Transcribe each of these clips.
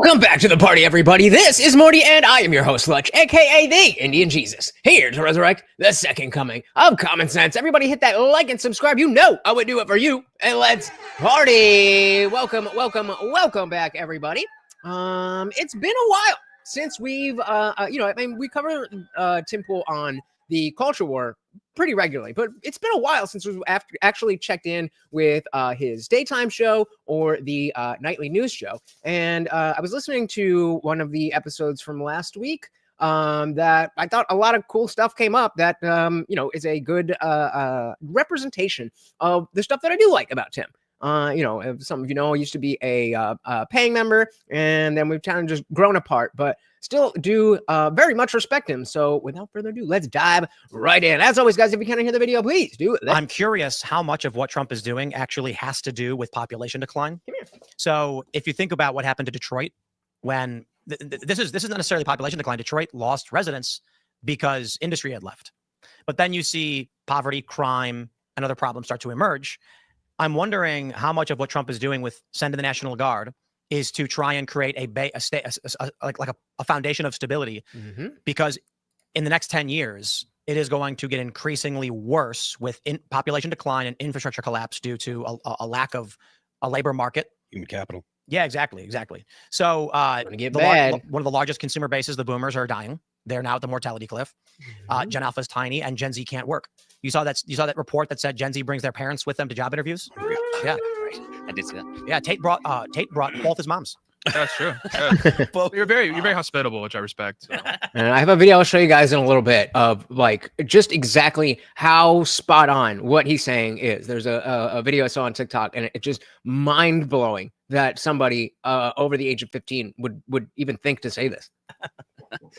Welcome back to the party, everybody. This is Morty, and I am your host, Lutch, aka the Indian Jesus, here to resurrect the second coming of common sense. Everybody hit that like and subscribe. You know I would do it for you. And let's party. Welcome back, everybody. It's been a while since we've, we cover Tim Pool on the culture war pretty regularly, but it's been a while since we've actually checked in with his daytime show or the nightly news show. And I was listening to one of the episodes from last week that I thought a lot of cool stuff came up that, is a good representation of the stuff that I do like about Tim. Some of you know, I used to be a paying member, and then we've kind of just grown apart, but still do very much respect him. So without further ado, let's dive right in. As always, guys, if you can't hear the video, please do it. I'm curious how much of what Trump is doing actually has to do with population decline. So if you think about what happened to Detroit, when this is not necessarily population decline. Detroit lost residents because industry had left. But then you see poverty, crime, and other problems start to emerge. I'm wondering how much of what Trump is doing with sending the National Guard is to try and create a foundation of stability, because in the next 10 years, it is going to get increasingly worse with population decline and infrastructure collapse due to a lack of a labor market. Human capital. Yeah, exactly. So one of the largest consumer bases, the boomers, are dying. They're now at the mortality cliff. Gen Alpha is tiny, and Gen Z can't work. You saw that report that said Gen Z brings their parents with them to job interviews? Yeah. I did see that. Yeah, Tate brought both his moms. That's true. Yeah. You're very hospitable, which I respect. So. And I have a video I'll show you guys in a little bit of just exactly how spot on what he's saying is. There's a video I saw on TikTok, and it's just mind blowing that somebody over the age of 15 would even think to say this.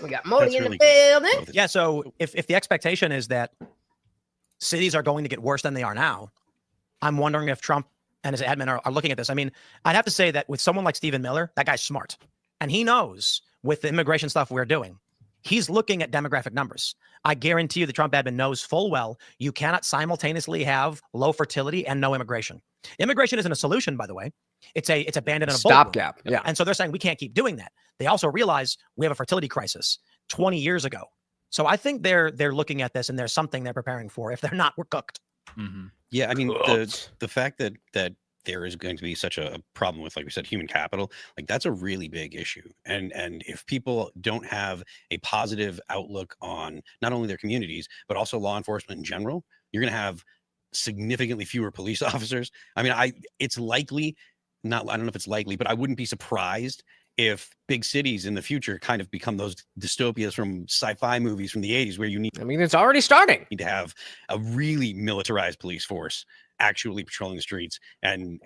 We got Modi in the building. Yeah, so if the expectation is that cities are going to get worse than they are now, I'm wondering if Trump and his admin are looking at this. I mean, I'd have to say that with someone like Stephen Miller, that guy's smart. And he knows with the immigration stuff we're doing, he's looking at demographic numbers. I guarantee you the Trump admin knows full well you cannot simultaneously have low fertility and no immigration. Immigration isn't a solution, by the way. It's a bandit and a stopgap. Yeah. And so they're saying we can't keep doing that. They also realize we have a fertility crisis 20 years ago. So I think they're looking at this, and there's something they're preparing for. If they're not, we're cooked. Yeah, I mean, the fact that there is going to be such a problem with, like we said, human capital, like that's a really big issue. And if people don't have a positive outlook on not only their communities, but also law enforcement in general, you're going to have significantly fewer police officers. I mean, it's likely, I don't know if it's likely, but I wouldn't be surprised if big cities in the future kind of become those dystopias from sci-fi movies from the 80s where it's already starting. Need to have a really militarized police force actually patrolling the streets and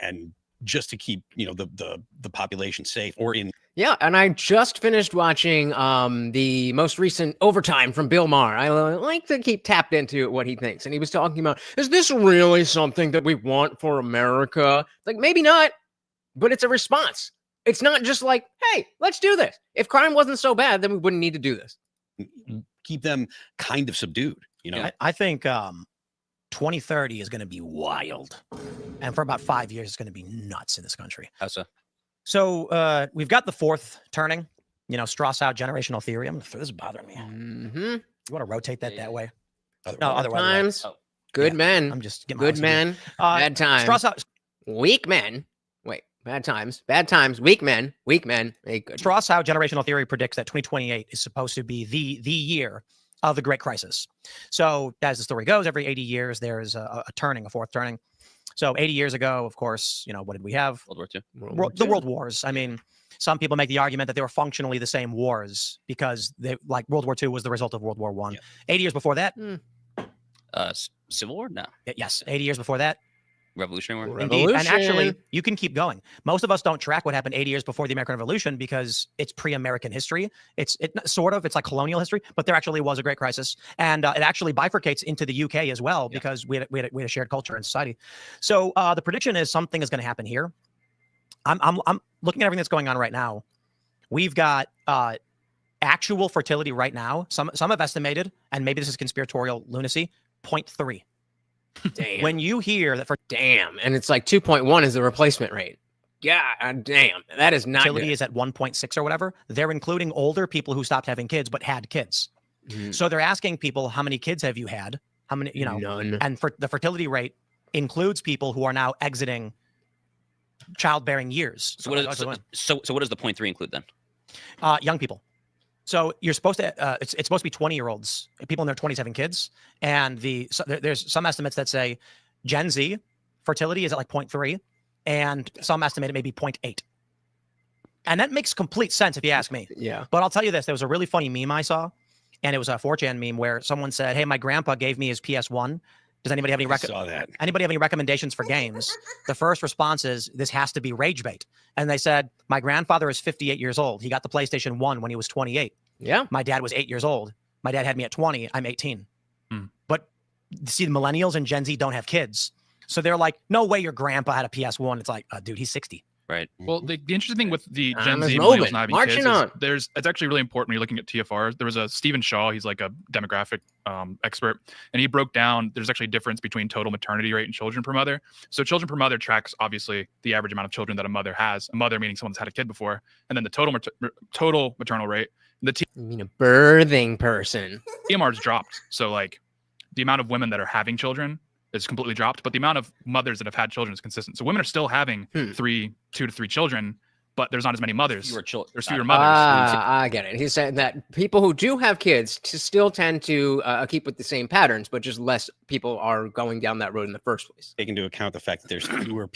just to keep, the population safe or in. Yeah, and I just finished watching the most recent Overtime from Bill Maher. I like to keep tapped into what he thinks. And he was talking about, is this really something that we want for America? Like, maybe not, but it's a response. It's not just like, hey, let's do this. If crime wasn't so bad, then we wouldn't need to do this. Keep them kind of subdued, I think 2030 is going to be wild. And for about 5 years, it's going to be nuts in this country. How so? So we've got the fourth turning, Strauss out generational theory. This is bothering me. You want to rotate that way? No, other way. Times, good men. I'm just getting good men. Bad times. Strauss out. Weak men. Wait. Bad times, weak men, make good. Strauss out generational theory predicts that 2028 is supposed to be the year of the Great Crisis. So as the story goes, every 80 years, there's a fourth turning. So 80 years ago, of course, what did we have? World War II. The World Wars. I mean, some people make the argument that they were functionally the same wars because World War II was the result of World War I. 80 years before that. Civil War? No. Yes. 80 years before that. Revolutionary War. Indeed. And actually, you can keep going. Most of us don't track what happened 80 years before the American Revolution because it's pre-American history. It's like colonial history, but there actually was a Great Crisis. And it actually bifurcates into the UK as well because we had a shared culture and society. So the prediction is something is going to happen here. I'm looking at everything that's going on right now. We've got actual fertility right now. Some have estimated, and maybe this is conspiratorial lunacy, 0.3. Damn. When you hear that and it's like 2.1 is the replacement rate. God damn, that is not Fertility good. is at 1.6 or whatever. They're including older people who stopped having kids but had kids. Mhm. So they're asking people, how many kids have you had? How many, None. and for the fertility rate includes people who are now exiting childbearing years. So what, so what does the 0.3 include then? Young people. So you're supposed to, it's supposed to be 20-year-olds, people in their 20s having kids. And there's some estimates that say Gen Z fertility is at like 0.3, and some estimate it may be 0.8. And that makes complete sense if you ask me. Yeah. But I'll tell you this, there was a really funny meme I saw, and it was a 4chan meme where someone said, hey, my grandpa gave me his PS1. Does anybody have any anybody have any recommendations for games? The first response is, this has to be rage bait. And they said, my grandfather is 58 years old. He got the PlayStation 1 when he was 28. Yeah. My dad was 8 years old. My dad had me at 20. I'm 18. But see, the millennials and Gen Z don't have kids. So they're like, no way your grandpa had a PS1. It's like, dude, he's 60. Right. Well, the interesting thing with the Gen is Z moving. millennials not having Marching kids on. is it's actually really important when you're looking at TFR. There was a Stephen Shaw, he's like a demographic expert, and he broke down there's actually a difference between total maternity rate and children per mother. So children per mother tracks obviously the average amount of children that a mother has. A mother meaning someone that's had a kid before, and then the total maternal rate. The You mean a birthing person? TMR's dropped. So like the amount of women that are having children is completely dropped, but the amount of mothers that have had children is consistent. So women are still having 2 to 3 children, but there's not as many mothers. There's fewer mothers. I get it. He's saying that people who do have kids still tend to keep with the same patterns, but just less people are going down that road in the first place. Take into account the fact that there's fewer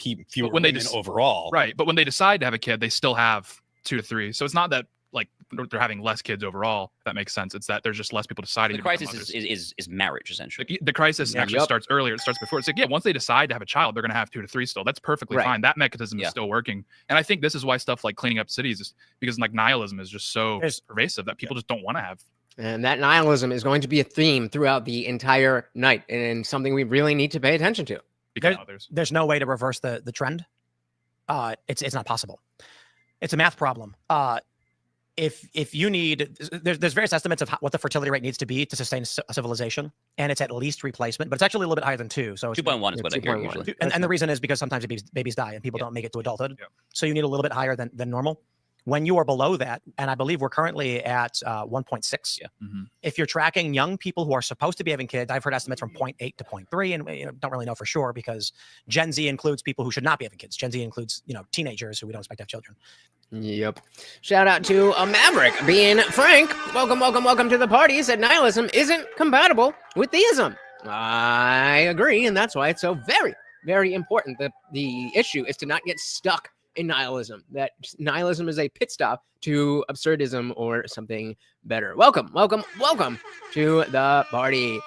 when women overall. Right, but when they decide to have a kid, they still have 2 to 3. So it's not that like they're having less kids overall. If that makes sense. It's that there's just less people deciding. The crisis is marriage essentially. Like, the crisis actually starts earlier. It starts before. It's like, yeah, once they decide to have a child, they're going to have 2 to 3 still. That's perfectly fine. That mechanism is still working. And I think this is why stuff like cleaning up cities is because like nihilism is just so pervasive that people just don't want to have. And that nihilism is going to be a theme throughout the entire night, and something we really need to pay attention to. There's no way to reverse the trend. It's not possible. It's a math problem. If you need, there's various estimates of what the fertility rate needs to be to sustain a civilization, and it's at least replacement, but it's actually a little bit higher than 2. So 2.1 is what I hear usually. And the reason is because sometimes babies die and people don't make it to adulthood. So you need a little bit higher than normal. When you are below that, and I believe we're currently at 1.6. If you're tracking young people who are supposed to be having kids, I've heard estimates from 0.8 to 0.3, and don't really know for sure because Gen Z includes people who should not be having kids. Gen Z includes teenagers who we don't expect to have children. Yep. Shout out to a Maverick being frank. Welcome to the party. He said nihilism isn't compatible with theism. I agree, and that's why it's so very, very important. The issue is to not get stuck in nihilism. That nihilism is a pit stop to absurdism or something better. Welcome to the party.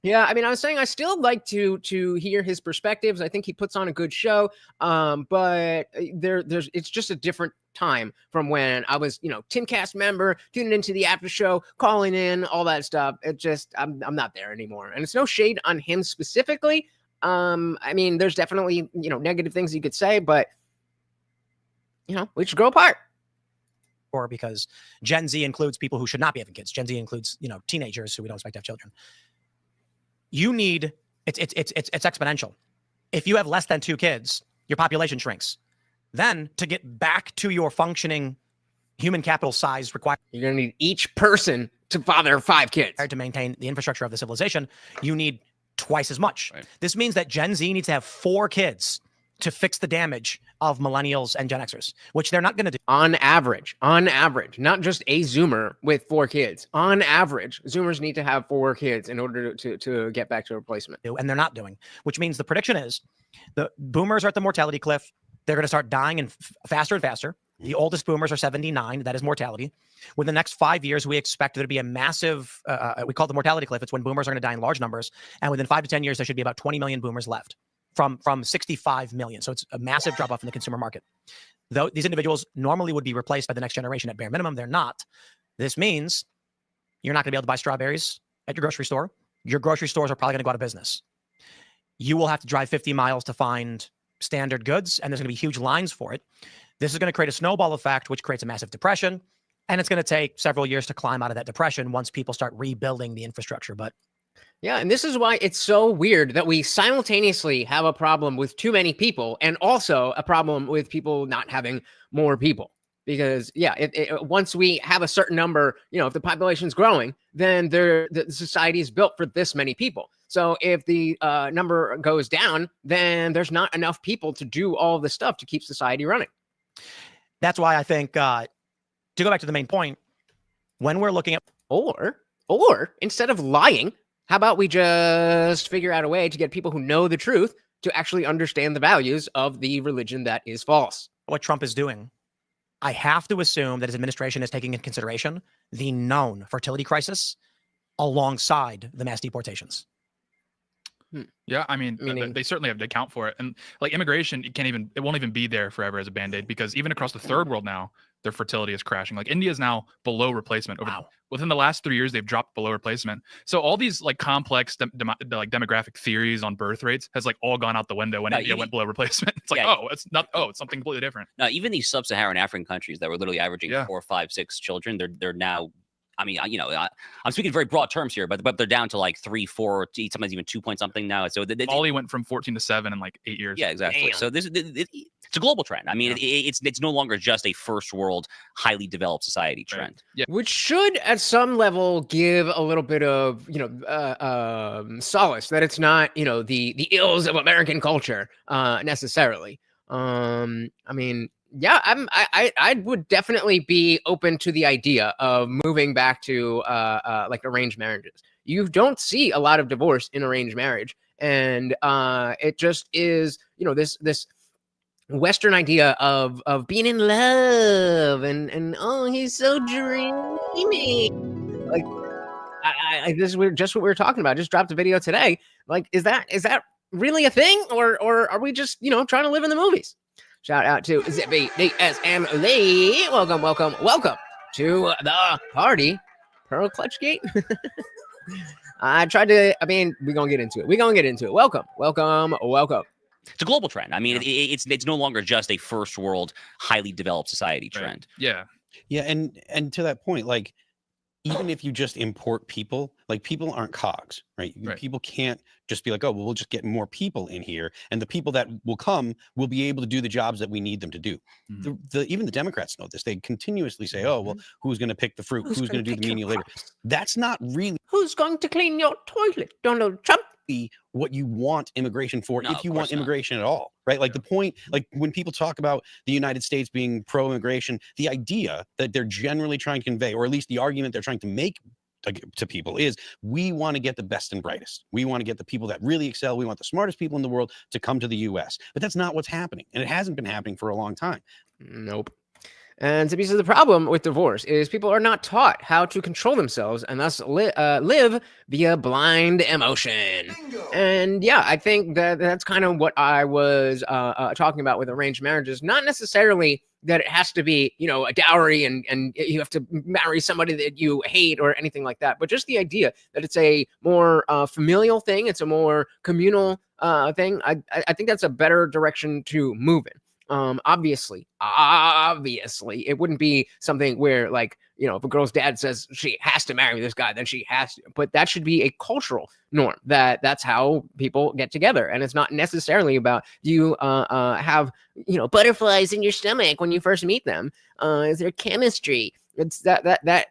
Yeah, I mean, I was saying I still like to hear his perspectives. I think he puts on a good show, but it's just a different time from when I was, Timcast member, tuning into the after show, calling in, all that stuff. It just, I'm not there anymore, and it's no shade on him specifically. I mean, there's definitely negative things you could say, but we should grow apart. Or because Gen Z includes people who should not be having kids. Gen Z includes teenagers who we don't expect to have children. You need it's exponential. If you have less than 2 kids, your population shrinks. Then to get back to your functioning human capital size required, you're gonna need each person to father 5 kids. To maintain the infrastructure of the civilization, you need twice as much. Right. This means that Gen Z needs to have 4 kids to fix the damage of millennials and Gen Xers, which they're not going to do. On average, not just a Zoomer with 4 kids. On average, Zoomers need to have 4 kids in order to get back to replacement. And they're not doing, which means the prediction is the boomers are at the mortality cliff. They're going to start dying and faster and faster. The oldest boomers are 79. That is mortality. Within the next 5 years, we expect there to be a massive, we call it the mortality cliff. It's when boomers are going to die in large numbers. And within 5 to 10 years, there should be about 20 million boomers left. From 65 million. So it's a massive drop off in the consumer market. Though these individuals normally would be replaced by the next generation at bare minimum, they're not. This means you're not going to be able to buy strawberries at your grocery store. Your grocery stores are probably going to go out of business. You will have to drive 50 miles to find standard goods, and there's going to be huge lines for it. This is going to create a snowball effect, which creates a massive depression. And it's going to take several years to climb out of that depression once people start rebuilding the infrastructure. But Yeah, and this is why it's so weird that we simultaneously have a problem with too many people and also a problem with people not having more people. Because yeah, once we have a certain number, if the population's growing, then the society is built for this many people. So if the number goes down, then there's not enough people to do all the stuff to keep society running. That's why I think, to go back to the main point, when we're looking at or instead of lying, how about we just figure out a way to get people who know the truth to actually understand the values of the religion that is false? What Trump is doing, I have to assume that his administration is taking into consideration the known fertility crisis alongside the mass deportations. Yeah, I mean, they certainly have to account for it. And like immigration, it won't even be there forever as a band-aid, because even across the third world now, their fertility is crashing. Like India is now below replacement. Within the last 3 years, they've dropped below replacement. So all these like complex demographic theories on birth rates has like all gone out the window when India went below replacement. It's like, it's something completely different. No, even these sub-Saharan African countries that were literally averaging 4, 5, 6 children, they're now, I mean, I'm speaking very broad terms here, but they're down to like 3, 4, sometimes even 2 point something now. So Mali went from 14 to 7 in like 8 years. Yeah, exactly. Damn. So it's a global trend. I mean, it's no longer just a first world, highly developed society trend. Right. Yeah. Which should, at some level, give a little bit of solace that it's not the ills of American culture necessarily. I mean. Yeah, I would definitely be open to the idea of moving back to like arranged marriages. You don't see a lot of divorce in arranged marriage, and it just is this Western idea of being in love and oh, he's so dreamy. Like this is just what we were talking about. I just dropped a video today. Like, is that really a thing, or are we just trying to live in the movies? Shout out to Zippy DSM Lee. Welcome to the party. Pearl Clutchgate. We're going to get into it. Welcome. It's a global trend. I mean, it's no longer just a first world, highly developed society trend. Right. Yeah. And to that point, like, even if you just import people, like people aren't cogs, right? People can't just be like, oh, well, we'll just get more people in here, and the people that will come will be able to do the jobs that we need them to do. Mm-hmm. Even the Democrats know this. They continuously say, oh, well, who's going to pick the fruit? Who's going to do the menial labor? That's not really. Who's going to clean your toilet? Donald Trump. What you want immigration for, if you want immigration at all, right? Like the point, like when people talk about the United States being pro-immigration, the idea that they're generally trying to convey, or at least the argument they're trying to make to people, is we want to get the best and brightest. We want to get the people that really excel. We want the smartest people in the world to come to the US. But that's not what's happening. And it hasn't been happening for a long time. Nope. And so the problem with divorce is people are not taught how to control themselves and thus live via blind emotion. Bingo. And yeah, I think that's kind of what I was talking about with arranged marriages. Not necessarily that it has to be, a dowry and you have to marry somebody that you hate or anything like that. But just the idea that it's a more familial thing. It's a more communal thing. I think that's a better direction to move in. Obviously, it wouldn't be something where, like, if a girl's dad says she has to marry this guy, then she has to. But that should be a cultural norm that's how people get together. And it's not necessarily about you have, butterflies in your stomach when you first meet them. Is there chemistry? It's that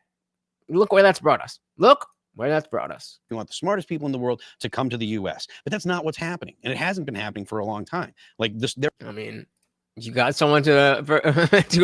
look where that's brought us. Look where that's brought us. We want the smartest people in the world to come to the US. But that's not what's happening. And it hasn't been happening for a long time. Like this, you got someone to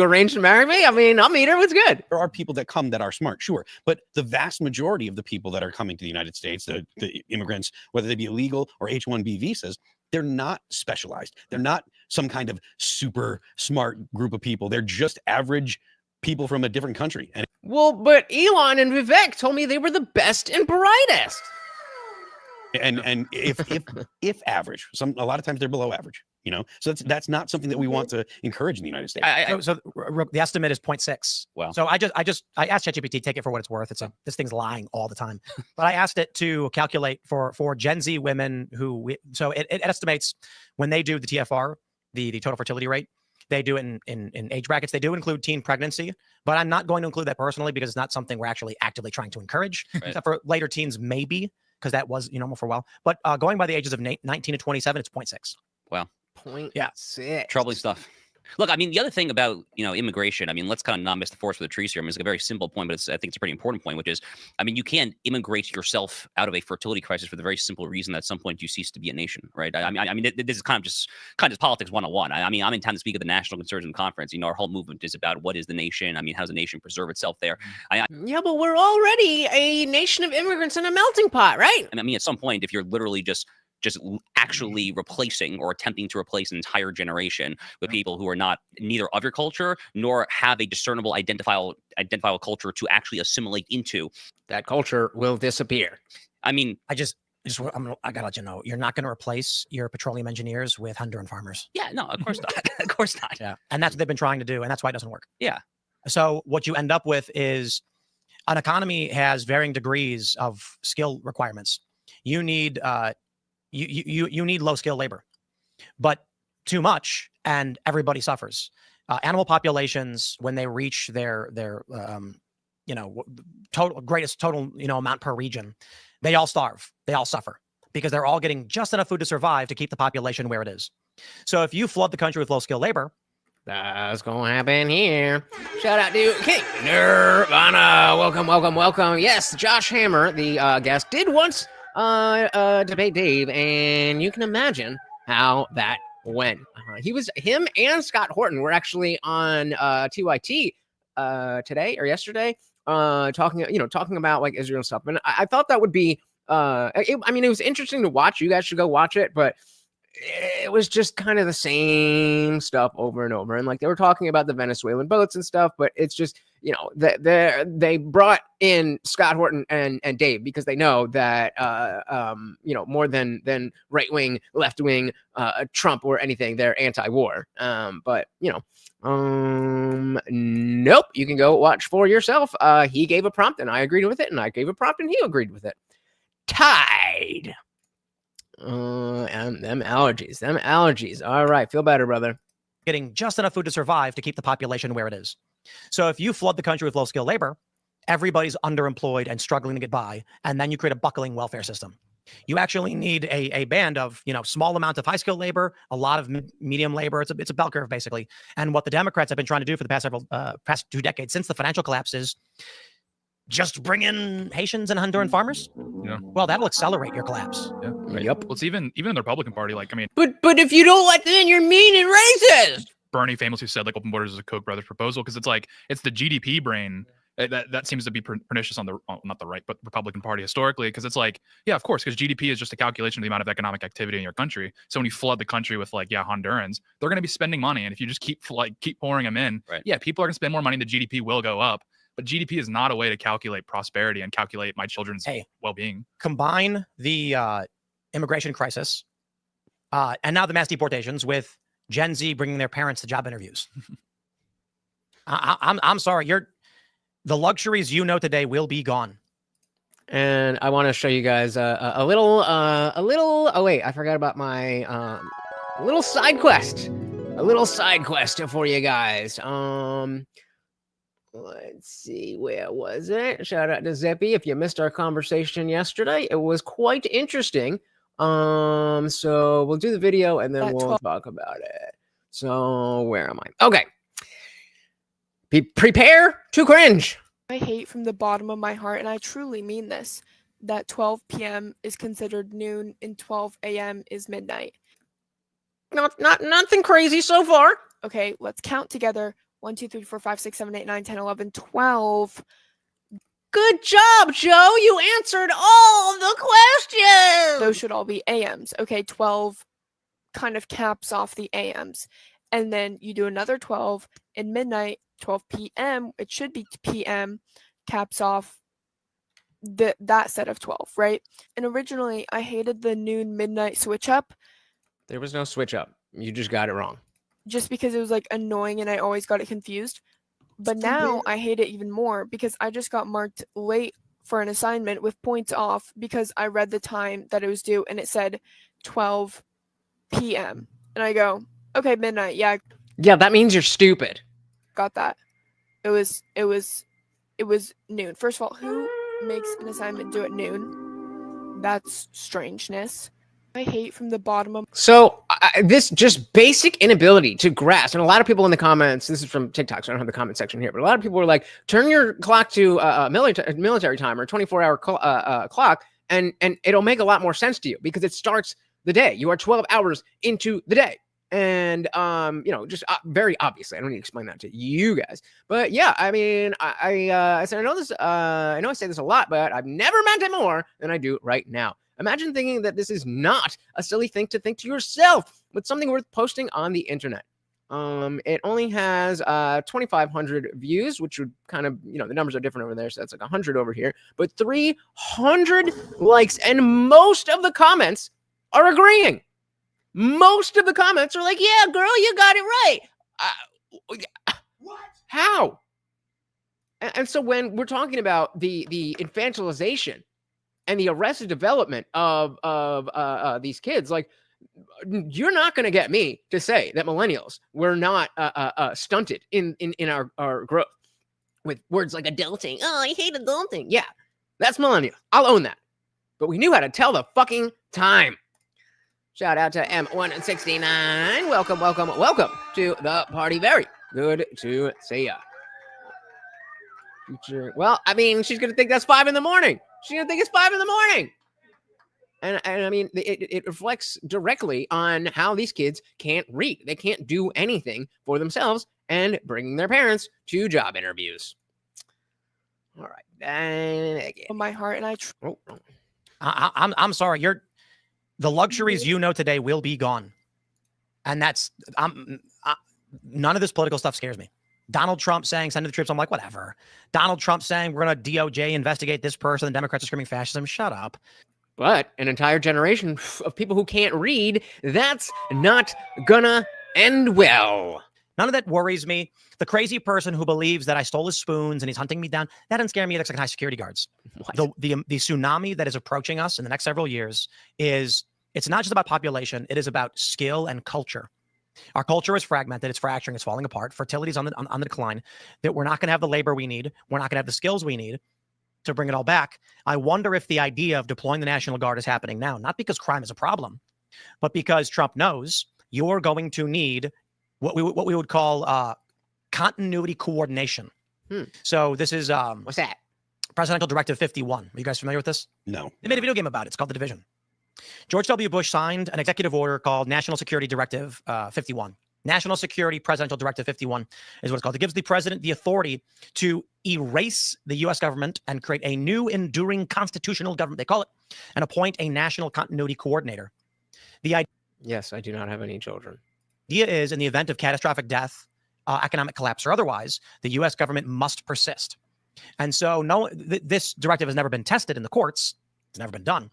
arrange to marry me? I mean, I'll meet her. What's good? There are people that come that are smart, sure. But the vast majority of the people that are coming to the United States, the immigrants, whether they be illegal or H-1B visas, they're not specialized. They're not some kind of super smart group of people. They're just average people from a different country. And but Elon and Vivek told me they were the best and brightest. And if average, a lot of times they're below average. So that's not something that we want to encourage in the United States. So the estimate is 0.6. Wow. So I asked ChatGPT, take it for what it's worth. This thing's lying all the time. But I asked it to calculate for Gen Z women so it estimates when they do the TFR, the total fertility rate, they do it in age brackets. They do include teen pregnancy, but I'm not going to include that personally because it's not something we're actually actively trying to encourage. Right. Except for later teens, maybe. because that was normal for a while. But going by the ages of 19 to 27, it's 0.6. Wow. 0.6. Troubling stuff. Look, I mean, the other thing about, immigration, I mean, let's kind of not miss the forest for the trees here. I mean, it's a very simple point, but I think it's a pretty important point, which is, I mean, you can't immigrate yourself out of a fertility crisis for the very simple reason that at some point you cease to be a nation, right? I mean, this is kind of just politics 101. I mean, I'm in town to speak at the National Conservative Conference. Our whole movement is about what is the nation? I mean, how does the nation preserve itself there? Yeah, but we're already a nation of immigrants in a melting pot, right? I mean, at some point, if you're literally just actually replacing or attempting to replace an entire generation with people who are neither of your culture nor have a discernible identifiable culture to actually assimilate into, that culture will disappear. I mean, I gotta let you know, you're not going to replace your petroleum engineers with Honduran farmers. Yeah, no, of course not. Of course not. Yeah, and that's what they've been trying to do, and that's why it doesn't work. Yeah. So what you end up with is an economy has varying degrees of skill requirements. You need you need low skill labor, but too much, and everybody suffers. Animal populations, when they reach their greatest total amount per region, they all starve. They all suffer because they're all getting just enough food to survive to keep the population where it is. So if you flood the country with low skill labor, that's gonna happen here. Shout out to King Nirvana. Welcome. Yes, Josh Hammer, the guest, did once debate Dave, and you can imagine how that went. Him and Scott Horton were actually on TYT today or yesterday, talking about like Israel stuff. And I thought that would be it was interesting to watch. You guys should go watch it, but it was just kind of the same stuff over and over. And like they were talking about the Venezuelan boats and stuff, but it's just, they brought in Scott Horton and Dave because they know that, more than right wing, left wing, Trump or anything, they're anti-war. Nope. You can go watch for yourself. He gave a prompt and I agreed with it, and I gave a prompt and he agreed with it. Tied. And them allergies. All right. Feel better, brother. Getting just enough food to survive to keep the population where it is. So if you flood the country with low skill labor, everybody's underemployed and struggling to get by. And then you create a buckling welfare system. You actually need a band of, small amounts of high skill labor, a lot of medium labor. It's a bell curve basically. And what the Democrats have been trying to do for the past 2 decades since the financial collapse is just bring in Haitians and Honduran farmers. Yeah. Well, that'll accelerate your collapse. Yeah. Right. Yep. Well, it's even in the Republican Party. Like, I mean, but if you don't let them in, you're mean and racist. Bernie famously said like open borders is a Koch brothers proposal because it's like it's the GDP brain that seems to be pernicious on not the right but Republican Party historically, because it's like, yeah, of course, because GDP is just a calculation of the amount of economic activity in your country. So when you flood the country with Hondurans, they're going to be spending money, and if you just keep pouring them in, right, yeah, people are going to spend more money. The GDP will go up. But GDP is not a way to calculate prosperity and calculate my children's well-being. Combine the immigration crisis and now the mass deportations with Gen Z bringing their parents to job interviews. I'm sorry, the luxuries today will be gone. And I want to show you guys a little. Oh wait, I forgot about my little side quest. A little side quest for you guys. Let's see, where was it? Shout out to Zippy. If you missed our conversation yesterday, it was quite interesting. So we'll do the video and then we'll talk about it. So where am I? Okay. Prepare to cringe. I hate from the bottom of my heart, and I truly mean this, that 12 p.m. is considered noon and 12 a.m. is midnight. Nothing crazy so far. Okay, let's count together. 1, 2, 3, 4, 5, 6, 7, 8, 9, 10, 11, 12. Good job, Joe. You answered all the questions. Those should all be AMs. Okay, 12 kind of caps off the AMs. And then you do another 12 in midnight, 12 p.m. It should be PM, caps off that set of 12, right? And originally, I hated the noon midnight switch up. There was no switch up. You just got it wrong. Just because it was like annoying and I always got it confused. But now I hate it even more because I just got marked late for an assignment with points off because I read the time that it was due and it said 12 p.m. And I go, okay, midnight. Yeah, that means you're stupid. Got that. It was noon. First of all, who makes an assignment due at noon? That's strangeness. I hate from the bottom of So this just basic inability to grasp, and a lot of people in the comments, this is from TikTok, so I don't have the comment section here, but a lot of people were like, turn your clock to military time or 24-hour clock, and it'll make a lot more sense to you because it starts the day. You are 12 hours into the day. And, just very obviously, I don't need to explain that to you guys, but yeah, I mean, I said, I know I say this a lot, but I've never meant it more than I do right now. Imagine thinking that this is not a silly thing to think to yourself, but something worth posting on the internet. It only has 2,500 views, which would kind of, the numbers are different over there, so that's like 100 over here, but 300 likes, and most of the comments are agreeing. Most of the comments are like, yeah, girl, you got it right. What? How? And so when we're talking about the infantilization and the arrested development of these kids, like, you're not going to get me to say that millennials were not stunted in our growth with words like adulting. Oh, I hate adulting. Yeah, that's millennial. I'll own that. But we knew how to tell the fucking time. Shout out to M169. Welcome, welcome, welcome to the party. Very good to see ya. Well, I mean, she's going to think that's 5 in the morning. She's going to think it's 5 in the morning. And I mean, it reflects directly on how these kids can't read. They can't do anything for themselves and bringing their parents to job interviews. All right. And my heart, and I'm sorry. The luxuries you know today will be gone. And that's, none of this political stuff scares me. Donald Trump saying, send the troops. I'm like, whatever. Donald Trump saying, we're going to DOJ investigate this person. The Democrats are screaming fascism. Shut up. But an entire generation of people who can't read, that's not gonna end well. None of that worries me. The crazy person who believes that I stole his spoons and he's hunting me down, that doesn't scare me. It looks like high security guards. The tsunami that is approaching us in the next several years it's not just about population. It is about skill and culture. Our culture is fragmented. It's fracturing. It's falling apart. Fertility is on the decline. That we're not going to have the labor we need. We're not going to have the skills we need to bring it all back. I wonder if the idea of deploying the National Guard is happening now, not because crime is a problem, but because Trump knows you're going to need what we would call continuity coordination. So this is what's that? Presidential Directive 51. Are you guys familiar with this? No. They made a video game about it. It's called The Division. George W. Bush signed an executive order called National Security Directive 51. National Security Presidential Directive 51 is what it's called. It gives the president the authority to erase the U.S. government and create a new enduring constitutional government, they call it, and appoint a national continuity coordinator. Yes, I do not have any children. The idea is, in the event of catastrophic death, economic collapse, or otherwise, the U.S. government must persist. And so this directive has never been tested in the courts. It's never been done.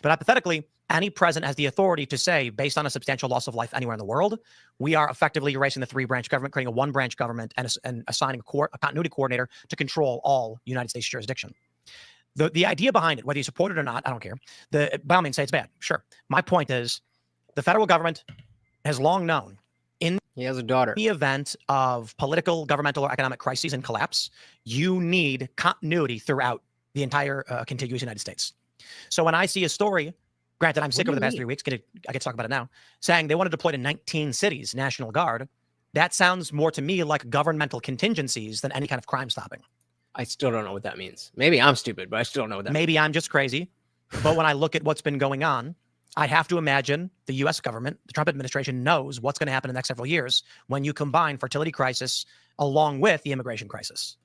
But hypothetically, any president has the authority to say, based on a substantial loss of life anywhere in the world, we are effectively erasing the 3-branch government, creating a 1-branch government, and assigning a continuity coordinator to control all United States jurisdiction. The idea behind it, whether you support it or not, I don't care. By all means, say it's bad. Sure. My point is, the federal government has long known, he has a daughter. In the event of political, governmental, or economic crises and collapse, you need continuity throughout the entire contiguous United States. So when I see a story, granted, I'm sick over the past 3 weeks, I get to talk about it now, saying they want to deploy to 19 cities, National Guard, that sounds more to me like governmental contingencies than any kind of crime stopping. I still don't know what that means. Maybe I'm stupid, but I still don't know what that means. Maybe I'm just crazy. But when I look at what's been going on, I have to imagine the U.S. government, the Trump administration, knows what's going to happen in the next several years when you combine fertility crisis along with the immigration crisis.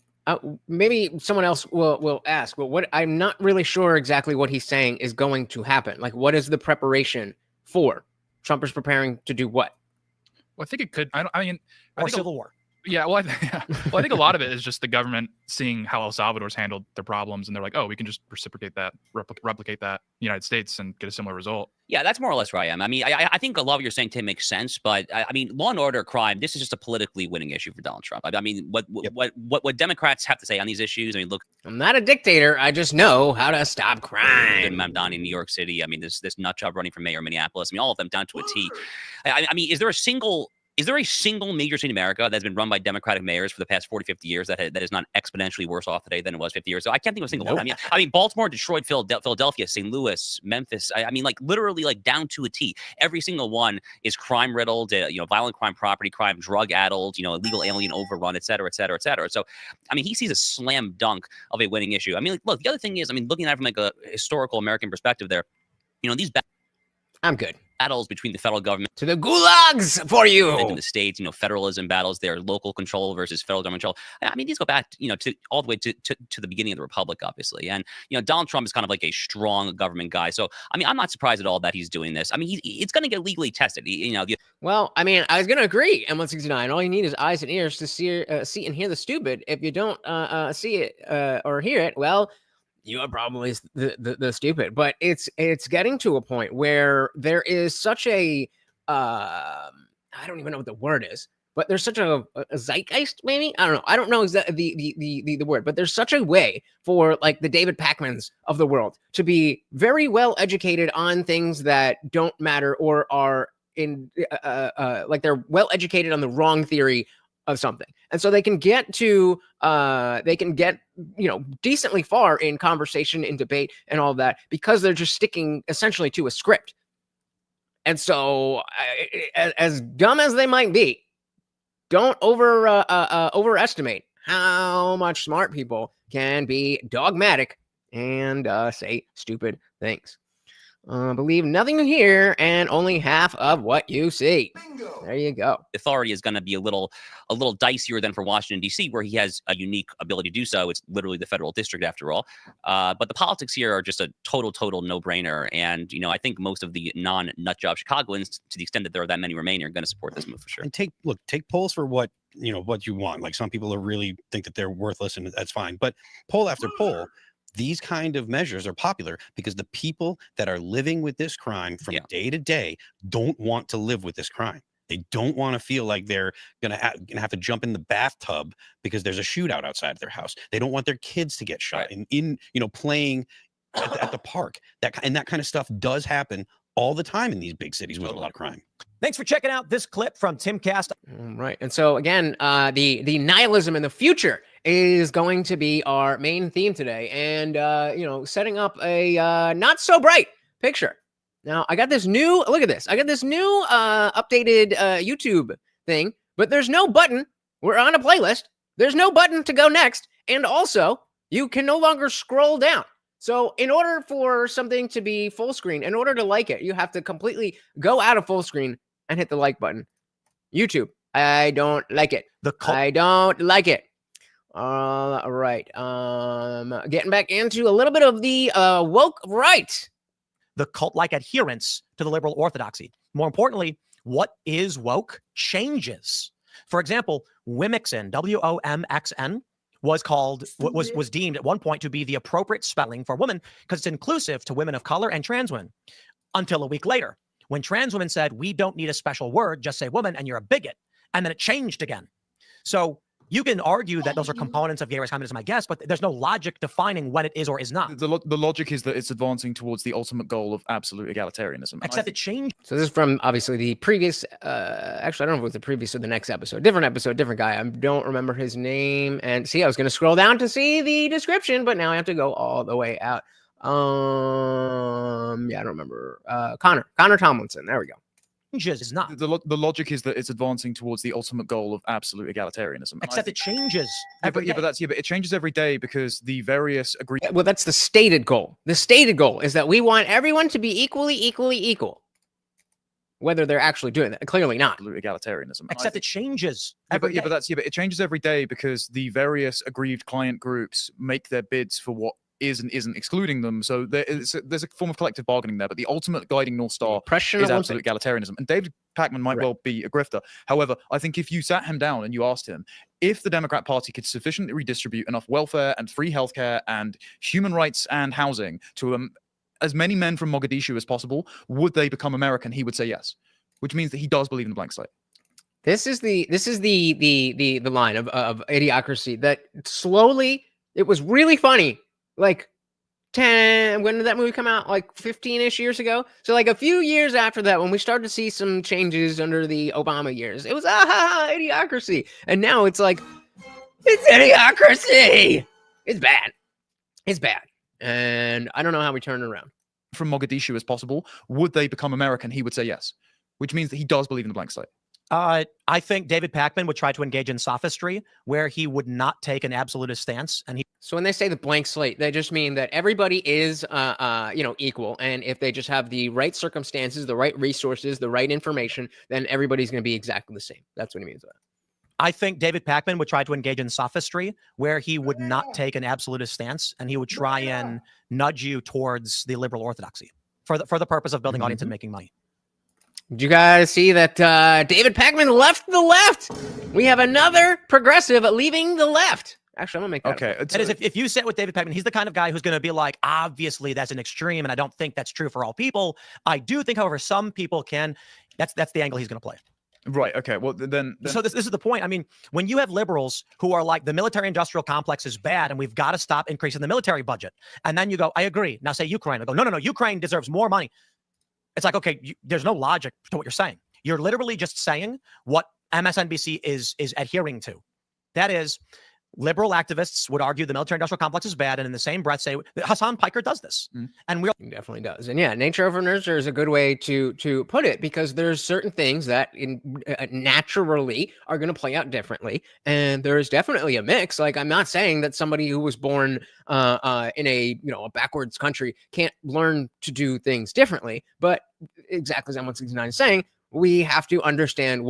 Maybe someone else will ask, well, what I'm not really sure exactly what he's saying is going to happen. Like, what is the preparation for? Trump is preparing to do what? Well, I think it could. I think civil war. Yeah, well, I think a lot of it is just the government seeing how El Salvador's handled their problems, and they're like, oh, we can just replicate that in the United States and get a similar result. Yeah, that's more or less where I am. I mean, I think a lot of what you're saying, Tim, makes sense, but I mean, law and order crime, this is just a politically winning issue for Donald Trump. I mean, what Democrats have to say on these issues, I mean, look. I'm not a dictator. I just know how to stop crime. Mamdani in New York City. I mean, this nut job running for mayor of Minneapolis. I mean, all of them down to a T. I mean, is there a single Is there a single major city in America that's been run by Democratic mayors for the past 40, 50 years that is not exponentially worse off today than it was 50 years ago? I can't think of a single one. I mean, Baltimore, Detroit, Philadelphia, St. Louis, Memphis. I mean, like literally, like down to a T. Every single one is crime riddled. Violent crime, property crime, drug addled. Illegal alien overrun, et cetera, et cetera, et cetera. So, I mean, he sees a slam dunk of a winning issue. I mean, like, look, the other thing is, I mean, looking at it from like a historical American perspective, there, these I'm good. battles between the federal government To the gulags for you. in the states, federalism battles, their local control versus federal government control. I mean, these go back, to all the way to the beginning of the republic, obviously. And Donald Trump is kind of like a strong government guy. So I mean, I'm not surprised at all that he's doing this. I mean, it's going to get legally tested. Well, I mean, I was going to agree. M169. All you need is eyes and ears to see and hear the stupid. If you don't see it or hear it, well, you are probably the stupid. But it's getting to a point where there is such a I don't even know what the word is, but there's such a zeitgeist, maybe. I don't know. I don't know exactly the word, but there's such a way for like the David Pacmans of the world to be very well educated on things that don't matter or are in like they're well educated on the wrong theory of something. And so they can get decently far in conversation, in debate and all of that because they're just sticking essentially to a script. And so as dumb as they might be, don't overestimate how much smart people can be dogmatic and say stupid things. Believe nothing you hear and only half of what you see. Bingo. There you go. Authority is going to be a little dicier than for Washington, D.C., where he has a unique ability to do so. It's literally the federal district after all. But the politics here are just a total no-brainer. And, I think most of the non-nutjob Chicagoans, to the extent that there are that many remaining, are going to support this move for sure. And take polls for what you want. Like some people are really think that they're worthless, and that's fine. But poll after poll, these kind of measures are popular because the people that are living with this crime from day to day don't want to live with this crime. They don't want to feel like they're gonna have to jump in the bathtub because there's a shootout outside their house. They don't want their kids to get shot in playing at the park. That kind of stuff does happen all the time in these big cities with a lot of crime. Thanks for checking out this clip from Timcast. Right. And so again, the nihilism in the future is going to be our main theme today. And setting up a not so bright picture. Now I got this new look at this. I got this new updated YouTube thing, but there's no button. We're on a playlist. There's no button to go next. And also, you can no longer scroll down. So in order for something to be full screen, in order to like it, you have to completely go out of full screen and hit the like button. YouTube, I don't like it. I don't like it. All right. Getting back into a little bit of the woke right. The cult-like adherence to the liberal orthodoxy. More importantly, what is woke changes. For example, Womxn, WOMXN, was deemed at one point to be the appropriate spelling for woman because it's inclusive to women of color and trans women. Until a week later, when trans women said, we don't need a special word, just say woman, and you're a bigot. And then it changed again. So you can argue that those are components of gay rights communism, I guess, but there's no logic defining what it is or is not. The logic is that it's advancing towards the ultimate goal of absolute egalitarianism. Except it changed. So this is from obviously the previous, actually, I don't know if it was the previous or the next episode. Different episode, different guy. I don't remember his name. And see, I was going to scroll down to see the description, but now I have to go all the way out. I don't remember. Connor Tomlinson. There we go. Is not. The logic is that it's advancing towards the ultimate goal of absolute egalitarianism. Except it changes every day. But it changes every day because the various Well, that's the stated goal. The stated goal is that we want everyone to be equally equal. Whether they're actually doing that, clearly not. Absolute egalitarianism. Except it changes but it changes every day because the various aggrieved client groups make their bids for what is and isn't, excluding them. So there's a form of collective bargaining there, but the ultimate guiding North Star is absolute egalitarianism. And David Pacman might well be a grifter. However, I think if you sat him down and you asked him if the Democrat Party could sufficiently redistribute enough welfare and free healthcare and human rights and housing to as many men from Mogadishu as possible, would they become American? He would say yes, which means that he does believe in the blank slate. This is the line of idiocracy that slowly, it was really funny. Like when did that movie come out? Like 15-ish years ago. So like a few years after that, when we started to see some changes under the Obama years, it was idiocracy. And now it's like, it's idiocracy. It's bad. It's bad. And I don't know how we turn it around. From Mogadishu as possible, would they become American? He would say yes, which means that he does believe in the blank slate. I think David Pakman would try to engage in sophistry where he would not take an absolutist stance. And so when they say the blank slate, they just mean that everybody is, equal. And if they just have the right circumstances, the right resources, the right information, then everybody's going to be exactly the same. That's what he means by that. I think David Pakman would try to engage in sophistry where he would not take an absolutist stance and he would try and nudge you towards the liberal orthodoxy for the purpose of building audience and making money. Did you guys see that David Pakman left the left? We have another progressive leaving the left. Actually, I'm going to make that. Okay. That is, if you sit with David Pakman, he's the kind of guy who's going to be like, obviously, that's an extreme, and I don't think that's true for all people. I do think, however, some people can. That's the angle he's going to play. Right. Okay. Well, then so this is the point. I mean, when you have liberals who are like, the military-industrial complex is bad, and we've got to stop increasing the military budget, and then you go, I agree. Now say Ukraine. I go, no. Ukraine deserves more money. It's like, okay, there's no logic to what you're saying. You're literally just saying what MSNBC is adhering to. That is, liberal activists would argue the military-industrial complex is bad, and in the same breath say Hassan Piker does this, and he definitely does. And yeah, nature over nurture is a good way to put it, because there's certain things that naturally are going to play out differently, and there's definitely a mix. Like, I'm not saying that somebody who was born in a backwards country can't learn to do things differently, but exactly as M169 is saying, we have to understand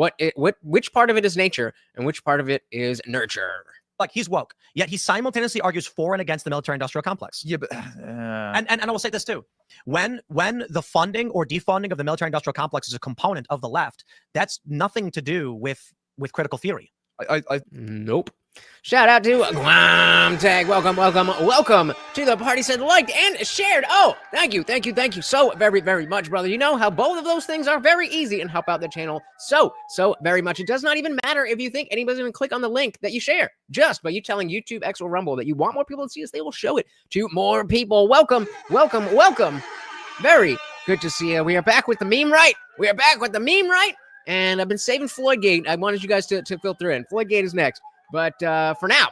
which part of it is nature and which part of it is nurture. Like, he's woke, yet he simultaneously argues for and against the military-industrial complex. Yeah, but and I will say this too: when the funding or defunding of the military-industrial complex is a component of the left, that's nothing to do with critical theory. Nope. Shout out to Guam Tag. Welcome to the party. Said liked and shared. Oh, thank you so very, very much, brother. You know how both of those things are very easy and help out the channel so very much. It does not even matter if you think anybody's going to click on the link that you share. Just by you telling YouTube, X, or Rumble that you want more people to see us, they will show it to more people. Welcome. Very good to see you. We are back with the meme right. And I've been saving FLOYD-GATE. I wanted you guys to filter in. FLOYD-GATE is next. But for now,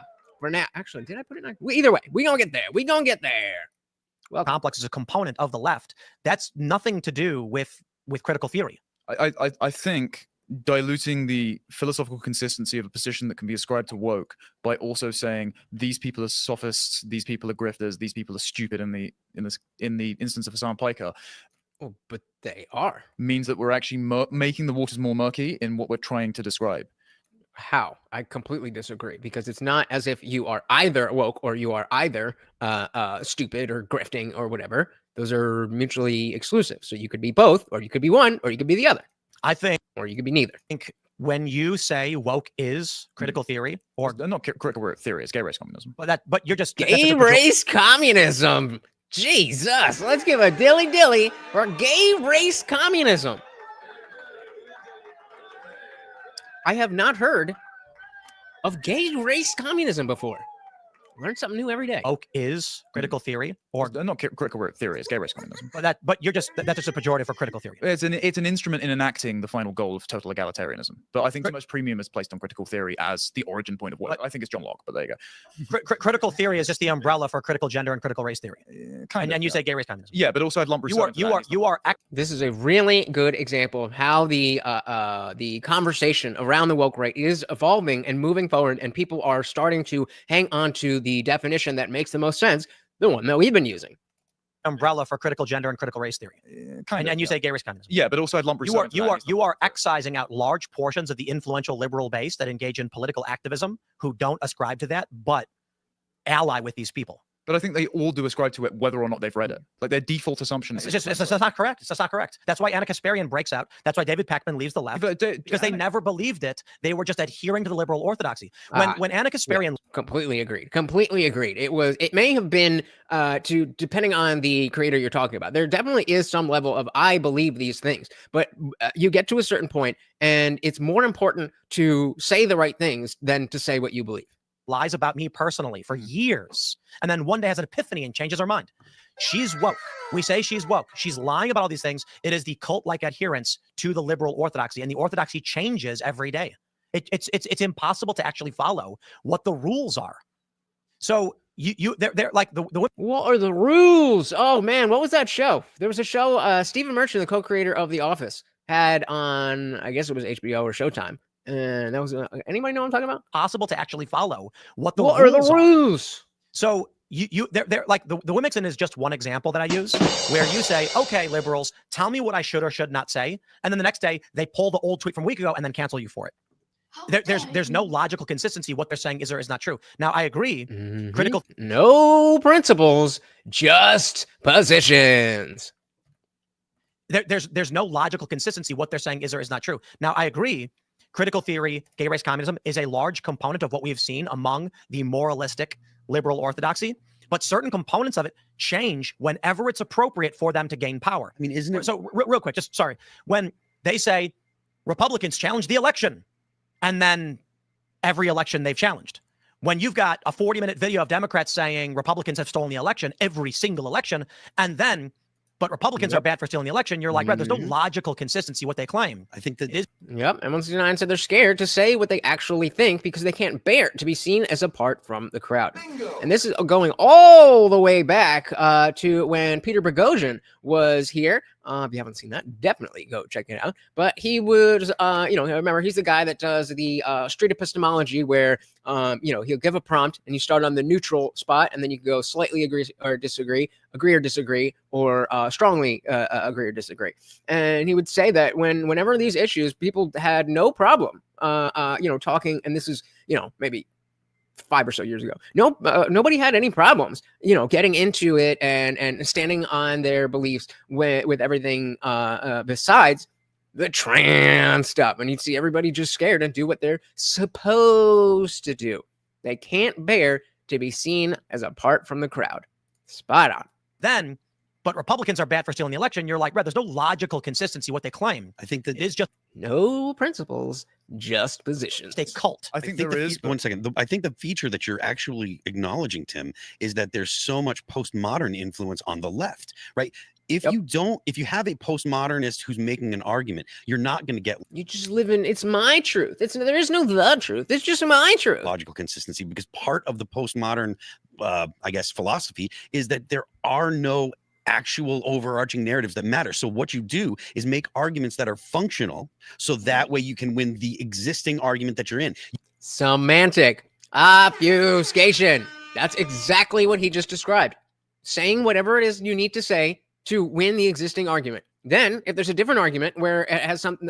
actually, did I put it in? Either way, we gonna get there. Well, complex is a component of the left. That's nothing to do with critical theory. I think diluting the philosophical consistency of a position that can be ascribed to woke by also saying these people are sophists, these people are grifters, these people are stupid in the instance of Hassan Piker. Oh, but they are. Means that we're actually making the waters more murky in what we're trying to describe. How? I completely disagree, because it's not as if you are either woke or you are either stupid or grifting or whatever. Those are mutually exclusive. So you could be both, or you could be one, or you could be the other. I think, or you could be neither. I think when you say woke is critical theory, or not critical theory, it's gay race communism. But you're just gay race communism. Jesus, let's give a dilly for gay race communism. I have not heard of gay race communism before. Learn something new every day. Woke is critical theory, or not critical theory, it's gay race communism. But that's just a pejorative for critical theory. It's an instrument in enacting the final goal of total egalitarianism. But I think too much premium is placed on critical theory as the origin point of what I think it's John Locke. But there you go. Critical theory is just the umbrella for critical gender and critical race theory. And you say gay race communism. Yeah, but also I'd lump you are. This is a really good example of how the conversation around the woke right is evolving and moving forward, and people are starting to hang on to the definition that makes the most sense, the one that we've been using. Umbrella for critical gender and critical race theory. And you say gay race communism. Yeah, but also I'd lump you are excising out large portions of the influential liberal base that engage in political activism, who don't ascribe to that, but ally with these people. But I think they all do ascribe to it, whether or not they've read it. Like, their default assumption is it's not correct. It's just not correct. That's why Anna Kasparian breaks out. That's why David Pakman leaves the left, because they never believed it. They were just adhering to the liberal orthodoxy. When Anna Kasparian completely agreed. It may have been depending on the creator you're talking about. There definitely is some level of I believe these things, but you get to a certain point, and it's more important to say the right things than to say what you believe. Lies about me personally for years, and then one day has an epiphany and changes her mind. she's woke. We say she's woke. She's lying about all these things. It is the cult-like adherence to the liberal orthodoxy, and the orthodoxy changes every day. It's impossible to actually follow what the rules are. So they're like the what are the rules? Oh man, what was that show? There was a show Stephen Merchant, the co-creator of The Office, had on, I guess it was HBO or Showtime. And that was anybody know what I'm talking about? Possible to actually follow what the what rules are the rules? So they're like the Wilmington is just one example that I use where you say, okay, liberals, tell me what I should or should not say. And then the next day they pull the old tweet from a week ago and then cancel you for it. There's no logical consistency. What they're saying is or is not true. Now I agree. Critical. No principles, just positions. There's no logical consistency. What they're saying is or is not true. Now I agree. Critical theory, gay race communism is a large component of what we have seen among the moralistic liberal orthodoxy, but certain components of it change whenever it's appropriate for them to gain power. I mean, isn't it? So real quick, just sorry. When they say Republicans challenge the election, and then every election they've challenged. When you've got a 40-minute video of Democrats saying Republicans have stolen the election, every single election, and then but Republicans are bad for stealing the election, you're like, right, there's no logical consistency what they claim. I think that it is. Yep. M169 said they're scared to say what they actually think because they can't bear to be seen as apart from the crowd. Bingo. And this is going all the way back to when Peter Boghossian was here. If you haven't seen that, definitely go check it out. But he was, remember, he's the guy that does the street epistemology where, he'll give a prompt and you start on the neutral spot and then you can go slightly agree or disagree, or strongly agree or disagree. And he would say that whenever these issues, people had no problem, talking, and this is, maybe 5 or so years ago. Nobody had any problems, getting into it and standing on their beliefs with everything besides the trans stuff. And you'd see everybody just scared and do what they're supposed to do. They can't bear to be seen as apart from the crowd. Spot on. Then, but Republicans are bad for stealing the election. You're like, right, there's no logical consistency what they claim. I think that it is just no principles, just positions. It's a cult. I think there is. One second. I think the feature that you're actually acknowledging, Tim, is that there's so much postmodern influence on the left, right? If you have a postmodernist who's making an argument, you're not going to get. You just live in. It's my truth. There is no the truth. It's just my truth. Logical consistency, because part of the postmodern, philosophy is that there are no actual overarching narratives that matter. So what you do is make arguments that are functional, so that way you can win the existing argument that you're in. Semantic obfuscation. That's exactly what he just described. Saying whatever it is you need to say to win the existing argument. Then, if there's a different argument where it has something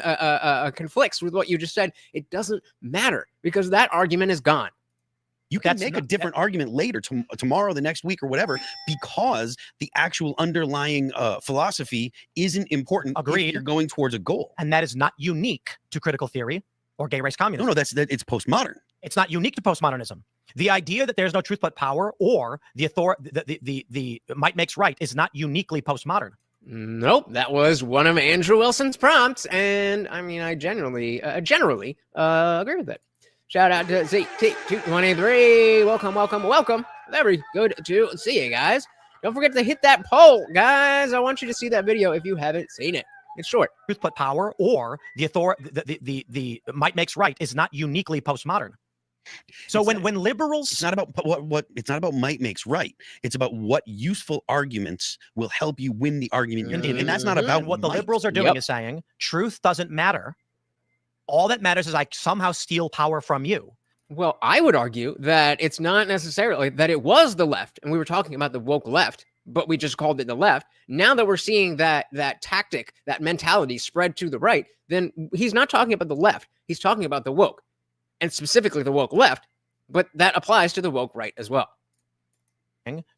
conflicts with what you just said, it doesn't matter because that argument is gone. You can make a different argument later, tomorrow, the next week, or whatever, because the actual underlying philosophy isn't important. Agreed. If you're going towards a goal, and that is not unique to critical theory or gay race communism. No, it's postmodern. It's not unique to postmodernism. The idea that there's no truth but power or the might makes right is not uniquely postmodern. Nope, that was one of Andrew Wilson's prompts, and I mean, I generally agree with it. Shout out to ZT223. Welcome. Very good to see you guys. Don't forget to hit that poll, guys. I want you to see that video if you haven't seen it. It's short. Truth but power or the might makes right is not uniquely postmodern. So when liberals, it's not about what it's not about might makes right. It's about what useful arguments will help you win the argument. And that's not about what the liberals are doing is saying truth doesn't matter. All that matters is I somehow steal power from you. Well, I would argue that it's not necessarily that it was the left, and we were talking about the woke left, but we just called it the left. Now that we're seeing that tactic, that mentality spread to the right, then he's not talking about the left. He's talking about the woke. And specifically the woke left, but that applies to the woke right as well.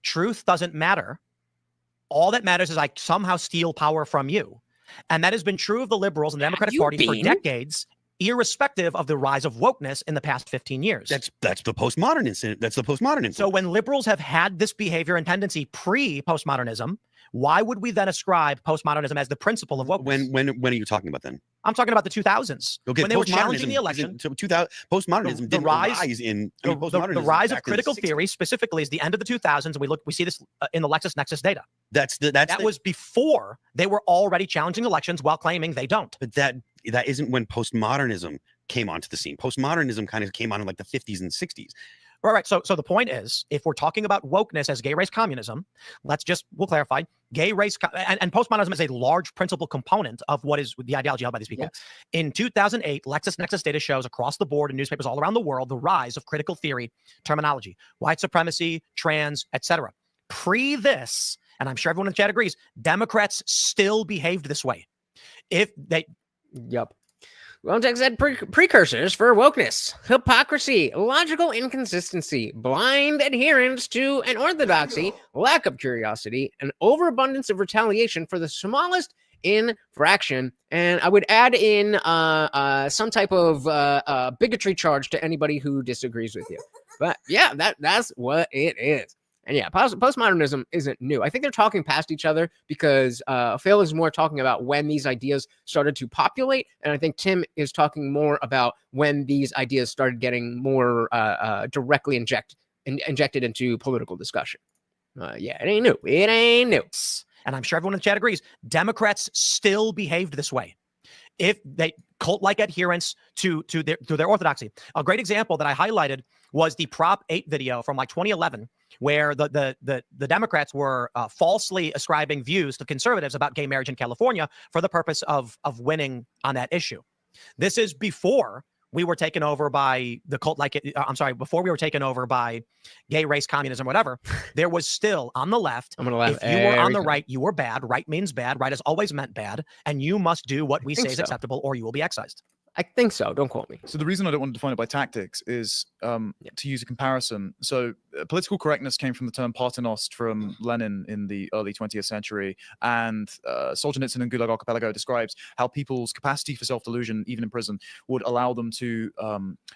Truth doesn't matter. All that matters is I somehow steal power from you. And that has been true of the liberals and the Democratic Party for decades, irrespective of the rise of wokeness in the past 15 years. That's the postmodern incident. That's the postmodern incident. So when liberals have had this behavior and tendency pre-postmodernism, why would we then ascribe postmodernism as the principle of wokeness? When are you talking about then? I'm talking about the 2000s Okay, when they were challenging the election. So 2000 postmodernism The didn't rise in I mean, the postmodernism rise of back in the critical 60s. theory specifically is the end of the 2000s, and we see this in the LexisNexis data. That was before they were already challenging elections while claiming they don't. But that isn't when postmodernism came onto the scene. Postmodernism kind of came on in like the 50s and 60s. Right. So the point is, if we're talking about wokeness as gay race communism, we'll clarify gay race and postmodernism is a large principal component of what is the ideology held by these people. Yes. In 2008, LexisNexis data shows across the board in newspapers all around the world the rise of critical theory terminology, white supremacy, trans, etc. Pre this, and I'm sure everyone in the chat agrees, Democrats still behaved this way. If they, Yep. Wojtek said precursors for wokeness: hypocrisy, logical inconsistency, blind adherence to an orthodoxy, lack of curiosity, an overabundance of retaliation for the smallest infraction. And I would add in some type of bigotry charge to anybody who disagrees with you. But yeah, that's what it is. And yeah, postmodernism isn't new. I think they're talking past each other because Phil is more talking about when these ideas started to populate. And I think Tim is talking more about when these ideas started getting more directly injected into political discussion. Yeah, it ain't new. It ain't new. And I'm sure everyone in the chat agrees, Democrats still behaved this way. If they cult-like adherence to their orthodoxy. A great example that I highlighted was the Prop 8 video from like 2011, where the Democrats were falsely ascribing views to conservatives about gay marriage in California for the purpose of winning on that issue. This is before we were taken over by the before we were taken over by gay race communism, whatever. There was still on the left, I'm gonna laugh if you were on the right, you were bad. Right means bad. Right has always meant bad. And you must do what we say is acceptable or you will be excised. I think so. Don't quote me. So the reason I don't want to define it by tactics is to use a comparison. So political correctness came from the term Parthenost from Lenin in the early 20th century. And Solzhenitsyn in Gulag Archipelago describes how people's capacity for self-delusion, even in prison, would allow them to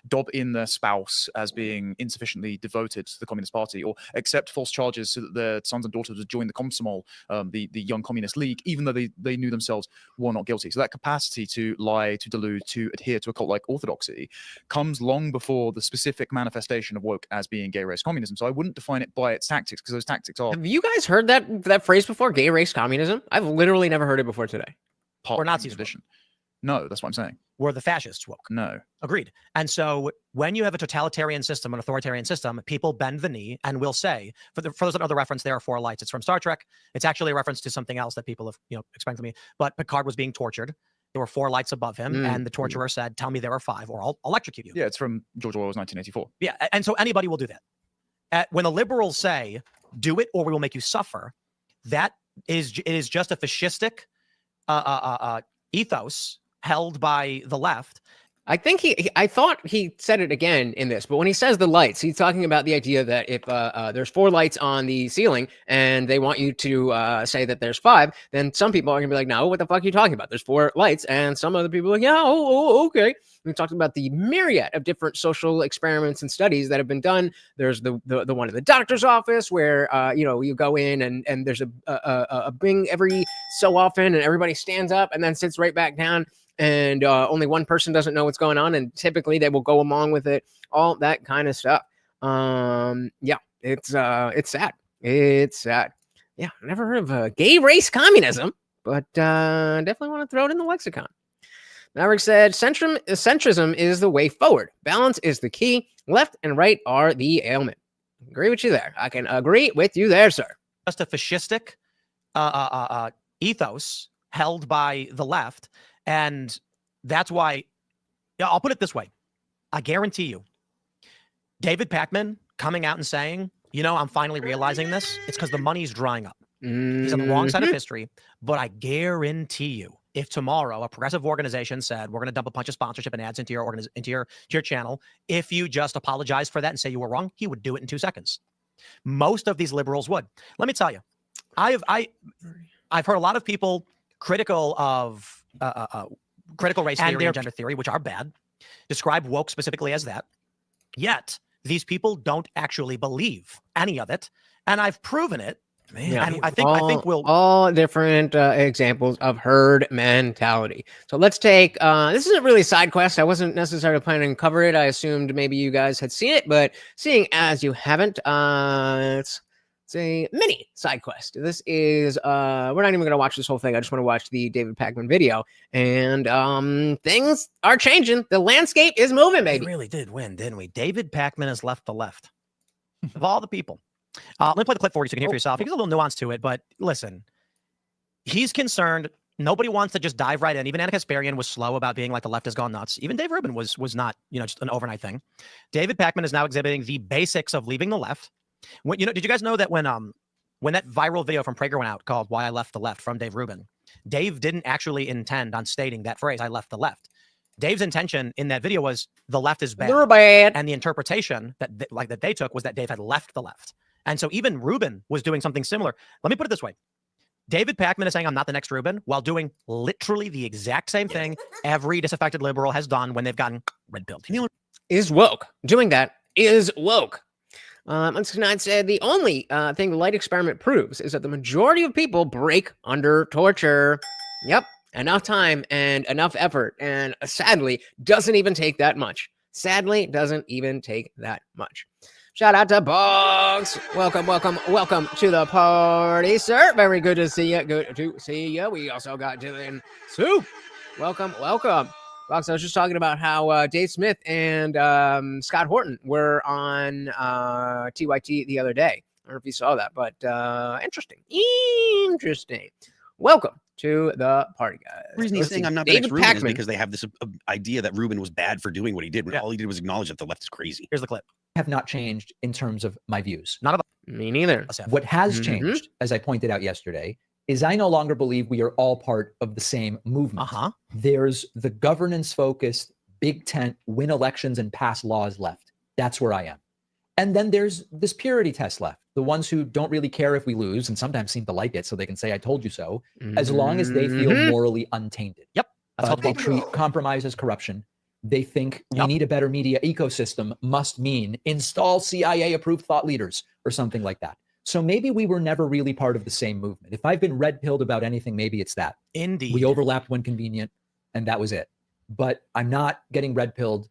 dob in their spouse as being insufficiently devoted to the Communist Party or accept false charges so that their sons and daughters would join the Komsomol, the Young Communist League, even though they knew themselves were not guilty. So that capacity to lie, to delude, to adhere to a cult like orthodoxy comes long before the specific manifestation of woke as being gay race communism. So I wouldn't define it by its tactics because those tactics are. Have you guys heard that phrase before? Gay race communism? I've literally never heard it before today. Or Nazis tradition. No, that's what I'm saying. Were the fascists woke? No. Agreed. And so when you have a totalitarian system, an authoritarian system, people bend the knee and will say, for those that know the reference, there are four lights. It's from Star Trek. It's actually a reference to something else that people have explained to me. But Picard was being tortured. There were four lights above him, and the torturer said, "Tell me there are five, or I'll electrocute you." Yeah, it's from George Orwell's 1984. Yeah, and so anybody will do that. When the liberals say, "Do it, or we will make you suffer," it is just a fascistic ethos held by the left. I think I thought he said it again in this, but when he says the lights, he's talking about the idea that if there's four lights on the ceiling and they want you to say that there's five, then some people are gonna be like, no, what the fuck are you talking about? There's four lights. And some other people are like, yeah, okay. We talked about the myriad of different social experiments and studies that have been done. There's the one in the doctor's office where you go in and there's a bing every so often and everybody stands up and then sits right back down. And only one person doesn't know what's going on, and typically they will go along with it, all that kind of stuff. Yeah, it's sad. It's sad. Yeah, I never heard of gay race communism, but definitely want to throw it in the lexicon. Maverick said, centrism is the way forward. Balance is the key. Left and right are the ailment. Agree with you there. I can agree with you there, sir. Just a fascistic ethos held by the left. And that's why, I'll put it this way. I guarantee you, David Pakman coming out and saying, I'm finally realizing this, it's because the money's drying up. He's on the wrong side of history. But I guarantee you, if tomorrow a progressive organization said, we're going to dump a bunch of sponsorship and ads into your channel, if you just apologize for that and say you were wrong, he would do it in 2 seconds. Most of these liberals would. Let me tell you, I've heard a lot of people critical of critical race theory and gender theory, which are bad, describe woke specifically as that. Yet these people don't actually believe any of it. And I've proven it Man, Yeah, and I think we'll all different examples of herd mentality. So let's take this isn't really a side quest. I wasn't necessarily planning to cover it. I assumed maybe you guys had seen it, but seeing as you haven't, it's a mini side quest. This is we're not even gonna watch this whole thing. I just want to watch the David Pakman video. And things are changing. The landscape is moving, we baby. really did win, didn't we? David Pakman has left the left of all the people. Let me play the clip for you so you can hear for yourself. There's a little nuance to it, but listen, he's concerned. Nobody wants to just dive right in. Even Anna Kasparian was slow about being like the left has gone nuts. Even Dave Rubin was not, just an overnight thing. David Pakman is now exhibiting the basics of leaving the left. When, did you guys know that when that viral video from Prager went out called "Why I Left the Left" from Dave Rubin, Dave didn't actually intend on stating that phrase, "I left the left." Dave's intention in that video was the left is bad. They're bad. And the interpretation that they took was that Dave had left the left. And so even Rubin was doing something similar. Let me put it this way. David Pakman is saying, I'm not the next Rubin, while doing literally the exact same thing every disaffected liberal has done when they've gotten red-pilled. Is woke. Doing that is woke. Knight said the only thing the light experiment proves is that the majority of people break under torture. Yep. Enough time and enough effort. And sadly, doesn't even take that much. Sadly, doesn't even take that much. Shout out to Bugs. Welcome to the party, sir. Very good to see you. Good to see you. We also got Dylan Soup. Welcome. Bugs, I was just talking about how Dave Smith and Scott Horton were on TYT the other day. I don't know if you saw that, but interesting. Welcome to the party, guys. The reason he's saying I'm not the next Rubin is because they have this idea that Rubin was bad for doing what he did when all he did was acknowledge that the left is crazy. Here's the clip. Have not changed in terms of my views. Not about me neither. What has changed, as I pointed out yesterday, is I no longer believe we are all part of the same movement. There's the governance-focused, big tent, win elections and pass laws left. That's where I am. And then there's this purity test left. The ones who don't really care if we lose and sometimes seem to like it so they can say, I told you so, as long as they feel morally untainted. Yep. That's they treat compromise as corruption. They think we need a better media ecosystem must mean install CIA-approved thought leaders or something like that. So maybe we were never really part of the same movement. If I've been red-pilled about anything, maybe it's that. Indeed. We overlapped when convenient, and that was it. But I'm not getting red-pilled.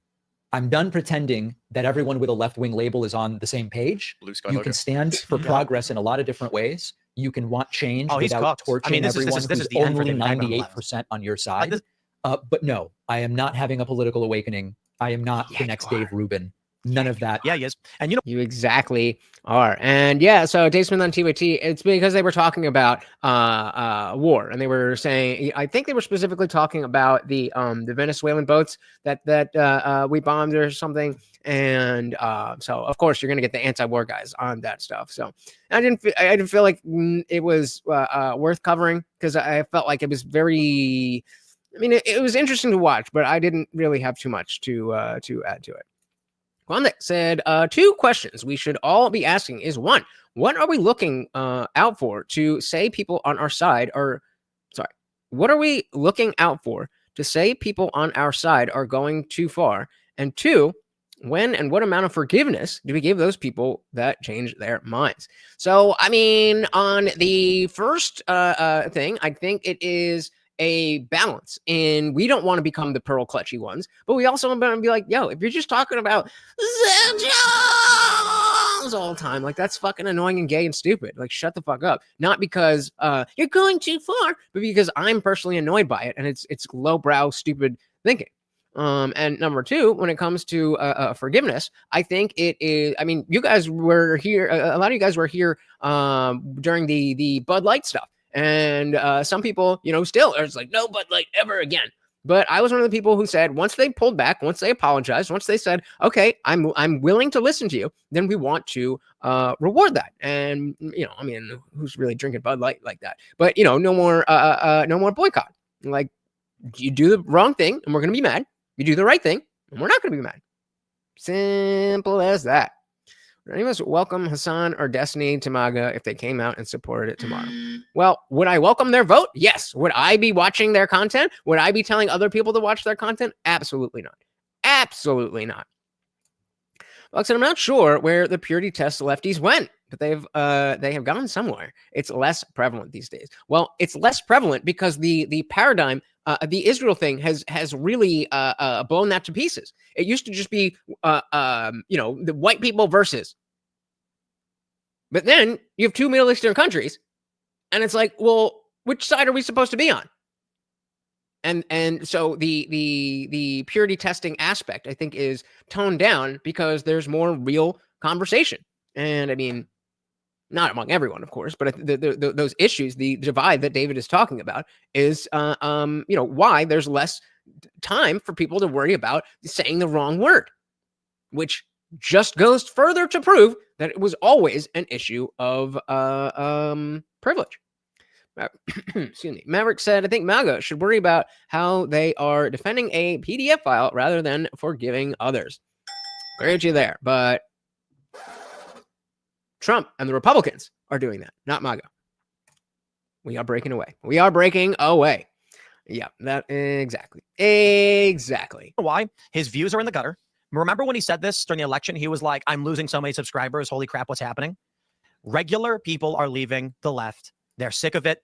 I'm done pretending that everyone with a left-wing label is on the same page. You can stand for progress in a lot of different ways. You can want change without torturing everyone who's only 98% on your side. But no, I am not having a political awakening. I am not the next Dave Rubin. None of that. Yeah, yes. And you exactly are. And yeah, so Dave Smith on TYT, it's because they were talking about war, and they were saying, I think they were specifically talking about the Venezuelan boats that we bombed or something. And so of course you're gonna get the anti-war guys on that stuff. So I didn't feel like it was worth covering because I felt like it was very. I mean, it was interesting to watch, but I didn't really have too much to add to it. Kwame said, 2 questions we should all be asking is 1, what are we looking out for to say people on our side what are we looking out for to say people on our side are going too far? And 2, when and what amount of forgiveness do we give those people that change their minds? So, I mean, on the first thing, I think it is a balance in we don't want to become the pearl clutchy ones, but we also want to be like, yo, if you're just talking about all the time, like that's fucking annoying and gay and stupid. Like shut the fuck up. Not because you're going too far, but because I'm personally annoyed by it and it's lowbrow stupid thinking. And number 2, when it comes to forgiveness, I think it is. I mean, you guys were here. A lot of you guys were here during the Bud Light stuff. And some people, still are like, no Bud Light ever again. But I was one of the people who said once they pulled back, once they apologized, once they said, okay, I'm willing to listen to you, then we want to reward that. And, I mean, who's really drinking Bud Light like that? But, no more boycott. Like you do the wrong thing and we're going to be mad. You do the right thing and we're not going to be mad. Simple as that. Would any of us welcome Hassan or Destiny to MAGA if they came out and supported it tomorrow? Well, would I welcome their vote? Yes. Would I be watching their content? Would I be telling other people to watch their content? Absolutely not. Absolutely not. Like I said, I'm not sure where the purity test lefties went. but they have gone somewhere. It's less prevalent these days. Well, it's less prevalent because the paradigm, the Israel thing has really blown that to pieces. It used to just be the white people versus, but then you have two Middle Eastern countries, and it's like, well, which side are we supposed to be on? And so the purity testing aspect, I think, is toned down because there's more real conversation. And I mean, not among everyone, of course, but those issues, the divide that David is talking about is, why there's less time for people to worry about saying the wrong word, which just goes further to prove that it was always an issue of privilege. Excuse me. Maverick said, I think MAGA should worry about how they are defending a PDF file rather than forgiving others. Agree with you there, but Trump and the Republicans are doing that, not MAGA. We are breaking away. We are breaking away. Yeah, that exactly. Exactly. Why? His views are in the gutter. Remember when he said this during the election? He was like, I'm losing so many subscribers. Holy crap, what's happening? Regular people are leaving the left. They're sick of it.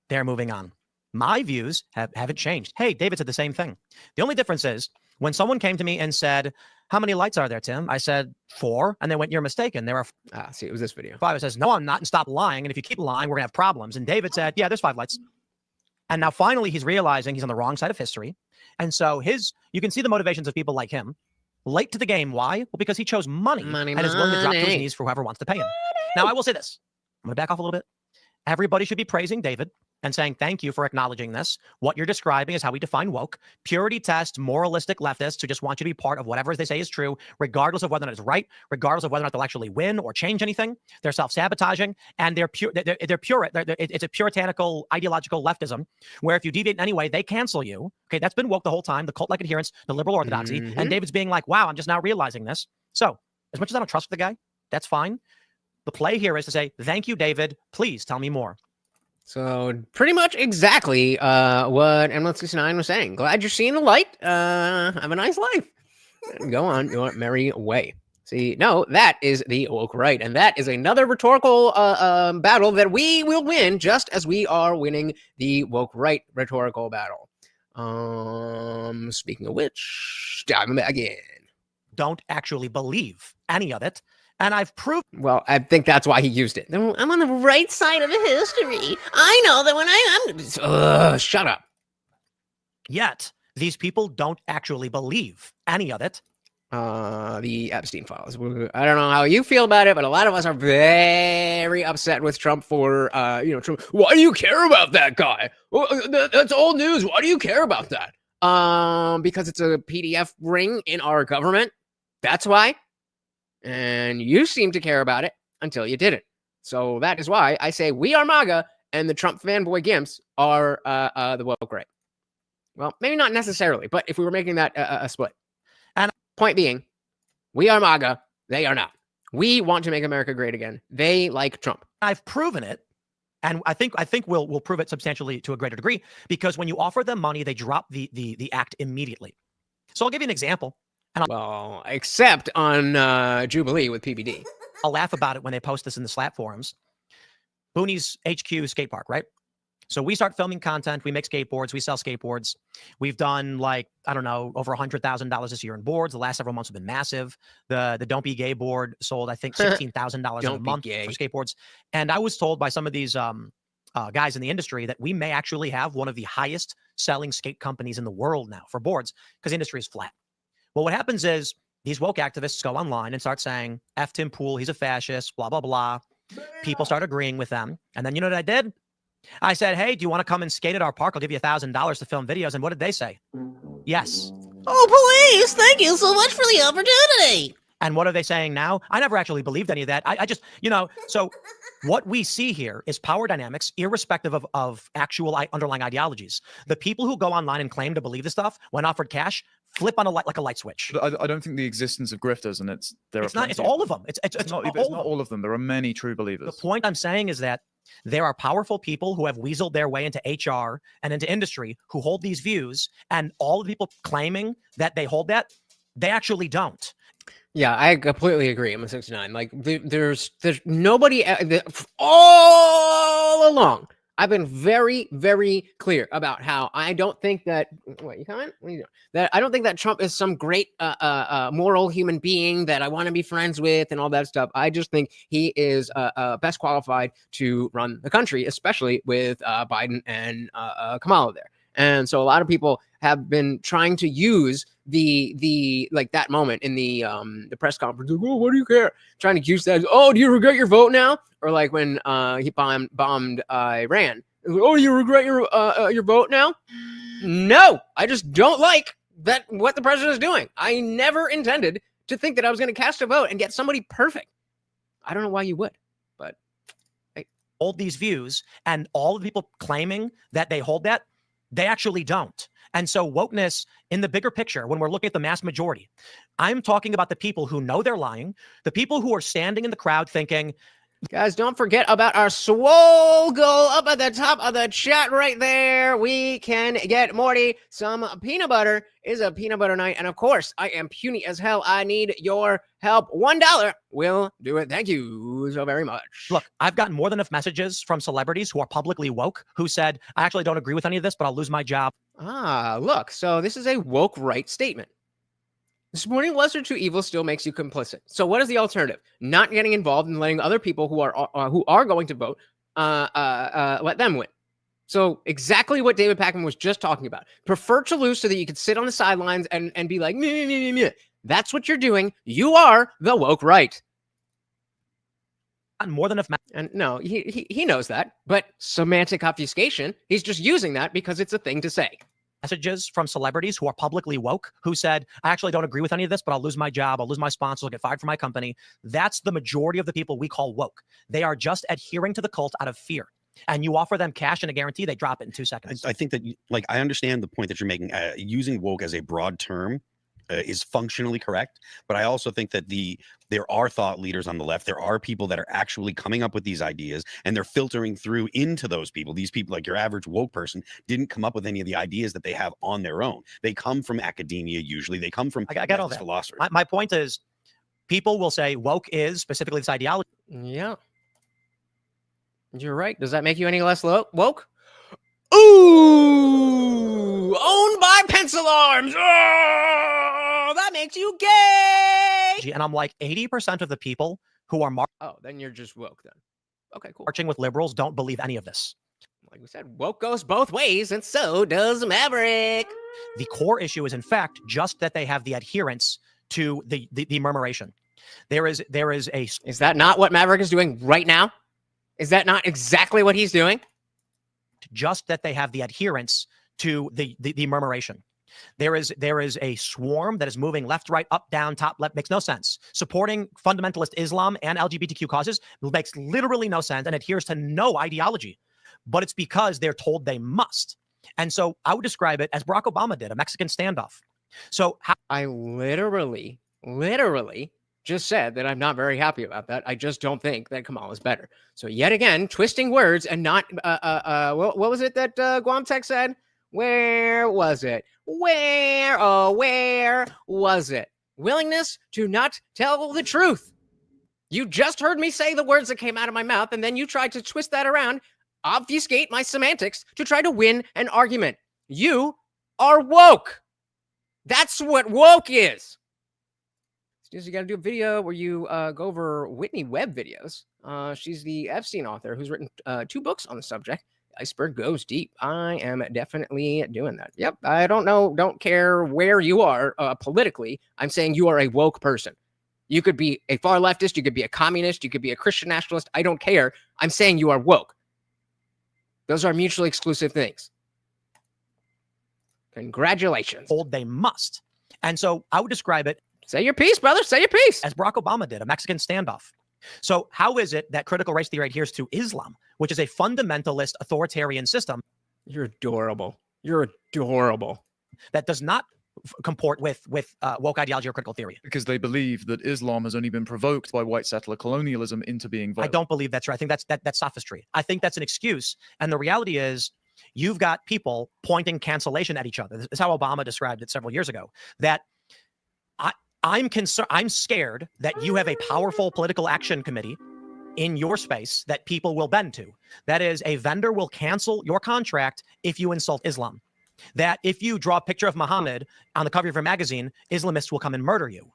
They're moving on. My views haven't changed. Hey, David said the same thing. The only difference is when someone came to me and said, how many lights are there, Tim? I said 4. And they went, you're mistaken. There are see, it was this video. 5. It says, no, I'm not. And stop lying. And if you keep lying, we're going to have problems. And David said, yeah, there's 5 lights. And now finally he's realizing he's on the wrong side of history. And so you can see the motivations of people like him. Late to the game. Why? Well, because he chose money and is willing to drop to his knees for whoever wants to pay him. Now, I will say this. I'm going to back off a little bit. Everybody should be praising David and saying, thank you for acknowledging this. What you're describing is how we define woke. Purity test, moralistic leftists who just want you to be part of whatever they say is true, regardless of whether or not it's right, regardless of whether or not they'll actually win or change anything. They're self-sabotaging, and it's a puritanical, ideological leftism, where if you deviate in any way, they cancel you. Okay, that's been woke the whole time, the cult-like adherence, the liberal orthodoxy, and David's being like, wow, I'm just now realizing this. So, as much as I don't trust the guy, that's fine. The play here is to say, thank you, David. Please tell me more. So pretty much exactly what M169 was saying. Glad you're seeing the light. Have a nice life. Go on your merry way. See, no, that is the woke right. And that is another rhetorical battle that we will win, just as we are winning the woke right rhetorical battle. Speaking of which, diving back in. Don't actually believe any of it. And I've proved. Well, I think that's why he used it. I'm on the right side of history. I know that when I'm. Shut up. Yet these people don't actually believe any of it. The Epstein files. I don't know how you feel about it, but a lot of us are very upset with Trump for, Trump. Why do you care about that guy? That's old news. Why do you care about that? Because it's a PDF ring in our government. That's why. And you seem to care about it until you did it. So that is why I say we are MAGA and the Trump fanboy gimps are the woke right. Well, maybe not necessarily, but if we were making that a split. And point being, we are MAGA, they are not. We want to make America great again. They like Trump. I've proven it. And I think we'll prove it substantially to a greater degree, because when you offer them money, they drop the act immediately. So I'll give you an example. Well, except on Jubilee with PBD. I'll laugh about it when they post this in the Slap forums. Booney's HQ skate park, right? So we start filming content. We make skateboards. We sell skateboards. We've done over $100,000 this year in boards. The last several months have been massive. The Don't Be Gay board sold, I think, $16,000 in a month for skateboards. And I was told by some of these guys in the industry that we may actually have one of the highest selling skate companies in the world now for boards, because the industry is flat. Well, what happens is these woke activists go online and start saying, F Tim Pool, he's a fascist, blah, blah, blah. People start agreeing with them. And then you know what I did? I said, hey, do you want to come and skate at our park? I'll give you $1,000 to film videos. And what did they say? Yes. Oh, please. Thank you so much for the opportunity. And what are they saying now? I never actually believed any of that. I just, so what we see here is power dynamics, irrespective of actual underlying ideologies. The people who go online and claim to believe this stuff, when offered cash, flip on like a light switch. But I don't think the existence of grifters, and it's all of them. It's not all of them. There are many true believers. The point I'm saying is that there are powerful people who have weaseled their way into HR and into industry who hold these views, and all the people claiming that they hold that, they actually don't. Yeah, I completely agree. I'm a 69. Like, there's nobody all along. I've been very, very clear about how I don't think that. What you comment? What are you doing? That I don't think that Trump is some great, moral human being that I want to be friends with and all that stuff. I just think he is best qualified to run the country, especially with Biden and Kamala there. And so a lot of people have been trying to use the like that moment in the press conference. Like, oh, what do you care? Trying to use that. Oh, do you regret your vote now? Or like when he bombed Iran. Like, oh, do you regret your vote now? No, I just don't like that what the president is doing. I never intended to think that I was going to cast a vote and get somebody perfect. I don't know why you would, but hold these views, and all the people claiming that they hold that, they actually don't. And so wokeness in the bigger picture, when we're looking at the mass majority, I'm talking about the people who know they're lying, the people who are standing in the crowd thinking, guys, don't forget about our swole goal up at the top of the chat right there. We can get Morty some peanut butter. Is a peanut butter night. And of course, I am puny as hell. I need your help. $1 will do it. Thank you so very much. Look, I've gotten more than enough messages from celebrities who are publicly woke who said, I actually don't agree with any of this, but I'll lose my job. Ah, look. So this is a woke right statement. Supporting lesser to evil still makes you complicit. So what is the alternative? Not getting involved and letting other people who are going to vote let them win. So exactly what David Pakman was just talking about. Prefer to lose so that you can sit on the sidelines and be like, meh, meh, meh, meh. That's what you're doing. You are the woke right. More than enough. And no, he knows that, but semantic obfuscation, he's just using that because it's a thing to say. Messages from celebrities who are publicly woke who said, I actually don't agree with any of this, but I'll lose my job. I'll lose my sponsors. I'll get fired from my company. That's the majority of the people we call woke. They are just adhering to the cult out of fear. And you offer them cash and a guarantee, they drop it in 2 seconds. I think that, like, I understand the point that you're making. Using woke as a broad term is functionally correct, but I also think that there are thought leaders on the left. There are people that are actually coming up with these ideas, and they're filtering through into those people. These people, like your average woke person, didn't come up with any of the ideas that they have on their own. They come from academia. Usually, they come from I got all that. Philosophers. My point is, people will say woke is specifically this ideology. Yeah, you're right. Does that make you any less woke? Ooh, owned by pencil arms. Oh, that makes you gay. And I'm like, 80% of the people who are oh, then you're just woke then. Okay, cool. Marching with liberals don't believe any of this. Like we said, woke goes both ways, and so does Maverick. The core issue is, in fact, just that they have the adherence to the murmuration. There is a. Is that not what Maverick is doing right now? Is that not exactly what he's doing? Just that they have the adherence to the murmuration. There is a swarm that is moving left, right, up, down, top, left. Makes no sense. Supporting fundamentalist Islam and LGBTQ causes makes literally no sense and adheres to no ideology. But it's because they're told they must. And so I would describe it as Barack Obama did, a Mexican standoff. So I literally just said that I'm not very happy about that. I just don't think that Kamala is better. So yet again, twisting words and not, what was it that Guam Tech said? Where was it? Where was it? Willingness to not tell the truth. You just heard me say the words that came out of my mouth, and then you tried to twist that around, obfuscate my semantics to try to win an argument. You are woke. That's what woke is. You got to do a video where you go over Whitney Webb videos. She's the Epstein author who's written 2 books on the subject. Iceberg Goes Deep. I am definitely doing that. Yep. I don't care where you are politically. I'm saying you are a woke person. You could be a far leftist. You could be a communist. You could be a Christian nationalist. I don't care. I'm saying you are woke. Those are mutually exclusive things. Congratulations. Told they must. And so I would describe it. Say your piece, brother. Say your piece. As Barack Obama did, a Mexican standoff. So how is it that critical race theory adheres to Islam, which is a fundamentalist authoritarian system? You're adorable. You're adorable. That does not comport with woke ideology or critical theory. Because they believe that Islam has only been provoked by white settler colonialism into being violent. I don't believe that's right. I think that's sophistry. I think that's an excuse. And the reality is, you've got people pointing cancellation at each other. This is how Obama described it several years ago. That I'm concerned. I'm scared that you have a powerful political action committee in your space that people will bend to. That is, a vendor will cancel your contract if you insult Islam. That if you draw a picture of Muhammad on the cover of your magazine, Islamists will come and murder you.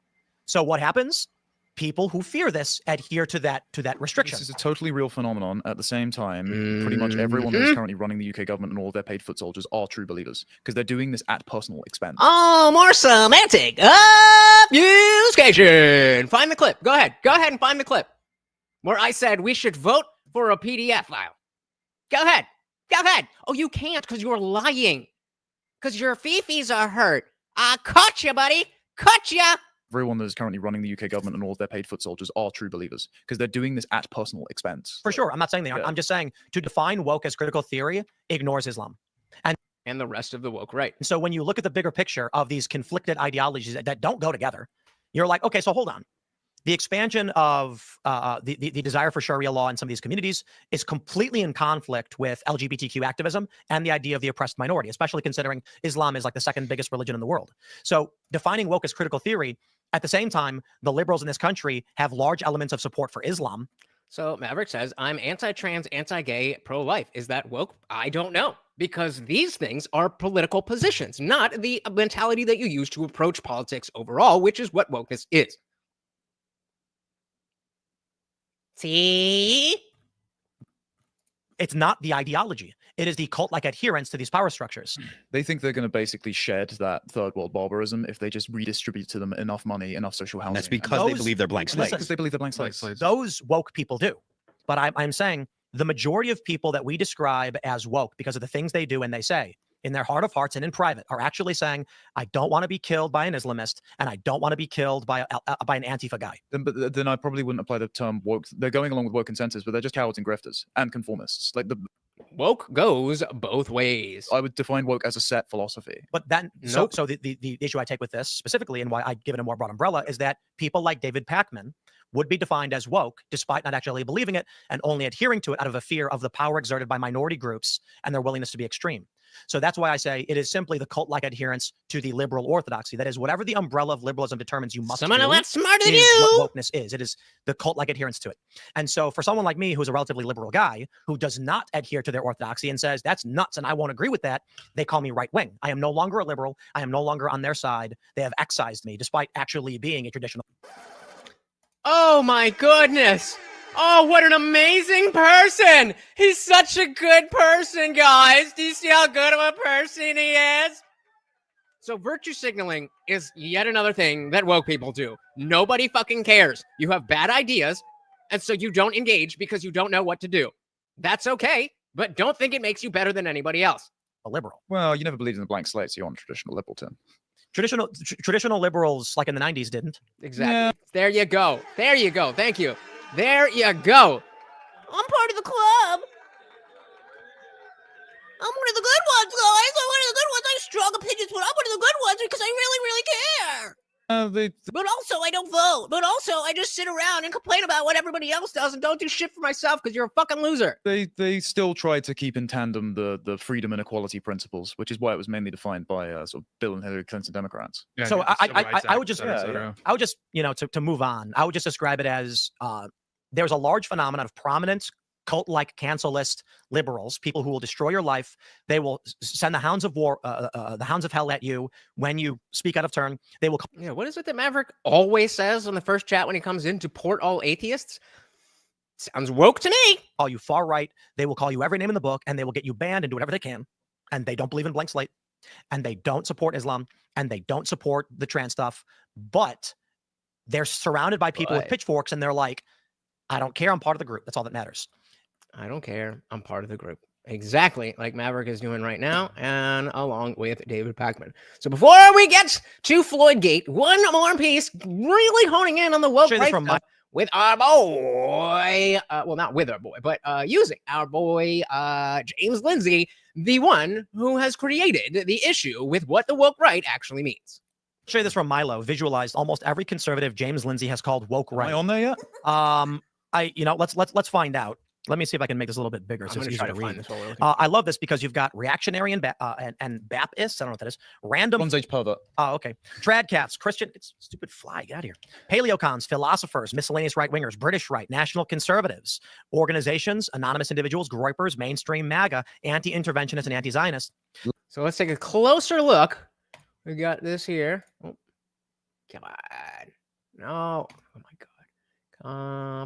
So what happens? People who fear this adhere to that restriction. This is a totally real phenomenon. At the same time, pretty much everyone that is currently running the UK government and all of their paid foot soldiers are true believers because they're doing this at personal expense. Oh, more semantic obfuscation. Find the clip. Go ahead and find the clip where I said we should vote for a PDF file. Go ahead. Oh, you can't because you're lying. Because your fifis are hurt. I caught you, buddy. Caught ya. Everyone that is currently running the UK government and all of their paid foot soldiers are true believers because they're doing this at personal expense. For sure. I'm not saying they aren't. Yeah. I'm just saying to define woke as critical theory ignores Islam. And the rest of the woke right. So when you look at the bigger picture of these conflicted ideologies that don't go together, you're like, okay, so hold on. The expansion of the desire for Sharia law in some of these communities is completely in conflict with LGBTQ activism and the idea of the oppressed minority, especially considering Islam is like the second biggest religion in the world. So defining woke as critical theory, at the same time, the liberals in this country have large elements of support for Islam. So Maverick says, I'm anti-trans, anti-gay, pro-life. Is that woke? I don't know. Because these things are political positions, not the mentality that you use to approach politics overall, which is what wokeness is. See? It's not the ideology. It is the cult-like adherence to these power structures. They think they're going to basically shed that third world barbarism if they just redistribute to them enough money, enough social housing. And that's because they believe they're blank slates. Because they believe they're blank slates. Those woke people do. But I'm saying the majority of people that we describe as woke because of the things they do and they say in their heart of hearts and in private are actually saying, I don't want to be killed by an Islamist and I don't want to be killed by an Antifa guy. Then I probably wouldn't apply the term woke. They're going along with woke consensus, but they're just cowards and grifters and conformists. Like the woke goes both ways. I would define woke as a set philosophy. But then, so the issue I take with this specifically and why I give it a more broad umbrella is that people like David Pakman would be defined as woke despite not actually believing it and only adhering to it out of a fear of the power exerted by minority groups and their willingness to be extreme. So that's why I say it is simply the cult-like adherence to the liberal orthodoxy. That is, whatever the umbrella of liberalism determines you must someone do a lot smarter than is you. what wokeness is. It is the cult-like adherence to it. And so for someone like me, who's a relatively liberal guy, who does not adhere to their orthodoxy and says, that's nuts and I won't agree with that, they call me right-wing. I am no longer a liberal. I am no longer on their side. They have excised me, despite actually being a traditional. Oh my goodness. Oh, what an amazing person. He's such a good person, guys. Do you see how good of a person he is? So virtue signaling is yet another thing that woke people do. Nobody fucking cares. You have bad ideas, and so you don't engage because you don't know what to do. That's okay, but don't think it makes you better than anybody else. A liberal. Well, you never believed in the blank slate, so you're on traditional liberal, Tim. Traditional liberals, like in the 90s, didn't. Exactly. Yeah. There you go. There you go. Thank you. There you go. I'm part of the club. I'm one of the good ones, guys. I'm one of the good ones. I have strong opinions, but I'm one of the good ones because I really, really care. But also, I don't vote. But also, I just sit around and complain about what everybody else does and don't do shit for myself because you're a fucking loser. They still try to keep in tandem the freedom and equality principles, which is why it was mainly defined by sort of Bill and Hillary Clinton Democrats. Yeah, so I would just, to move on, I would just describe it as there's a large phenomenon of prominent cult-like cancel list liberals, people who will destroy your life. They will send the hounds of war, the hounds of hell at you when you speak out of turn. They will. Yeah, what is it that Maverick always says on the first chat when he comes in to port all atheists? Sounds woke to me. Call you far right. They will call you every name in the book, and they will get you banned and do whatever they can. And they don't believe in blank slate, and they don't support Islam, and they don't support the trans stuff. But they're surrounded by people with pitchforks, and they're like, I don't care. I'm part of the group. That's all that matters. I don't care. I'm part of the group. Exactly like Maverick is doing right now, and along with David Pakman. So before we get to FLOYD-GATE, one more piece, really honing in on the woke right stuff with our boy, well, not with our boy, but using our boy, James Lindsay, the one who has created the issue with what the woke right actually means. Show you this from Milo, visualized almost every conservative James Lindsay has called woke right. Am I on there yet? Let's find out. Let me see if I can make this a little bit bigger I'm so it's gonna easier try to to find read. this one. I love this because you've got reactionary and Baptist. I don't know what that is. Random. Bronze Age pervert. Oh, okay. Tradcats, Christian. It's stupid fly. Get out of here. Paleocons, philosophers, miscellaneous right wingers, British right, national conservatives, organizations, anonymous individuals, groypers, mainstream MAGA, anti-interventionists, and anti-Zionists. So let's take a closer look. We got this here. Oh, come on. No. Oh my God.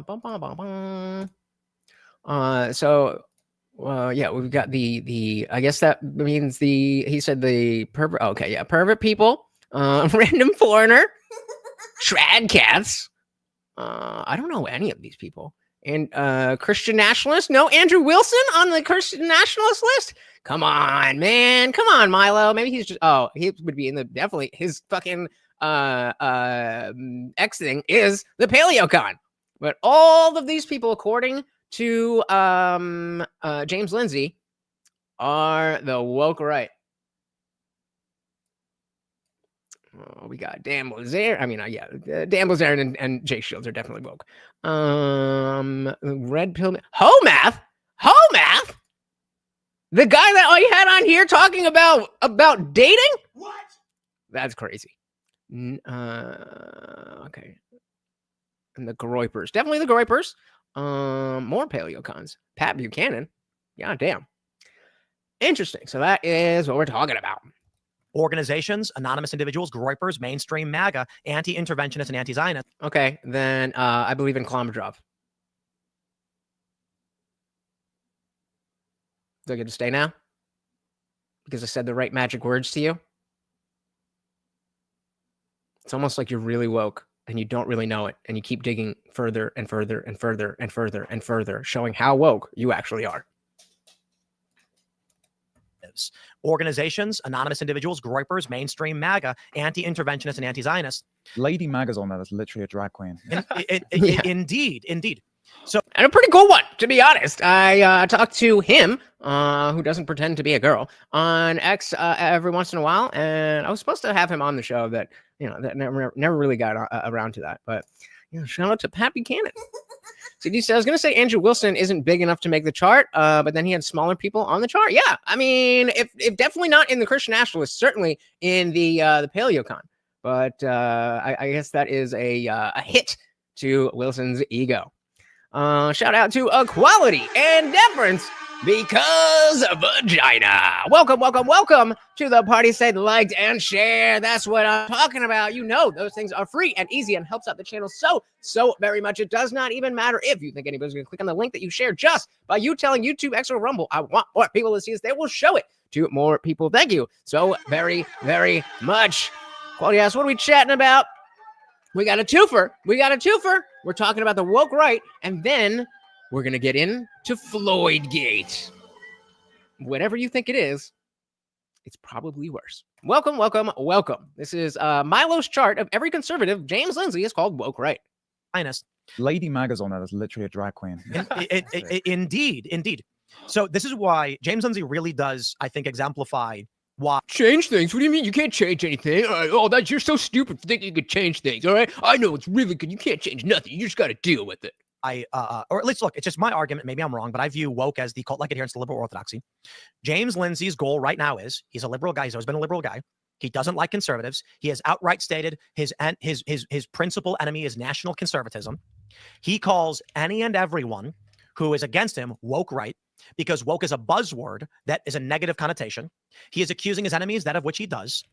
Bum, bum, bum, bum. So yeah, we've got the I guess that means he said the pervert. Okay, yeah, pervert people, random foreigner, trad cats. I don't know any of these people. And Christian nationalist. No, Andrew Wilson on the Christian nationalist list. Come on, man. Come on, Milo. Maybe he's just he would be in the definitely his fucking X thing is the Paleocon. But all of these people, according to James Lindsay, are the woke right. Oh, we got Dan Blazare. I mean, yeah, Dan Blazare and Jay Shields are definitely woke. Red Pill. Homath? The guy that I had on here talking about dating? What? That's crazy. Okay. And the Groypers. Definitely the Groypers. More Paleocons. Pat Buchanan. Yeah, damn. Interesting. So that is what we're talking about. Organizations, anonymous individuals, groypers, mainstream MAGA, anti-interventionists, and anti-Zionists. Okay, then I believe in Klomidrov. Do I get to stay now? Because I said the right magic words to you? It's almost like you're really woke and you don't really know it, and you keep digging further and further and further and further and further, showing how woke you actually are. Organizations, anonymous individuals, groypers, mainstream MAGA, anti-interventionists, and anti-Zionists. Lady Maga's on there. That's literally a drag queen. Indeed. So, and a pretty cool one, to be honest. I talked to him, who doesn't pretend to be a girl, on X every once in a while, and I was supposed to have him on the show. That that never really got around to that. But shout out to Pat Buchanan. CD says, I was going to say Andrew Wilson isn't big enough to make the chart, but then he had smaller people on the chart. Yeah, I mean, if definitely not in the Christian nationalists, certainly in the Paleocon. But I guess that is a hit to Wilson's ego. Shout out to Equality and Deference because of vagina. Welcome to the party. Say liked and share. That's what I'm talking about. You know, those things are free and easy and helps out the channel so very much. It does not even matter if you think anybody's going to click on the link that you share. Just by you telling YouTube, X, or Rumble, I want more people to see this, they will show it to more people. Thank you so very much. Quality ass, what are we chatting about? We got a twofer. We're talking about the woke right, and then we're going to get into FLOYD-GATE. Whatever you think it is, it's probably worse. Welcome. This is Milo's chart of every conservative James Lindsay is called woke right. Lady Maga's on there. That's literally a drag queen. Indeed. So this is why James Lindsay really does, I think, exemplify why. Change things? What do you mean? You can't change anything. All right. You're so stupid for thinking you could change things. All right. I know it's really good. You can't change nothing. You just got to deal with it. Or at least look, it's just my argument. Maybe I'm wrong, but I view woke as the cult-like adherence to liberal orthodoxy. James Lindsay's goal right now is he's a liberal guy. He's always been a liberal guy. He doesn't like conservatives. He has outright stated his principal enemy is national conservatism. He calls any and everyone who is against him woke right, because woke is a buzzword that is a negative connotation. He is accusing his enemies, that of which he does.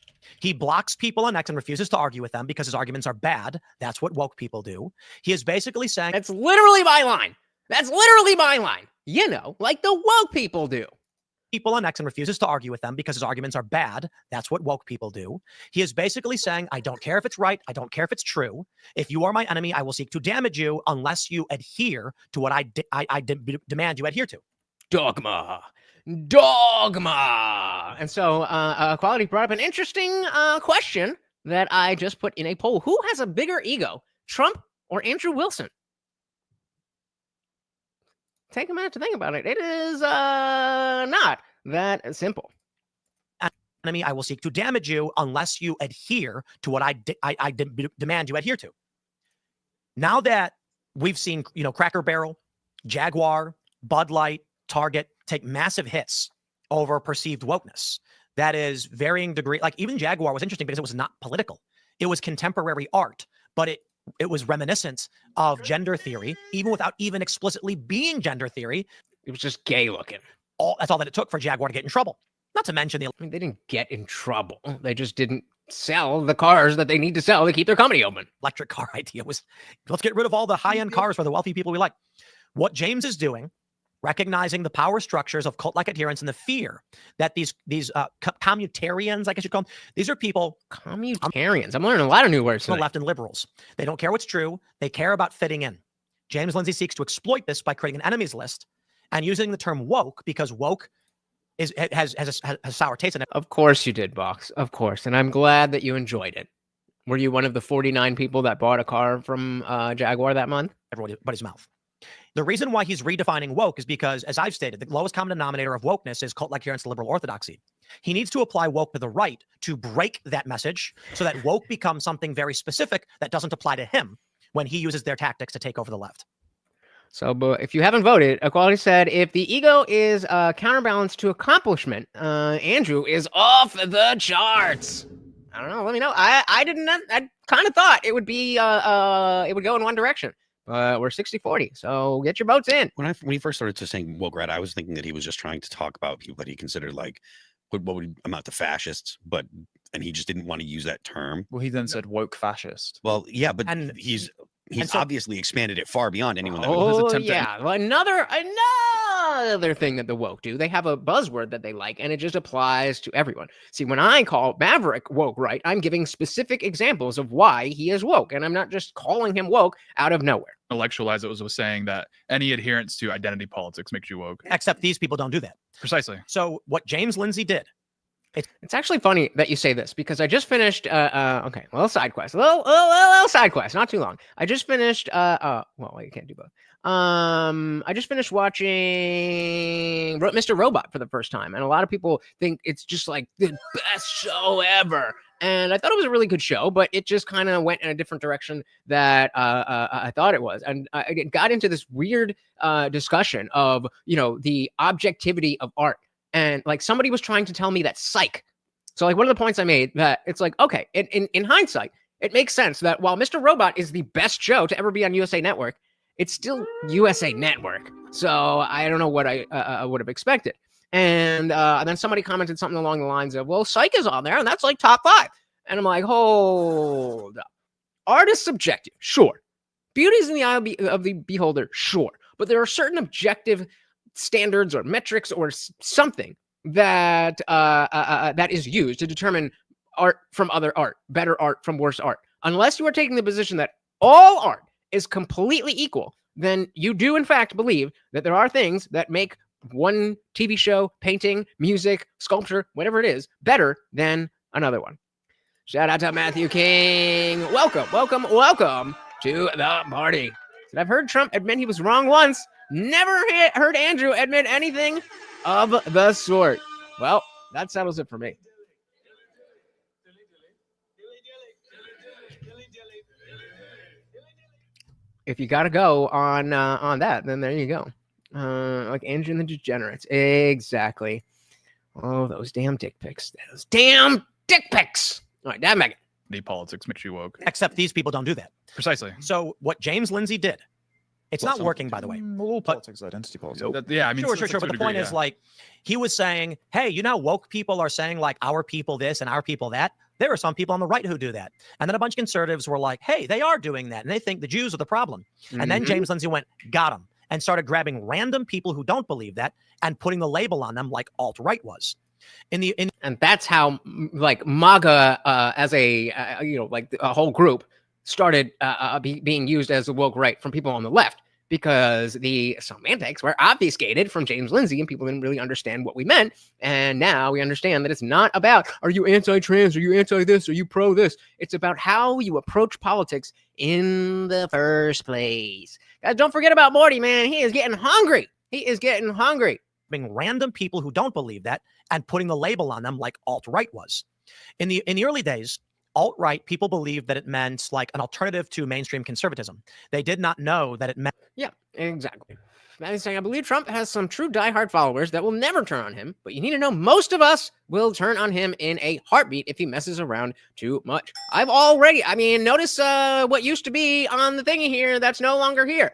He blocks people on X and refuses to argue with them because his arguments are bad. That's what woke people do. He is basically saying... That's literally my line. You know, like the woke people do. People on X and refuses to argue with them because his arguments are bad. That's what woke people do. He is basically saying, I don't care if it's right. I don't care if it's true. If you are my enemy, I will seek to damage you unless you adhere to what I demand you adhere to. Dogma. And so Equality brought up an interesting question that I just put in a poll. Who has a bigger ego, Trump or Andrew Wilson? Take a minute to think about it. It is not that simple. Enemy, I will seek to damage you unless you adhere to what I demand you adhere to. Now that we've seen, Cracker Barrel, Jaguar, Bud Light, Target take massive hits over perceived wokeness. That is varying degree. Like even Jaguar was interesting because it was not political. It was contemporary art, but it was reminiscent of gender theory, even without even explicitly being gender theory. It was just gay looking. That's all that it took for Jaguar to get in trouble. Not to mention I mean, they didn't get in trouble. They just didn't sell the cars that they need to sell to keep their company open. Electric car idea was, let's get rid of all the high-end cars for the wealthy people we like. What James is doing, recognizing the power structures of cult-like adherence and the fear that these communitarians, I guess you call them, these are people. Communitarians. I'm learning a lot of new words. The left and liberals. They don't care what's true. They care about fitting in. James Lindsay seeks to exploit this by creating an enemies list and using the term woke because woke has a sour taste in it. Of course you did, Box. Of course. And I'm glad that you enjoyed it. Were you one of the 49 people that bought a car from Jaguar that month? Everybody's mouth. The reason why he's redefining woke is because, as I've stated, the lowest common denominator of wokeness is cult-like adherence to liberal orthodoxy. He needs to apply woke to the right to break that message so that woke becomes something very specific that doesn't apply to him when he uses their tactics to take over the left. So, but if you haven't voted, Equality said, if the ego is counterbalanced to accomplishment, Andrew is off the charts. I don't know. Let me know. I didn't. I kind of thought it would be. It would go in one direction. We're 60-40. So get your votes in. When he first started to saying woke rat, I was thinking that he was just trying to talk about people that he considered like what would amount to fascists, and he just didn't want to use that term. Well, he then said woke fascist. Well, yeah, but he's obviously expanded it far beyond anyone that was attempted. Yeah, another thing that the woke do. They have a buzzword that they like, and it just applies to everyone. See, when I call Maverick woke right, I'm giving specific examples of why he is woke, and I'm not just calling him woke out of nowhere. Intellectualize it was saying that any adherence to identity politics makes you woke. Except these people don't do that. Precisely. So what James Lindsay did. It's actually funny that you say this because I just finished okay, a little side quest. A little side quest, not too long. I just finished well, you can't do both. I just finished watching Mr. Robot for the first time, and a lot of people think it's just like the best show ever. And I thought it was a really good show, but it just kind of went in a different direction that I thought it was. And I got into this weird discussion of, the objectivity of art. And like somebody was trying to tell me that psych. So like one of the points I made that it's like, okay, in hindsight, it makes sense that while Mr. Robot is the best show to ever be on USA Network, it's still USA Network. So I don't know what I would have expected. And then somebody commented something along the lines of, well, Psych is on there and that's like top 5. And I'm like, hold up. Art is subjective, sure. Beauty is in the eye of the beholder, sure. But there are certain objective standards or metrics or something that that is used to determine art from other art, better art from worse art. Unless you are taking the position that all art is completely equal, then you do in fact believe that there are things that make one TV show, painting, music, sculpture, whatever it is, better than another one. Shout out to Matthew King. Welcome to the party. I've heard Trump admit he was wrong once. Never heard Andrew admit anything of the sort. Well, that settles it for me. If you got to go on that, then there you go. Like Andrew and the Degenerates. Exactly. Oh, those damn dick pics. Those damn dick pics. All right, Dad Megan. The politics makes you woke. Except these people don't do that. Precisely. So what James Lindsay did, it's not working, by the way. Politics, identity politics. Yeah, I mean, sure. But the point is, like, he was saying, hey, woke people are saying, like, our people this and our people that. There are some people on the right who do that. And then a bunch of conservatives were like, hey, they are doing that. And they think the Jews are the problem. Mm-hmm. And then James Lindsay went, got them, and started grabbing random people who don't believe that and putting the label on them like alt-right was. And that's how, like, MAGA as a, like a whole group started being used as a woke right from people on the left, because the semantics were obfuscated from James Lindsay and people didn't really understand what we meant. And now we understand that it's not about, are you anti-trans? Are you anti-this? Are you pro-this? It's about how you approach politics in the first place. Guys, don't forget about Morty, man. He is getting hungry. Being random people who don't believe that and putting the label on them like alt-right was. In the early days, alt-right, people believed that it meant like an alternative to mainstream conservatism. They did not know that it meant... Yeah, exactly. Matthew's saying, I believe Trump has some true diehard followers that will never turn on him, but you need to know most of us will turn on him in a heartbeat if he messes around too much. Notice what used to be on the thingy here that's no longer here.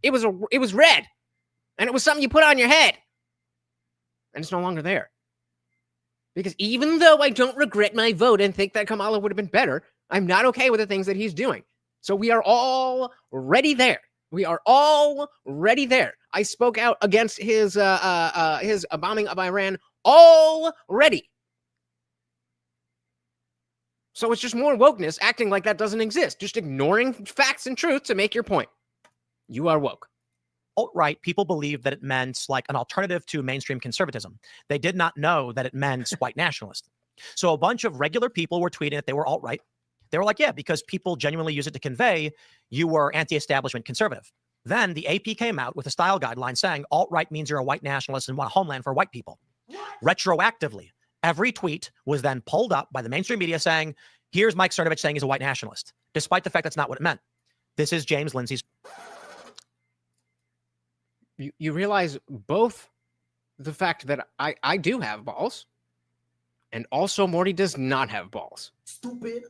It was red, and it was something you put on your head, and it's no longer there. Because even though I don't regret my vote and think that Kamala would have been better, I'm not okay with the things that he's doing. So we are already there. We are already there. I spoke out against his bombing of Iran already. So it's just more wokeness acting like that doesn't exist, just ignoring facts and truth to make your point. You are woke. Alt-right, people believe that it meant like an alternative to mainstream conservatism. They did not know that it meant white nationalist. So a bunch of regular people were tweeting that they were alt-right. They were like, yeah, because people genuinely use it to convey you were anti-establishment conservative. Then the AP came out with a style guideline saying alt-right means you're a white nationalist and want a homeland for white people. Retroactively, every tweet was then pulled up by the mainstream media saying, here's Mike Cernovich saying he's a white nationalist, despite the fact that's not what it meant. This is James Lindsay's. You realize both the fact that I do have balls and also Morty does not have balls. Stupid.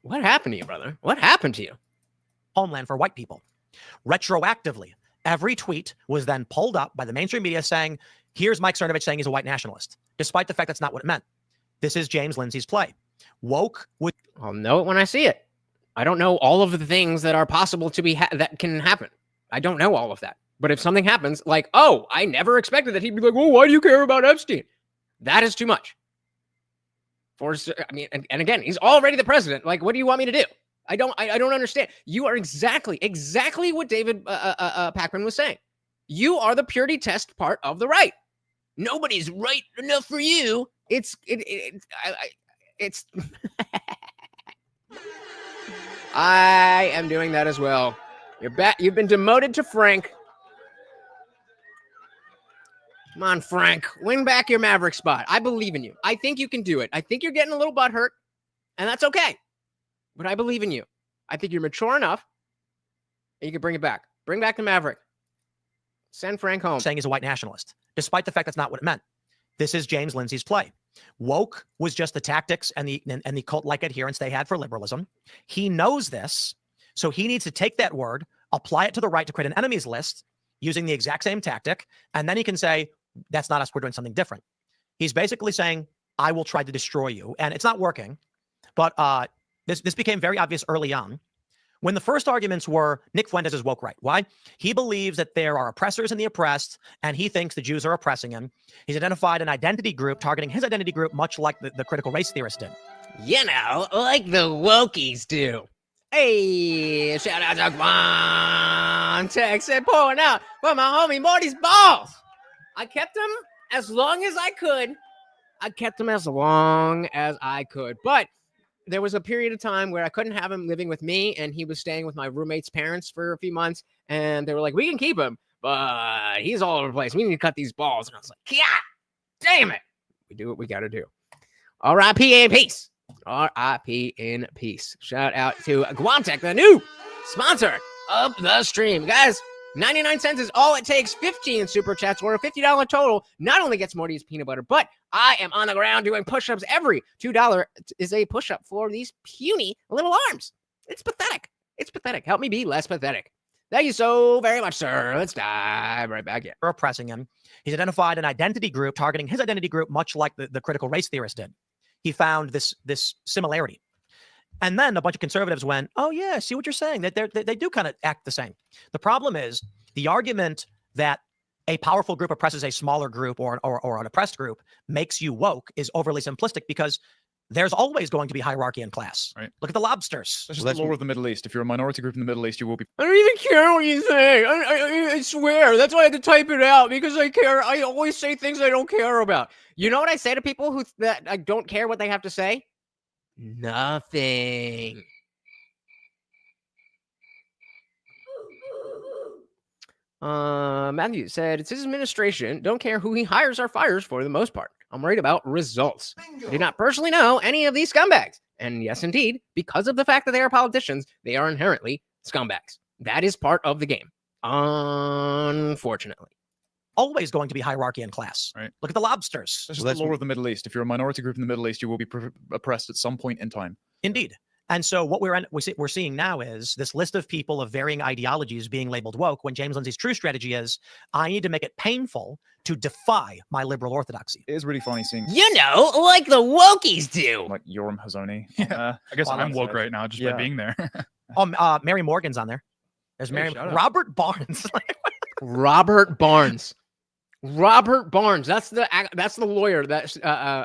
What happened to you, brother? What happened to you? Homeland for white people. Retroactively, every tweet was then pulled up by the mainstream media saying, here's Mike Cernovich saying he's a white nationalist, despite the fact that's not what it meant. This is James Lindsay's play. Woke would... I'll know it when I see it. I don't know all of the things that are possible to be that can happen. I don't know all of that. But if something happens, like, oh, I never expected that he'd be like, well, why do you care about Epstein? That is too much. And again, he's already the president. Like, what do you want me to do? I don't understand. You are exactly what David Pakman was saying. You are the purity test part of the right. Nobody's right enough for you. It's I am doing that as well. You've been demoted to Frank. Come on, Frank. Win back your Maverick spot. I believe in you. I think you can do it. I think you're getting a little butthurt, and that's okay. But I believe in you. I think you're mature enough, and you can bring it back. Bring back the Maverick. Send Frank home. Saying he's a white nationalist, despite the fact that's not what it meant. This is James Lindsay's play. Woke was just the tactics and the cult-like adherence they had for liberalism. He knows this, so he needs to take that word, apply it to the right to create an enemies list using the exact same tactic, and then he can say, that's not us, we're doing something different. He's basically saying, I will try to destroy you, and it's not working, but this became very obvious early on. When the first arguments were, Nick Fuentes is woke right. Why? He believes that there are oppressors and the oppressed, and he thinks the Jews are oppressing him. He's identified an identity group targeting his identity group, much like the critical race theorist did. You know, like the wokies do. Hey, shout out to Quantex and pouring out for my homie Morty's balls. I kept them as long as I could. But there was a period of time where I couldn't have him living with me, and he was staying with my roommate's parents for a few months, and they were like, we can keep him, but he's all over the place. We need to cut these balls. And I was like, yeah, damn it. We do what we got to do. R.I.P. in peace. R.I.P. in peace. Shout out to Guantech, the new sponsor of the stream. Guys, 99 cents is all it takes. 15 super chats or a $50 total not only gets Morty's peanut butter, but I am on the ground doing push-ups. Every $2 is a push-up for these puny little arms. It's pathetic. It's pathetic. Help me be less pathetic. Thank you so very much, sir. Let's dive right back in. We're oppressing him. He's identified an identity group targeting his identity group, much like the critical race theorist did. He found this similarity. And then a bunch of conservatives went, oh, yeah, I see what you're saying. That they do kind of act the same. The problem is the argument that a powerful group oppresses a smaller group or an oppressed group makes you woke is overly simplistic because there's always going to be hierarchy in class. Right. Look at the lobsters. That's just the law of the Middle East. If you're a minority group in the Middle East, you will be. I don't even care what you say. I swear. That's why I had to type it out because I care. I always say things I don't care about. You know what I say to people that I don't care what they have to say? Nothing. Matthew said, it's his administration. Don't care who he hires or fires for the most part. I'm worried about results. I do not personally know any of these scumbags. And yes, indeed, because of the fact that they are politicians, they are inherently scumbags. That is part of the game, unfortunately. Always going to be hierarchy and class. Right. Look at the lobsters. That's just the law of the Middle East. If you're a minority group in the Middle East, you will be oppressed at some point in time. Indeed. And so what we're seeing now is this list of people of varying ideologies being labeled woke, when James Lindsay's true strategy is, I need to make it painful to defy my liberal orthodoxy. It is really funny seeing, You know, like the wokies do. like, Yoram Hazoni. I guess I'm woke right now just by being there. Mary Morgan's on there. There's Mary. Robert Barnes. Robert Barnes. Robert Barnes. That's the lawyer that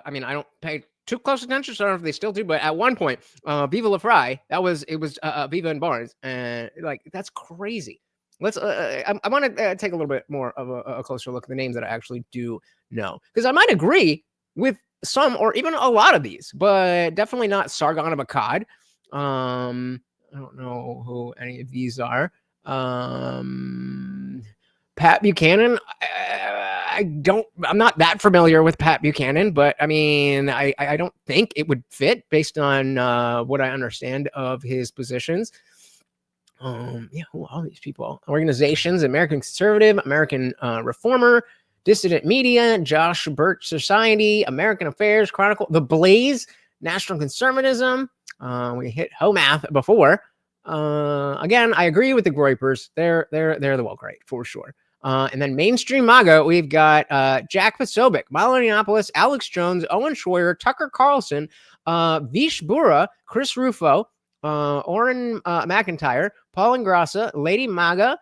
I mean, I don't pay too close attention, so I don't know if they still do, but at one point, Viva La Fry, it was Viva and Barnes, and like that's crazy. Let's I want to take a little bit more of a closer look at the names that I actually do know, because I might agree with some or even a lot of these, but definitely not Sargon of Akkad. I don't know who any of these are. Pat Buchanan. I'm not that familiar with Pat Buchanan, but I mean, I don't think it would fit based on what I understand of his positions. Yeah, who are all these people? Organizations: American Conservative, American Reformer, Dissident Media, Josh Birch Society, American Affairs Chronicle, The Blaze, National Conservatism. We hit HOMATH before. Again, I agree with the Groypers. They're the woke right for sure. And then mainstream MAGA, we've got Jack Posobiec, Milo Yiannopoulos, Alex Jones, Owen Schroyer, Tucker Carlson, Vish Bura, Chris Rufo, Orrin McIntyre, Paul Ingrassa, Lady MAGA,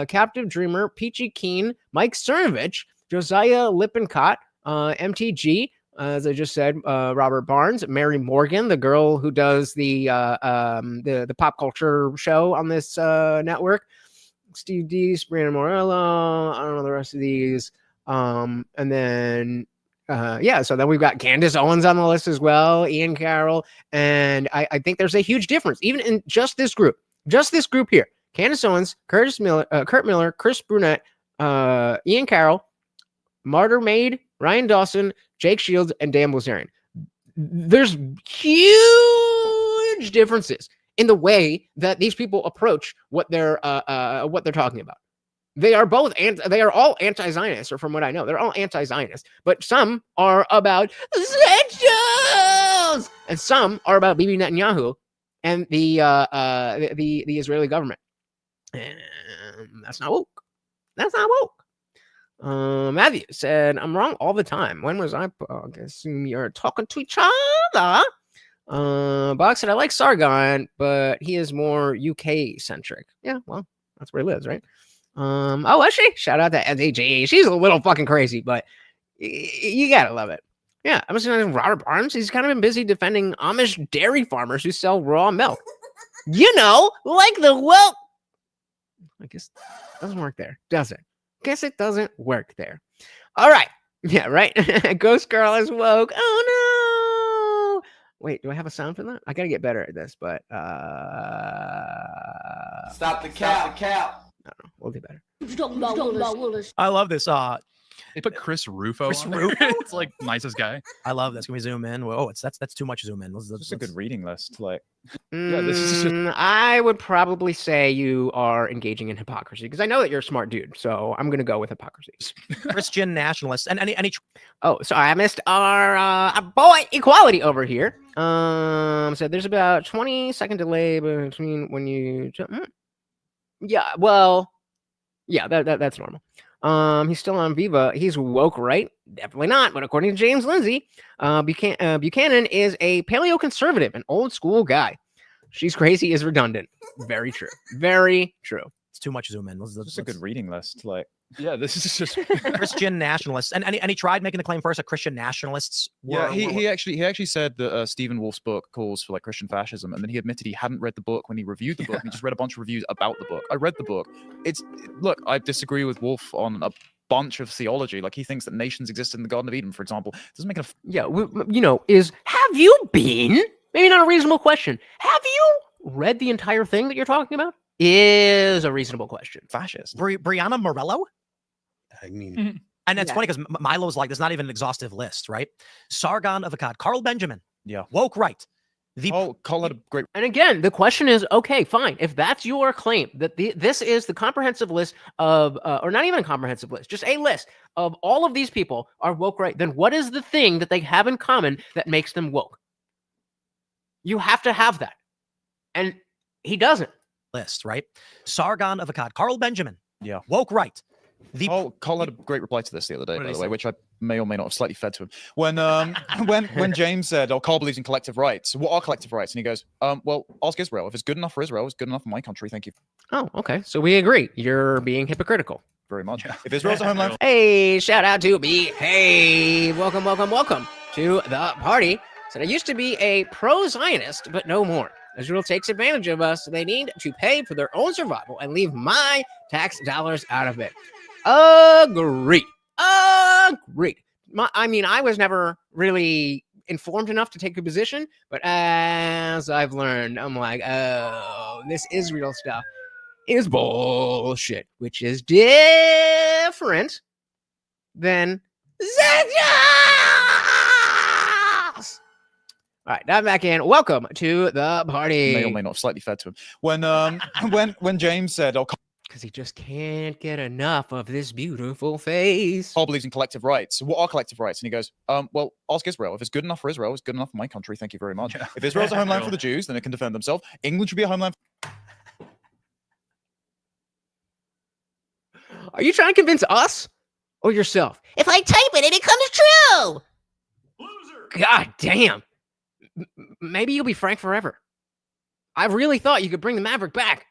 Captive Dreamer, Peachy Keen, Mike Cernovich, Josiah Lippincott, MTG, as I just said, Robert Barnes, Mary Morgan, the girl who does the pop culture show on this network, Steve Deese, Brandon Morello, I don't know the rest of these. And then, so then we've got Candace Owens on the list as well, Ian Carroll. And I think there's a huge difference, even in just this group here. Candace Owens, Kurt Miller, Chris Brunette, Ian Carroll, Martyr Maid, Ryan Dawson, Jake Shields, and Dan Blazarian. There's huge differences in the way that these people approach what they're talking about. They are all anti-Zionist, or from what I know, they're all anti-Zionist. But some are about essentials, and some are about Bibi Netanyahu and the Israeli government. And that's not woke. That's not woke. Matthew said, I'm wrong all the time. When was I assume you're talking to each other? Box said, I like Sargon, but he is more UK centric. Yeah, well, that's where he lives, right? Was she? Shout out to SAG. She's a little fucking crazy, but you gotta love it. Yeah, I'm listening to Robert Barnes. He's kind of been busy defending Amish dairy farmers who sell raw milk. You know, like the woke. I guess it doesn't work there, does it? Guess it doesn't work there. All right. Yeah, right. Ghost Girl is woke. Oh no. Wait, do I have a sound for that? I gotta get better at this, but Stop the cap. I don't know. We'll do better. I love this. They put Chris Rufo. Chris on there. Rufo? It's like nicest guy. I love this. Can we zoom in? Oh, that's too much zoom in. It's a good reading list. Like, yeah, this is I would probably say you are engaging in hypocrisy, because I know that you're a smart dude. So I'm going to go with hypocrisy. Christian nationalists and any. Oh, sorry, I missed our boy equality over here. So there's about 20-second delay between when you. Yeah, well, yeah, that's normal. He's still on Viva. He's woke, right? Definitely not. But according to James Lindsay, Buchanan is a paleo-conservative, an old school guy. She's crazy is redundant. Very true. Very true. It's too much zoom in. It's a good reading list. Like, yeah, this is just Christian nationalists. And he tried making the claim first that Christian nationalists were. Yeah, he actually said that Stephen Wolf's book calls for like Christian fascism, and then he admitted he hadn't read the book when he reviewed the book. And he just read a bunch of reviews about the book. I read the book. Look, I disagree with Wolf on a bunch of theology. Like, he thinks that nations existed in the Garden of Eden, for example. It doesn't make have you been? Maybe not a reasonable question. Have you read the entire thing that you're talking about? Is a reasonable question. Fascist. Brianna Morello? I mean, And that's funny because Milo's like, there's not even an exhaustive list, right? Sargon of Akkad, Carl Benjamin. Yeah. Woke right. Carl had a great. And again, the question is, okay, fine. If that's your claim, that this is the comprehensive list of, or not even a comprehensive list, just a list of all of these people are woke right, then what is the thing that they have in common that makes them woke? You have to have that. And he doesn't. List, right? Sargon of Akkad, Carl Benjamin. Yeah. Woke right. Carl had a great reply to this the other day, by the way, which I may or may not have slightly fed to him. When James said, "Oh, Carl believes in collective rights. What are collective rights?" And he goes, "Well, ask Israel. If it's good enough for Israel, it's good enough for my country. Thank you." Oh, okay. So we agree. You're being hypocritical. Very much. If Israel's a homeland. Hey, shout out to me. Hey, welcome to the party. Said I used to be a pro-Zionist, but no more. Israel takes advantage of us. They need to pay for their own survival and leave my tax dollars out of it. Agreed. I mean, I was never really informed enough to take a position, but as I've learned, I'm like, oh, this Israel stuff is bullshit, which is different than Zedjas. All right, now I'm back in. Welcome to the party. May or may not have slightly fed to him. When James said, "Oh," because he just can't get enough of this beautiful face. Carl believes in collective rights. What are collective rights? And he goes, "Well, ask Israel. If it's good enough for Israel, it's good enough for my country. Thank you very much. If Israel's a homeland for the Jews, then it can defend themselves. England should be a homeland." Are you trying to convince us or yourself? If I type it, it becomes true. Loser. God damn. Maybe you'll be Frank forever. I really thought you could bring the Maverick back,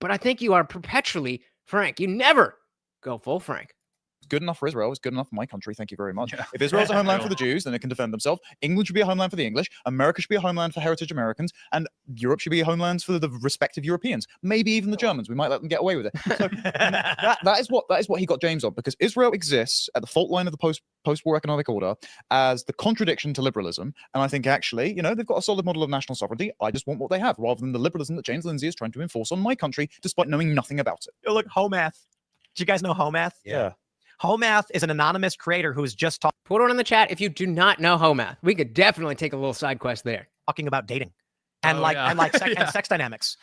but I think you are perpetually Frank. You never go full Frank. It's good enough for Israel. It's good enough for my country. Thank you very much. If Israel's a homeland for the Jews, then it can defend themselves. England should be a homeland for the English. America should be a homeland for heritage Americans. And Europe should be a homeland for the respective Europeans. Maybe even the Germans. We might let them get away with it. So that is what he got James on, because Israel exists at the fault line of the post-war economic order as the contradiction to liberalism. And I think actually, they've got a solid model of national sovereignty. I just want what they have, rather than the liberalism that James Lindsay is trying to enforce on my country, despite knowing nothing about it. Look, Homath. Do you guys know Homath? Yeah. Homath is an anonymous creator who is just Put it in the chat if you do not know Homath. We could definitely take a little side quest there. talking about dating and and sex dynamics.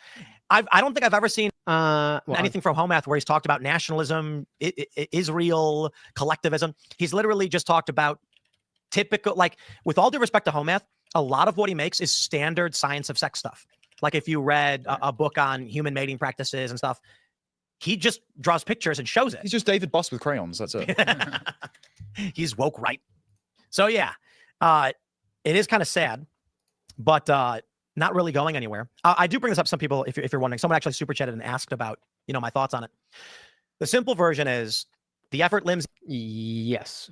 I don't think I've ever seen anything from Homath where he's talked about nationalism, Israel, collectivism. He's literally just talked about typical, like, with all due respect to Homath, a lot of what he makes is standard science of sex stuff. Like if you read a book on human mating practices and stuff, he just draws pictures and shows it. He's just David Buss with crayons. That's it. He's woke right. So yeah, it is kind of sad, but not really going anywhere. I do bring this up to some people, if you're wondering. Someone actually super chatted and asked about, my thoughts on it. The simple version is the effort limbs. Yes.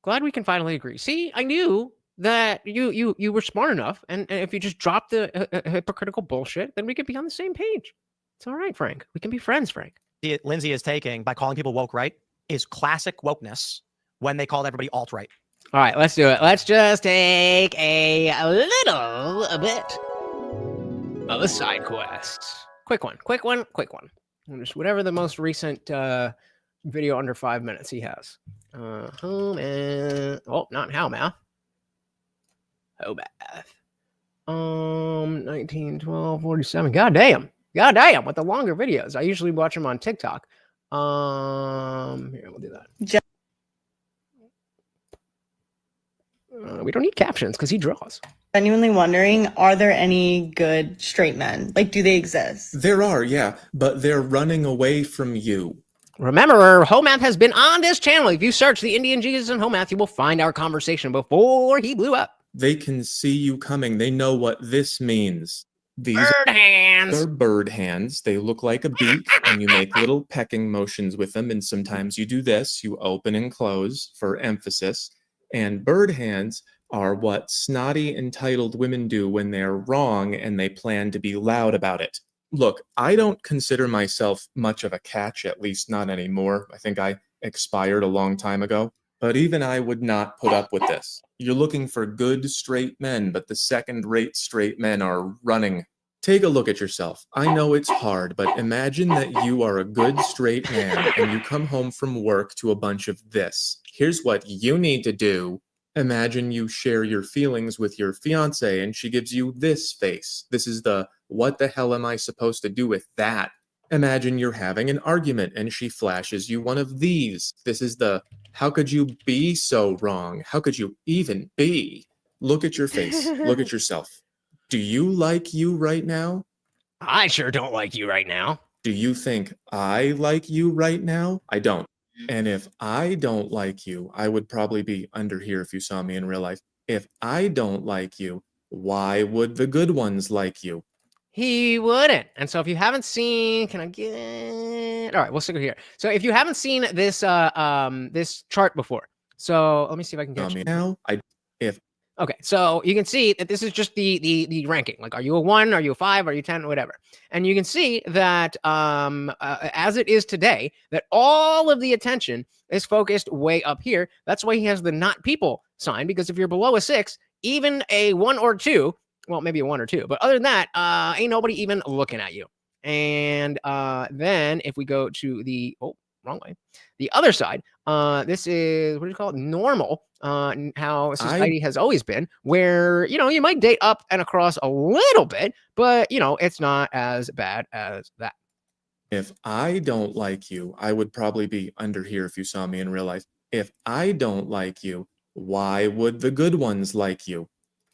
Glad we can finally agree. See, I knew that you were smart enough, and if you just drop the hypocritical bullshit, then we could be on the same page. It's all right, Frank. We can be friends, Frank. Lindsay is taking by calling people woke right is classic wokeness when they called everybody alt right. All right, let's do it. Let's just take a little bit of a side quest. Quick one. Just whatever the most recent video under 5 minutes he has. Not Howmath. Hobath. 19, 12, 47. God damn, with the longer videos. I usually watch them on TikTok. Here, we'll do that. We don't need captions because he draws. Genuinely wondering, are there any good straight men? Like, do they exist? There are, yeah, but they're running away from you. Remember, Homath has been on this channel. If you search the Indian Jesus and Homath, you will find our conversation before he blew up. They can see you coming. They know what this means. These bird hands. They're bird hands. They look like a beak, and you make little pecking motions with them. And sometimes you do this. You open and close for emphasis. And bird hands are what snotty, entitled women do when they're wrong and they plan to be loud about it. Look, I don't consider myself much of a catch, at least not anymore. I think I expired a long time ago. But even I would not put up with this. You're looking for good straight men, but the second-rate straight men are running Take a look at yourself. I know it's hard, but imagine that you are a good straight man and you come home from work to a bunch of this. Here's what you need to do. Imagine you share your feelings with your fiance and she gives you this face. This is the, what the hell am I supposed to do with that? Imagine you're having an argument and she flashes you one of these. This is the, how could you be so wrong? How could you even be? Look at your face. Look at yourself. Do you like you right now? I sure don't like you right now. Do you think I like you right now? I don't. And if I don't like you, I would probably be under here if you saw me in real life. If I don't like you, why would the good ones like you? He wouldn't. And so if you haven't seen, can I get, all right, we'll stick it here. So if you haven't seen this, this chart before, so let me see if I can get you. Now, Okay, so you can see that this is just the ranking. Like, are you a 1? Are you a 5? Are you 10? Whatever. And you can see that as it is today, that all of the attention is focused way up here. That's why he has the not people sign, because if you're below a 6, even a 1 or 2, well, maybe a 1 or 2, but other than that, ain't nobody even looking at you. And then if we go to the, oh, wrong way, the other side, this is, what do you call it? Normal. How society has always been, where, you know, you might date up and across a little bit, but, you know, it's not as bad as that. If I don't like you, I would probably be under here if you saw me in real life. If I don't like you, why would the good ones like you?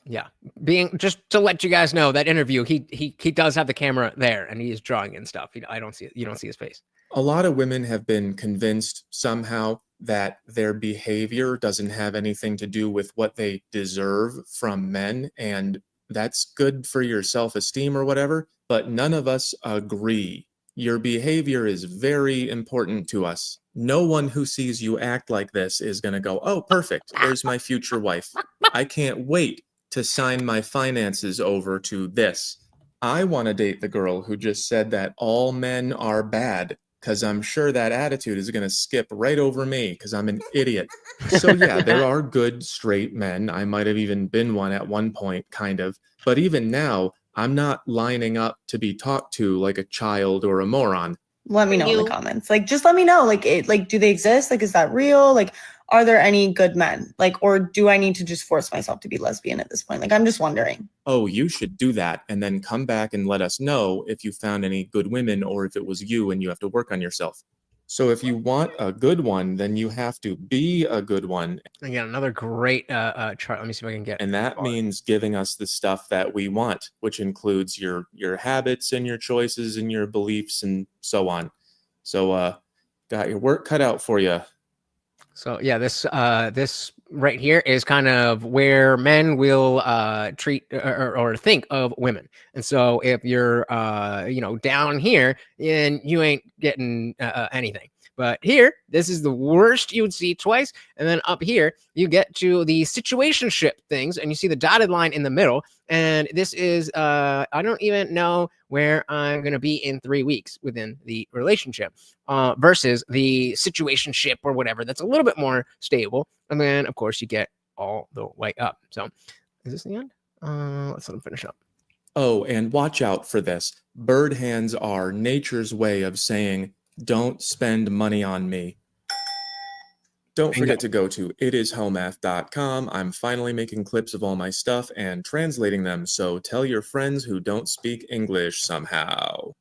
Yeah, being, just to let you guys know, that interview, he does have the camera there and he is drawing and stuff. I don't see it. You don't see his face. A lot of women have been convinced somehow that their behavior doesn't have anything to do with what they deserve from men, and that's good for your self-esteem or whatever, but none of us agree. Your behavior is very important to us. No one who sees you act like this is going to go, oh, perfect, there's my future wife. I can't wait to sign my finances over to this. I want to date the girl who just said that all men are bad, because I'm sure that attitude is going to skip right over me because I'm an idiot. So yeah, there are good straight men. I might have even been one at one point, kind of. But even now, I'm not lining up to be talked to like a child or a moron. Let me know in the comments. Like, just let me know. Like, do they exist? Like, is that real? Like, are there any good men? Like, or do I need to just force myself to be lesbian at this point? Like, I'm just wondering. Oh, you should do that and then come back and let us know if you found any good women or if it was you and you have to work on yourself. So if you want a good one, then you have to be a good one. Again, another great chart. Let me see if I can get. And that means giving us the stuff that we want, which includes your habits and your choices and your beliefs and so on. So got your work cut out for you. So yeah, this right here is kind of where men will treat or think of women. And so if you're you know, down here, and you ain't getting anything. But here, this is the worst you would see twice. And then up here, you get to the situationship things, and you see the dotted line in the middle. And this is, I don't even know where I'm going to be in 3 weeks within the relationship versus the situationship or whatever. That's a little bit more stable. And then, of course, you get all the way up. So is this the end? Let's let them finish up. Oh, and watch out for this. Bird hands are nature's way of saying, don't spend money on me. Don't forget to go to itishomath.com. I'm finally making clips of all my stuff and translating them, so tell your friends who don't speak English somehow.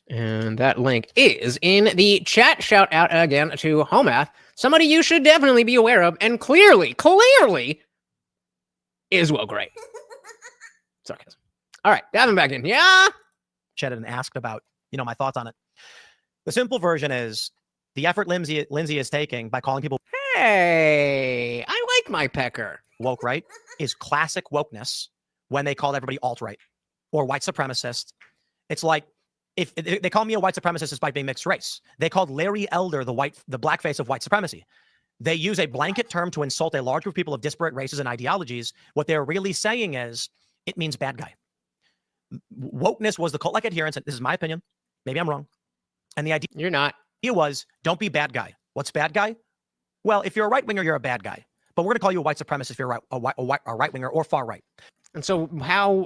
And that link is in the chat. Shout out again to Homath, somebody you should definitely be aware of, and clearly is well great. Sarcasm. All right, diving back in. Yeah. Chatted and asked about, you know, my thoughts on it. The simple version is the effort Lindsay is taking by calling people, hey, I like my pecker. Woke right is classic wokeness when they called everybody alt-right or white supremacist. It's like, if they call me a white supremacist despite being mixed race, they called Larry Elder the blackface of white supremacy. They use a blanket term to insult a large group of people of disparate races and ideologies. What they're really saying is it means bad guy. Wokeness was the cult-like adherence, and this is my opinion. Maybe I'm wrong. And the idea, you're not. It was, don't be bad guy. What's bad guy? Well, if you're a right winger, you're a bad guy. But we're going to call you a white supremacist if you're a right winger or far right. And so how,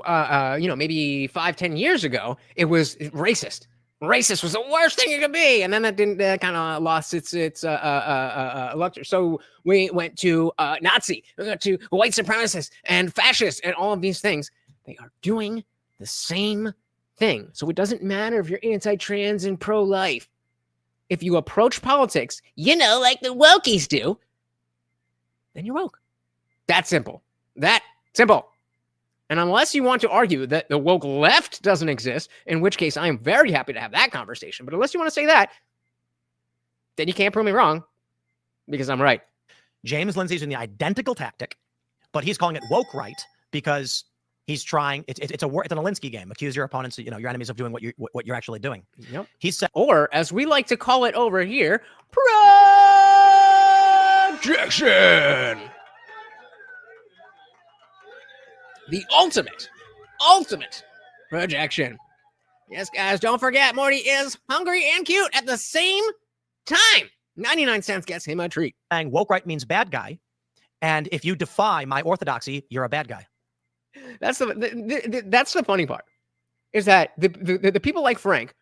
maybe 5-10 years ago, it was racist. Racist was the worst thing it could be. And then that didn't kind of lost its luxury. So we went to Nazi, we went to white supremacists and fascists and all of these things. They are doing the same thing. So it doesn't matter if you're anti-trans and pro-life. If you approach politics, like the wokies do, then you're woke. That simple. That simple. And unless you want to argue that the woke left doesn't exist, in which case I am very happy to have that conversation. But unless you want to say that, then you can't prove me wrong because I'm right. James Lindsay's doing the identical tactic, but he's calling it woke right because he's trying. It's an Alinsky game. Accuse your opponents, your enemies of doing what you're actually doing. Yep. He said, or as we like to call it over here, projection. The ultimate projection. Yes, guys, don't forget, Morty is hungry and cute at the same time. 99 cents gets him a treat. Saying woke right means bad guy. And if you defy my orthodoxy, you're a bad guy. That's the funny part, is that the people like Frank,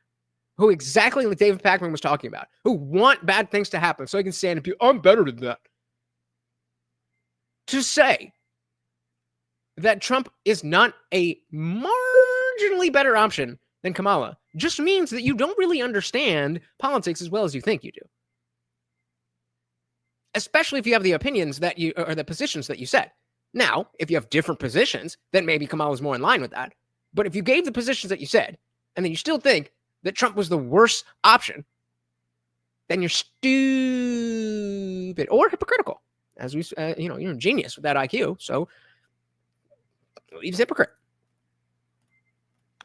who exactly like David Pakman was talking about, who want bad things to happen so he can stand up to you, I'm better than that. To say that Trump is not a marginally better option than Kamala just means that you don't really understand politics as well as you think you do. Especially if you have the opinions that you, or the positions that you set. Now, if you have different positions, then maybe Kamala's more in line with that. But if you gave the positions that you said, and then you still think that Trump was the worst option, then you're stupid or hypocritical. As we, you're a genius with that IQ, so he's a hypocrite.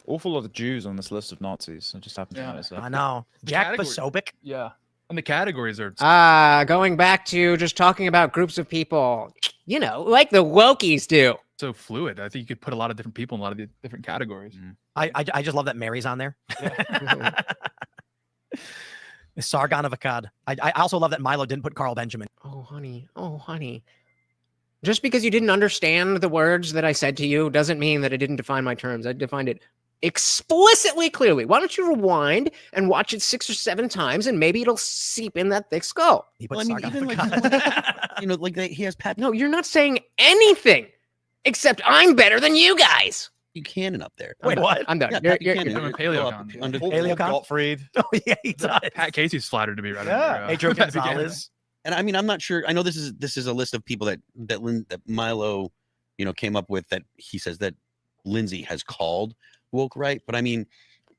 Awful lot of Jews on this list of Nazis. I just happened to notice that. I know. Jack Posobiec. Yeah. And the categories are... going back to just talking about groups of people, like the wokies do. So fluid. I think you could put a lot of different people in a lot of the different categories. I just love that Mary's on there. Sargon of Akkad. I also love that Milo didn't put Carl Benjamin. Oh, honey. Just because you didn't understand the words that I said to you doesn't mean that I didn't define my terms. I defined it explicitly clearly. Why don't you rewind and watch it 6 or 7 times and maybe it'll seep in that thick skull. He has Pat. No, you're not saying anything except I'm better than you guys. Buchanan up there. Wait, what? I'm done. Yeah, You're Paleocon. Gottfried. Oh, yeah, he does. Pat Casey's flattered to be right under Adrian Gonzalez. And I mean, I'm not sure. I know this is a list of people that Milo, came up with, that he says that Lindsay has called woke right. But I mean,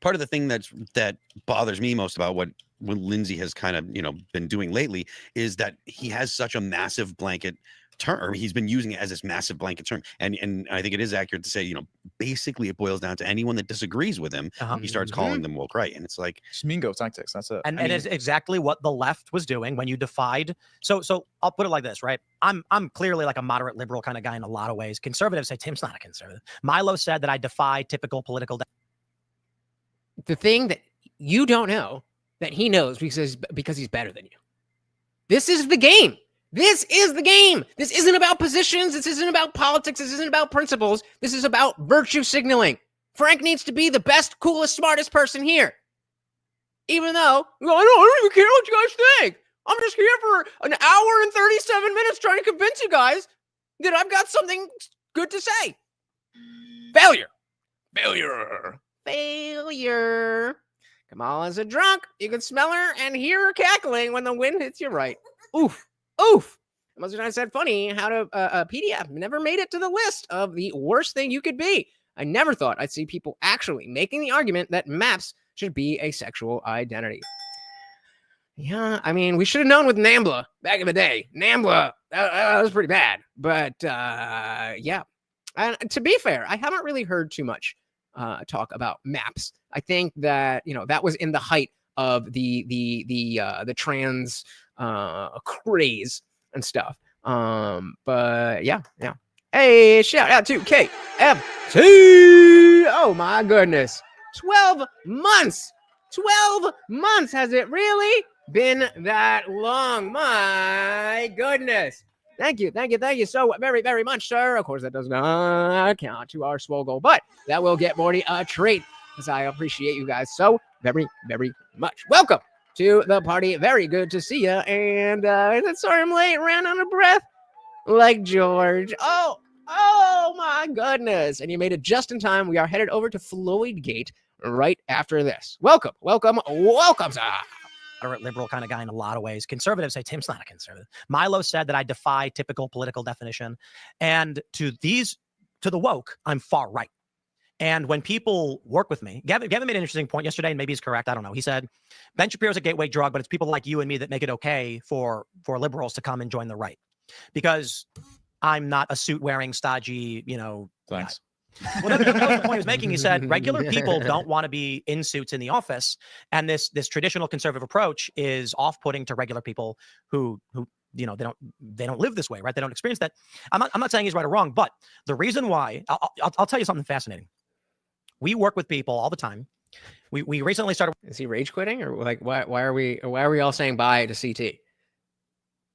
part of the thing that bothers me most about what Lindsay has kind of been doing lately is that he has such a massive blanket term. He's been using it as this massive blanket term, and I think it is accurate to say, basically it boils down to anyone that disagrees with him, he starts calling them woke right, and it's like Smingo tactics. That's it. And it's exactly what the left was doing when you defied. So I'll put it like this, right? I'm clearly like a moderate liberal kind of guy in a lot of ways. Conservatives say Tim's not a conservative. Milo said that I defy typical political. The thing that you don't know that he knows because he's better than you. This is the game. This is the game. This isn't about positions. This isn't about politics. This isn't about principles. This is about virtue signaling. Frank needs to be the best, coolest, smartest person here. Even though, I don't even care what you guys think. I'm just here for an hour and 37 minutes trying to convince you guys that I've got something good to say. Failure. Kamala's a drunk. You can smell her and hear her cackling when the wind hits you right. Oof. Most of the time I said funny how to PDF never made it to the list of the worst thing you could be. I never thought I'd see people actually making the argument that maps should be a sexual identity. Yeah, I mean, we should have known with NAMBLA back in the day. NAMBLA, that was pretty bad. But yeah, and to be fair, I haven't really heard too much talk about maps. I think that that was in the height of the trans craze and stuff. But yeah. Hey, shout out to KFT. Oh my goodness. 12 months. 12 months. Has it really been that long? My goodness. Thank you so very, very much, sir. Of course, that does not count to our swole goal, but that will get Morty a treat because I appreciate you guys so very, very much. Welcome to the party. Very good to see you. And sorry I'm late. Ran out of breath like George. Oh my goodness. And you made it just in time. We are headed over to FLOYD-GATE right after this. Welcome, sir. Liberal kind of guy in a lot of ways. Conservatives say Tim's not a conservative. Milo said that I defy typical political definition. And to the woke, I'm far right. And when people work with me, Gavin made an interesting point yesterday, and maybe he's correct. I don't know. He said, Ben Shapiro's a gateway drug, but it's people like you and me that make it okay for liberals to come and join the right. Because I'm not a suit-wearing, stodgy, Thanks. Well, that was the point he was making. He said regular people don't want to be in suits in the office, and this traditional conservative approach is off-putting to regular people who they don't live this way, right? They don't experience that. I'm not saying he's right or wrong, but the reason why I'll tell you something fascinating. We work with people all the time. We recently started. Is he rage quitting, or like why are we all saying bye to CT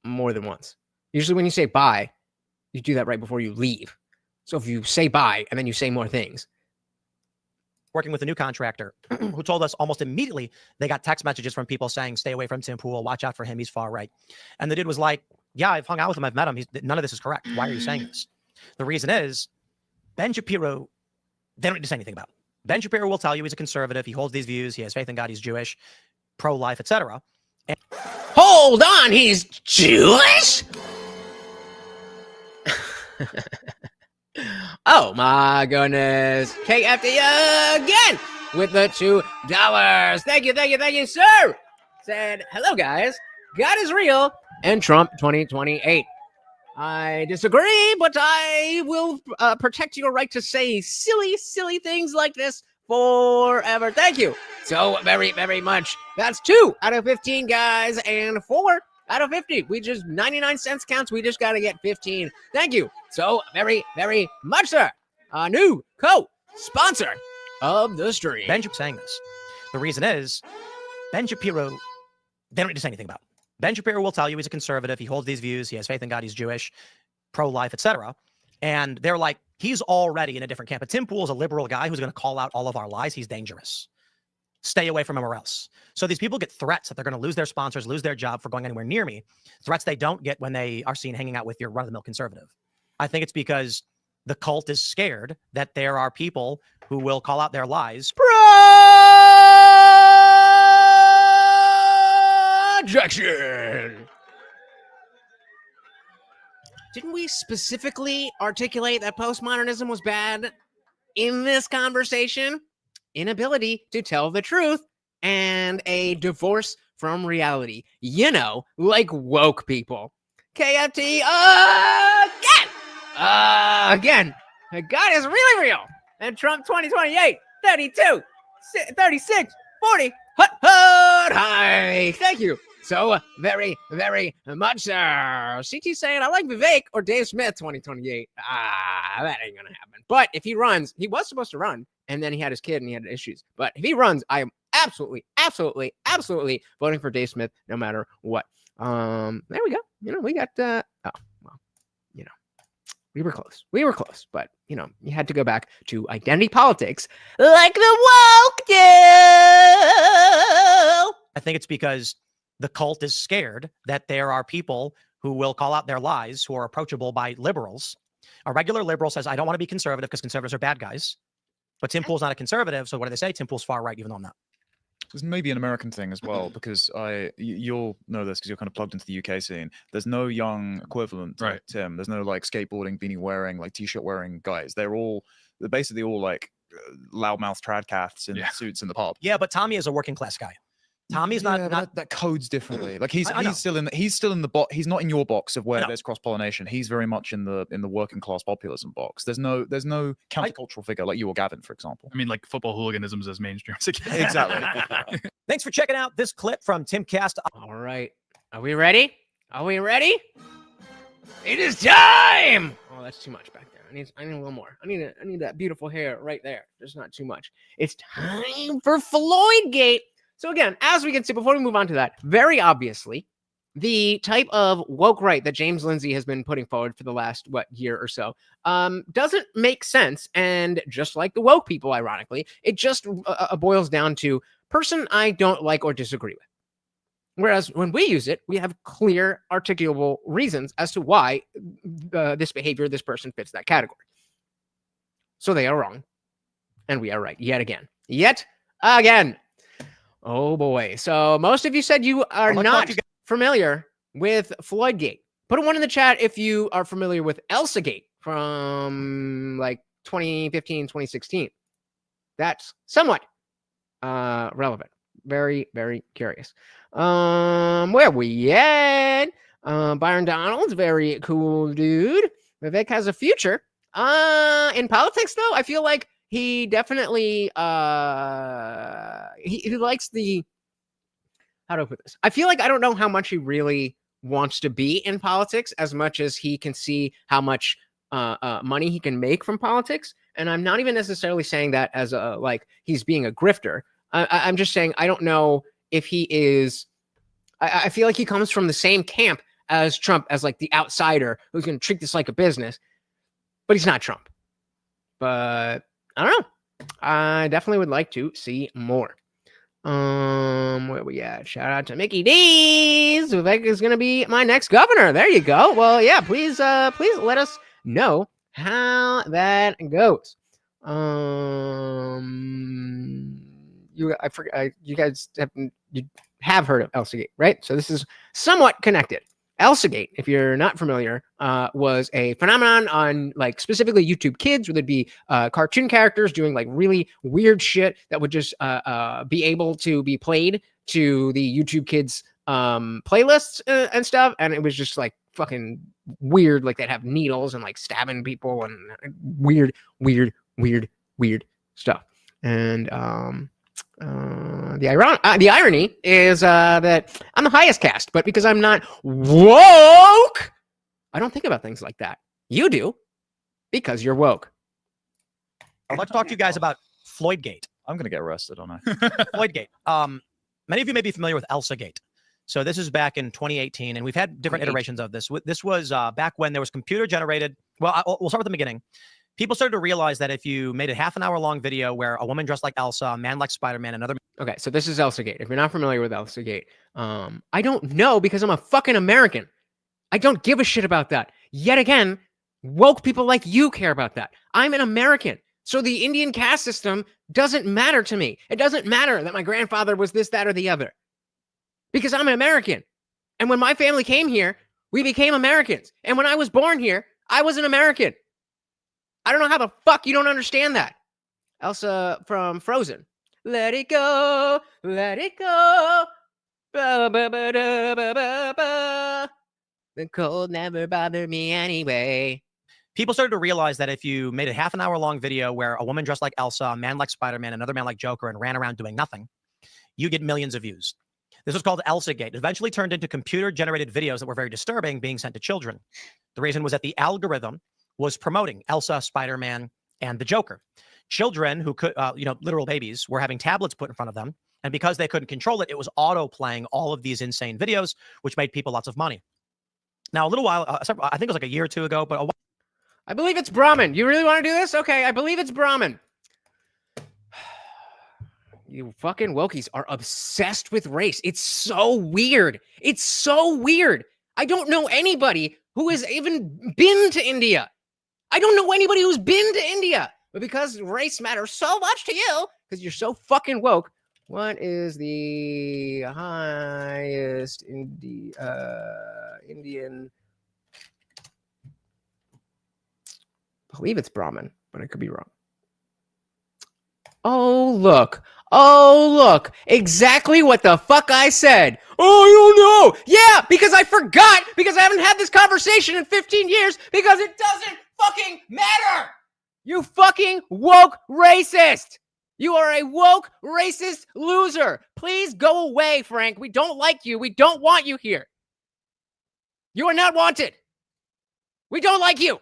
more than once? Usually, when you say bye, you do that right before you leave. So if you say bye and then you say more things. Working with a new contractor who told us almost immediately they got text messages from people saying, stay away from Tim Pool, watch out for him, he's far right. And the dude was like, yeah, I've hung out with him, I've met him, none of this is correct. Why are you saying this? The reason is, Ben Shapiro, they don't need to say anything about. Ben Shapiro will tell you he's a conservative, he holds these views, he has faith in God, he's Jewish, pro-life, etc. Hold on, he's Jewish? Oh my goodness. KFD again with the $2. Thank you, sir. Said, hello guys. God is real and Trump 2028. I disagree, but I will protect your right to say silly things like this forever. Thank you so very, very much. That's 2 out of 15, guys, and 4 out of 50. We just 99 cents counts. We just got to get 15. Thank you so very, very much, sir. A new co-sponsor of the stream. Ben saying this. The reason is, Ben Shapiro, they don't need to say anything about. Ben Shapiro will tell you he's a conservative. He holds these views. He has faith in God. He's Jewish, pro-life, etc. And they're like, he's already in a different camp. But Tim Pool is a liberal guy who's going to call out all of our lies. He's dangerous. Stay away from him or else. So these people get threats that they're going to lose their sponsors, lose their job for going anywhere near me. Threats they don't get when they are seen hanging out with your run-of-the-mill conservative. I think it's because the cult is scared that there are people who will call out their lies. Projection. Didn't we specifically articulate that postmodernism was bad in this conversation? Inability to tell the truth and a divorce from reality. Like woke people. KFT again. God is really real. And Trump 2028, 32, 36, 40. Hi. Thank you so very, very much, sir. CT saying, I like Vivek or Dave Smith 2028. That ain't going to happen. But if he runs, he was supposed to run, and then he had his kid and he had issues. But if he runs, I am absolutely voting for Dave Smith no matter what. There we go. We got, we were close. But, you had to go back to identity politics like the woke do. I think it's because the cult is scared that there are people who will call out their lies who are approachable by liberals. A regular liberal says, I don't want to be conservative because conservatives are bad guys. But Tim Pool's not a conservative. So what do they say? Tim Pool's far right, even though I'm not. There's maybe an American thing as well, because you'll know this because you're kind of plugged into the UK scene. There's no young equivalent to Tim. There's no like skateboarding, beanie wearing, like t-shirt wearing guys. They're basically all like loudmouth tradcaths in suits in the pub. Yeah, but Tommy is a working class guy. Tommy's not that codes differently. Like he's still in the box. He's not in your box of where there's cross pollination. He's very much in the working class populism box. There's no countercultural figure like you or Gavin, for example. I mean, like football hooliganism is as mainstream as it gets. Exactly. Thanks for checking out this clip from Timcast. All right, are we ready? It is time. Oh, that's too much back there. I need a little more. I need that beautiful hair right there. There's not too much. It's time for FLOYD-GATE. So again, as we can see, before we move on to that, very obviously, the type of woke right that James Lindsay has been putting forward for the last, year or so, doesn't make sense. And just like the woke people, ironically, it just boils down to person I don't like or disagree with. Whereas when we use it, we have clear, articulable reasons as to why this behavior, this person fits that category. So they are wrong, and we are right yet again. Yet again. Oh boy. So most of you said you are not familiar with FLOYD-GATE. Put a 1 in the chat if you are familiar with ELSA-GATE from like 2015, 2016. That's somewhat relevant. Very, very curious. Where we at? Byron Donald's very cool dude. Vivek has a future. In politics though, I feel like he definitely he likes the, how do I put this? I feel like I don't know how much he really wants to be in politics as much as he can see how much money he can make from politics. And I'm not even necessarily saying that as a like he's being a grifter. I'm just saying I don't know if he is. I feel like he comes from the same camp as Trump, as like the outsider who's going to treat this like a business, but he's not Trump. But I don't know. I definitely would like to see more. Where we at? Shout out to Mickey D's. Vivek is going to be my next governor. There you go. Well, yeah, please let us know how that goes. You guys have heard of ELSA-GATE, right? So this is somewhat connected. ELSA-GATE, if you're not familiar, was a phenomenon on like specifically YouTube Kids, where there'd be cartoon characters doing like really weird shit that would just be able to be played to the YouTube Kids playlists and stuff. And it was just like fucking weird. Like they'd have needles and like stabbing people and weird stuff. And the irony is that I'm the highest caste, but because I'm not woke, I don't think about things like that. You do, because you're woke. I'd like to talk to you guys about FLOYD-GATE. I'm going to get arrested, aren't I? FLOYD-GATE. Many of you may be familiar with ELSA-GATE. So this is back in 2018, and we've had different iterations of this. This was back when there was computer-generated. Well, we'll start with the beginning. People started to realize that if you made a half-an-hour-long video where a woman dressed like Elsa, a man like Spider-Man, another... Okay, so this is ELSA-GATE. If you're not familiar with ELSA-GATE, I don't know because I'm a fucking American. I don't give a shit about that. Yet again, woke people like you care about that. I'm an American. So the Indian caste system doesn't matter to me. It doesn't matter that my grandfather was this, that, or the other. Because I'm an American. And when my family came here, we became Americans. And when I was born here, I was an American. I don't know how the fuck you don't understand that. Elsa from Frozen. Let it go, let it go. Ba, ba, ba, da, ba, ba, ba. The cold never bothered me anyway. People started to realize that if you made a half-an-hour-long video where a woman dressed like Elsa, a man like Spider-Man, another man like Joker, and ran around doing nothing, you get millions of views. This was called ELSA-GATE. It eventually turned into computer-generated videos that were very disturbing being sent to children. The reason was that the algorithm was promoting Elsa, Spider-Man, and the Joker. Children who could, literal babies, were having tablets put in front of them. And because they couldn't control it, it was auto-playing all of these insane videos, which made people lots of money. Now, a little while, I think it was like a year or two ago, but I believe it's Brahmin. You really want to do this? Okay, I believe it's Brahmin. You fucking wokies are obsessed with race. It's so weird. It's so weird. I don't know anybody who has even been to India. I don't know anybody who's been to India. But because race matters so much to you, because you're so fucking woke, what is the highest Indian? I believe it's Brahmin, but I could be wrong. Oh, look. Oh, look. Exactly what the fuck I said. Oh, I don't know. Yeah, because I forgot, because I haven't had this conversation in 15 years, because it doesn't fucking matter. You fucking woke racist. You are a woke racist loser. Please go away, Frank. We don't like you. We don't want you here. You are not wanted. We don't like you.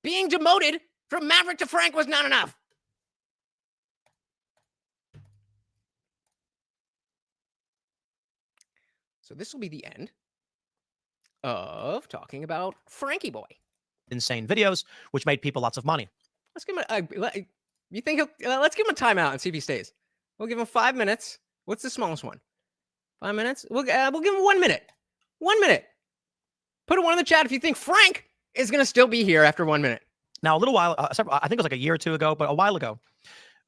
Being demoted from Maverick to Frank was not enough. So this will be the end of talking about Frankie Boy. Insane videos, which made people lots of money. Let's give him you think let's give him a timeout and see if he stays. We'll give him 5 minutes. What's the smallest one? 5 minutes? We'll give him 1 minute. 1 minute. Put a one in the chat if you think Frank is going to still be here after 1 minute. Now, a little while, I think it was like a year or two ago, but a while ago,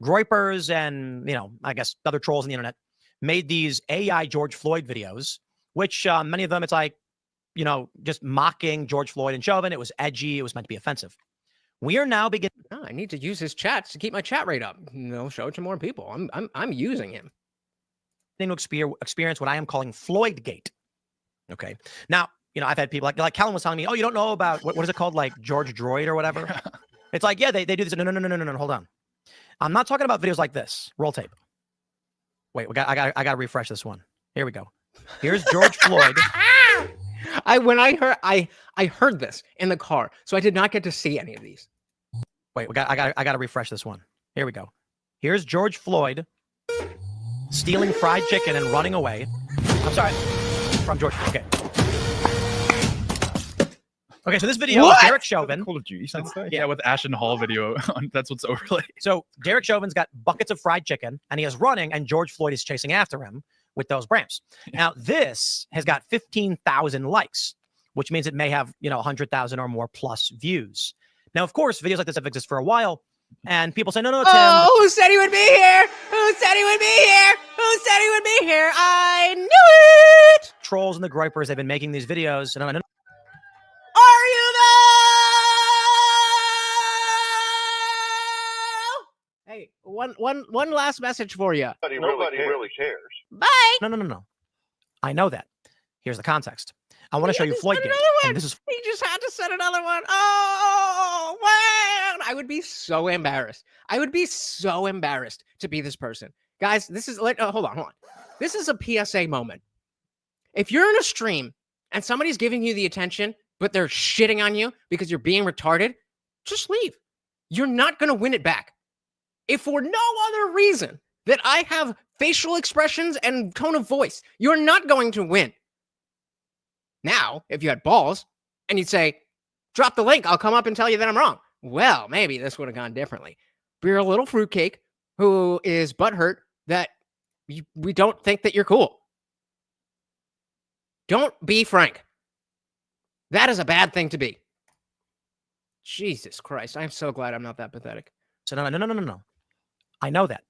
Groypers and, I guess other trolls on the internet made these AI George Floyd videos, which many of them, it's like, just mocking George Floyd and Chauvin. It was edgy. It was meant to be offensive. We are now beginning. I need to use his chats to keep my chat rate up. Show it to more people. I'm using him. To experience what I am calling FLOYD-GATE. Okay. Now, I've had people like Callum was telling me, oh, you don't know about what is it called? Like George Droid or whatever. It's like, yeah, they do this. No, hold on. I'm not talking about videos like this. Roll tape. Wait, I got to refresh this one. Here we go. Here's George Floyd. I heard this in the car, so I did not get to see any of these. Wait, I got to refresh this one. Here we go. Here's George Floyd stealing fried chicken and running away. I'm sorry. From George. Okay, so this video is Derek Chauvin. Call of Duty sounds like. Yeah, with Ashton Hall video. That's what's overlaid. So Derek Chauvin's got buckets of fried chicken, and he is running, and George Floyd is chasing after him with those Brams. Now, this has got 15,000 likes, which means it may have, 100,000 or more plus views. Now, of course, videos like this have existed for a while, and people say, no, Tim. Oh, who said he would be here? Who said he would be here? Who said he would be here? I knew it! Trolls and the Groypers, they've been making these videos, and Are you though? Hey, one last message for you. Nobody really cares. Bye. No. I know that. Here's the context. I want to show you FLOYD-GATE. And this is. He just had to send another one. Oh, man. I would be so embarrassed. I would be so embarrassed to be this person. Guys, this is hold on. This is a PSA moment. If you're in a stream and somebody's giving you the attention, but they're shitting on you because you're being retarded, just leave. You're not going to win it back. If for no other reason that I have facial expressions and tone of voice, you're not going to win. Now, if you had balls and you'd say, drop the link, I'll come up and tell you that I'm wrong. Well, maybe this would have gone differently. But you're a little fruitcake who is butthurt that we don't think that you're cool. Don't be Frank. That is a bad thing to be. Jesus Christ. I'm so glad I'm not that pathetic. So no. I know that.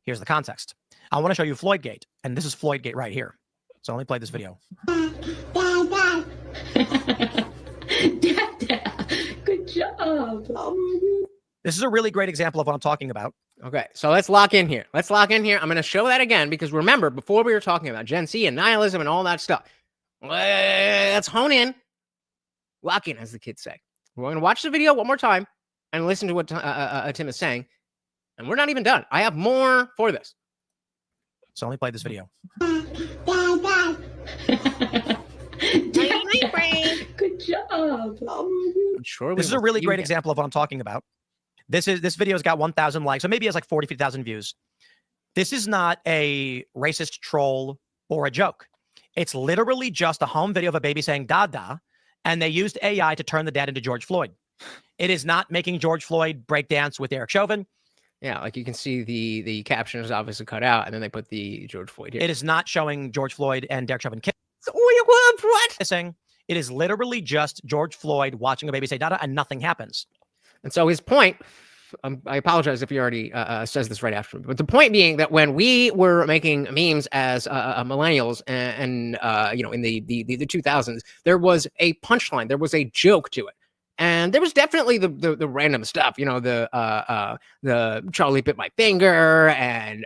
Here's the context. I want to show you FLOYD-GATE, and this is FLOYD-GATE right here. So let me play this video. Dad. Good job. This is a really great example of what I'm talking about. Okay, so let's lock in here. I'm going to show that again because remember, before we were talking about Gen Z and nihilism and all that stuff. Let's hone in. Lock in, as the kids say. We're going to watch the video one more time and listen to what Tim is saying. And we're not even done. I have more for this. So let me play this video. Dad. Good job. I'm sure this is a really great example of what I'm talking about. This video's got 1,000 likes, so maybe it has like 40, 50,000 views. This is not a racist troll or a joke. It's literally just a home video of a baby saying "Dada," and they used AI to turn the dad into George Floyd. It is not making George Floyd break dance with Derek Chauvin. Yeah, like you can see the caption is obviously cut out, and then they put the George Floyd here. It is not showing George Floyd and Derek Chauvin kissing. What? It is literally just George Floyd watching a baby say "Dada," and nothing happens. And so his point, I apologize if he already says this right after me, but the point being that when we were making memes as millennials and in the 2000s, there was a punchline, there was a joke to it. And there was definitely the random stuff, the Charlie bit my finger and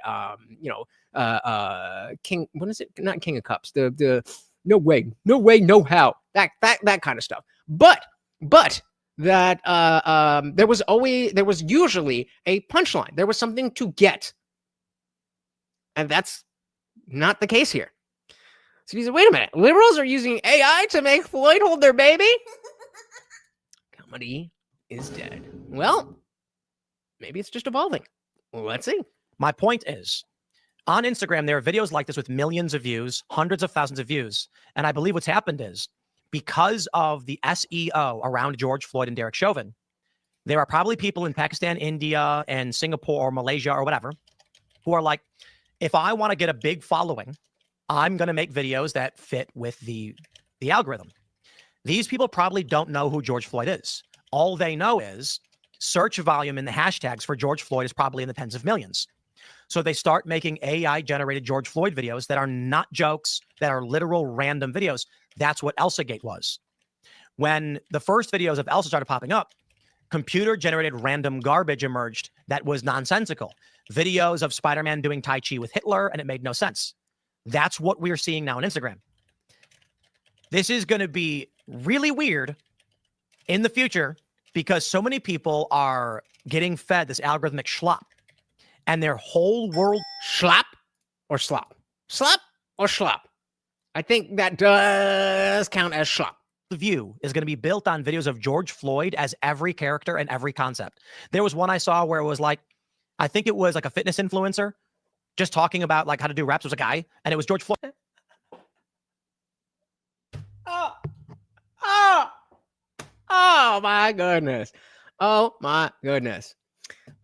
King, what is it? Not King of Cups. The no way, no how. That kind of stuff. But that there was usually a punchline. There was something to get. And that's not the case here. So he said, wait a minute, liberals are using AI to make Floyd hold their baby? Comedy is dead. Well, maybe it's just evolving. Let's see. My point is, On Instagram, there are videos like this with millions of views, hundreds of thousands of views. And I believe what's happened is because of the SEO around George Floyd and Derek Chauvin, there are probably people in Pakistan, India, and Singapore or Malaysia or whatever who are like, if I want to get a big following, I'm going to make videos that fit with the algorithm. These people probably don't know who George Floyd is. All they know is search volume in the hashtags for George Floyd is probably in the tens of millions. So they start making AI-generated George Floyd videos that are not jokes, that are literal random videos. That's what ElsaGate was. When the first videos of Elsa started popping up, computer-generated random garbage emerged that was nonsensical. Videos of Spider-Man doing Tai Chi with Hitler, and it made no sense. That's what we're seeing now on Instagram. This is going to be really weird in the future because so many people are getting fed this algorithmic schlop, and their whole world... Schlop or slop? Slop or schlop? I think that does count as schlop. The view is going to be built on videos of George Floyd as every character and every concept. There was one I saw where it was like, I think it was like a fitness influencer just talking about like how to do reps. It was a guy, and it was George Floyd. Oh my goodness. Oh my goodness.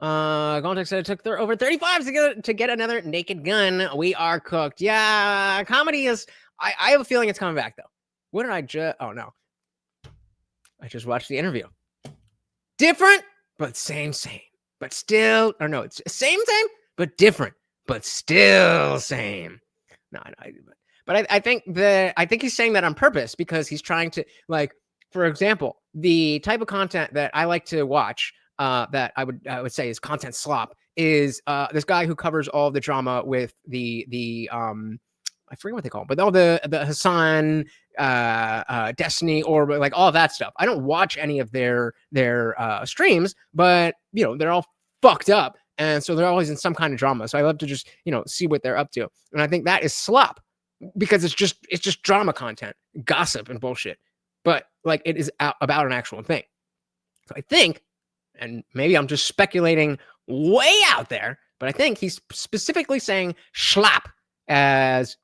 Context said it took over 35 to get another naked gun. We are cooked. Yeah, comedy is... I have a feeling it's coming back, though. What did I just... Oh, no. I just watched the interview. Different, but same. But still... Or no, it's same, but different. But still same. No, but I think he's saying that on purpose because he's trying to, like, for example, the type of content that I like to watch, that I would say is content slop, is this guy who covers all the drama with the I forget what they call them, but all the Hassan, Destiny, or like all of that stuff. I don't watch any of their streams, but you know they're all fucked up, and so they're always in some kind of drama. So I love to just see what they're up to, and I think that is slop because it's just drama content, gossip, and bullshit. But like it is about an actual thing. So I think, and maybe I'm just speculating way out there, but I think he's specifically saying schlap as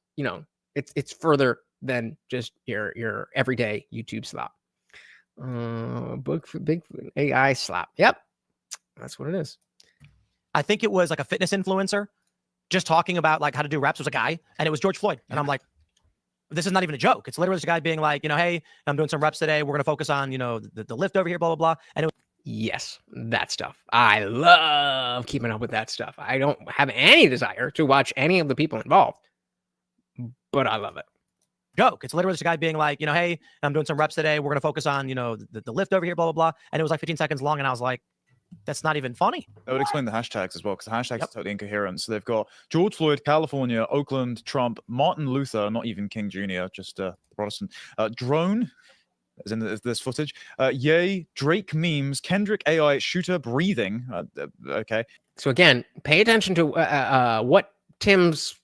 it's further than just your everyday YouTube slop. Big AI slop. Yep, that's what it is. I think it was like a fitness influencer just talking about like how to do reps. It was a guy, and it was George Floyd, and I'm like, this is not even a joke. It's literally this guy being like, hey, I'm doing some reps today. We're gonna focus on the lift over here, blah blah blah. And yes, that stuff. I love keeping up with that stuff. I don't have any desire to watch any of the people involved, but I love it. Joke. It's literally this guy being like, hey, I'm doing some reps today. We're going to focus on, the lift over here, blah, blah, blah. And it was like 15 seconds long. And I was like, that's not even funny. I would explain the hashtags as well, because the hashtags are totally incoherent. So they've got George Floyd, California, Oakland, Trump, Martin Luther, not even King Jr., just Protestant, drone, as in this footage, yay, Drake memes, Kendrick AI, shooter breathing. Okay. So again, pay attention to what Tim's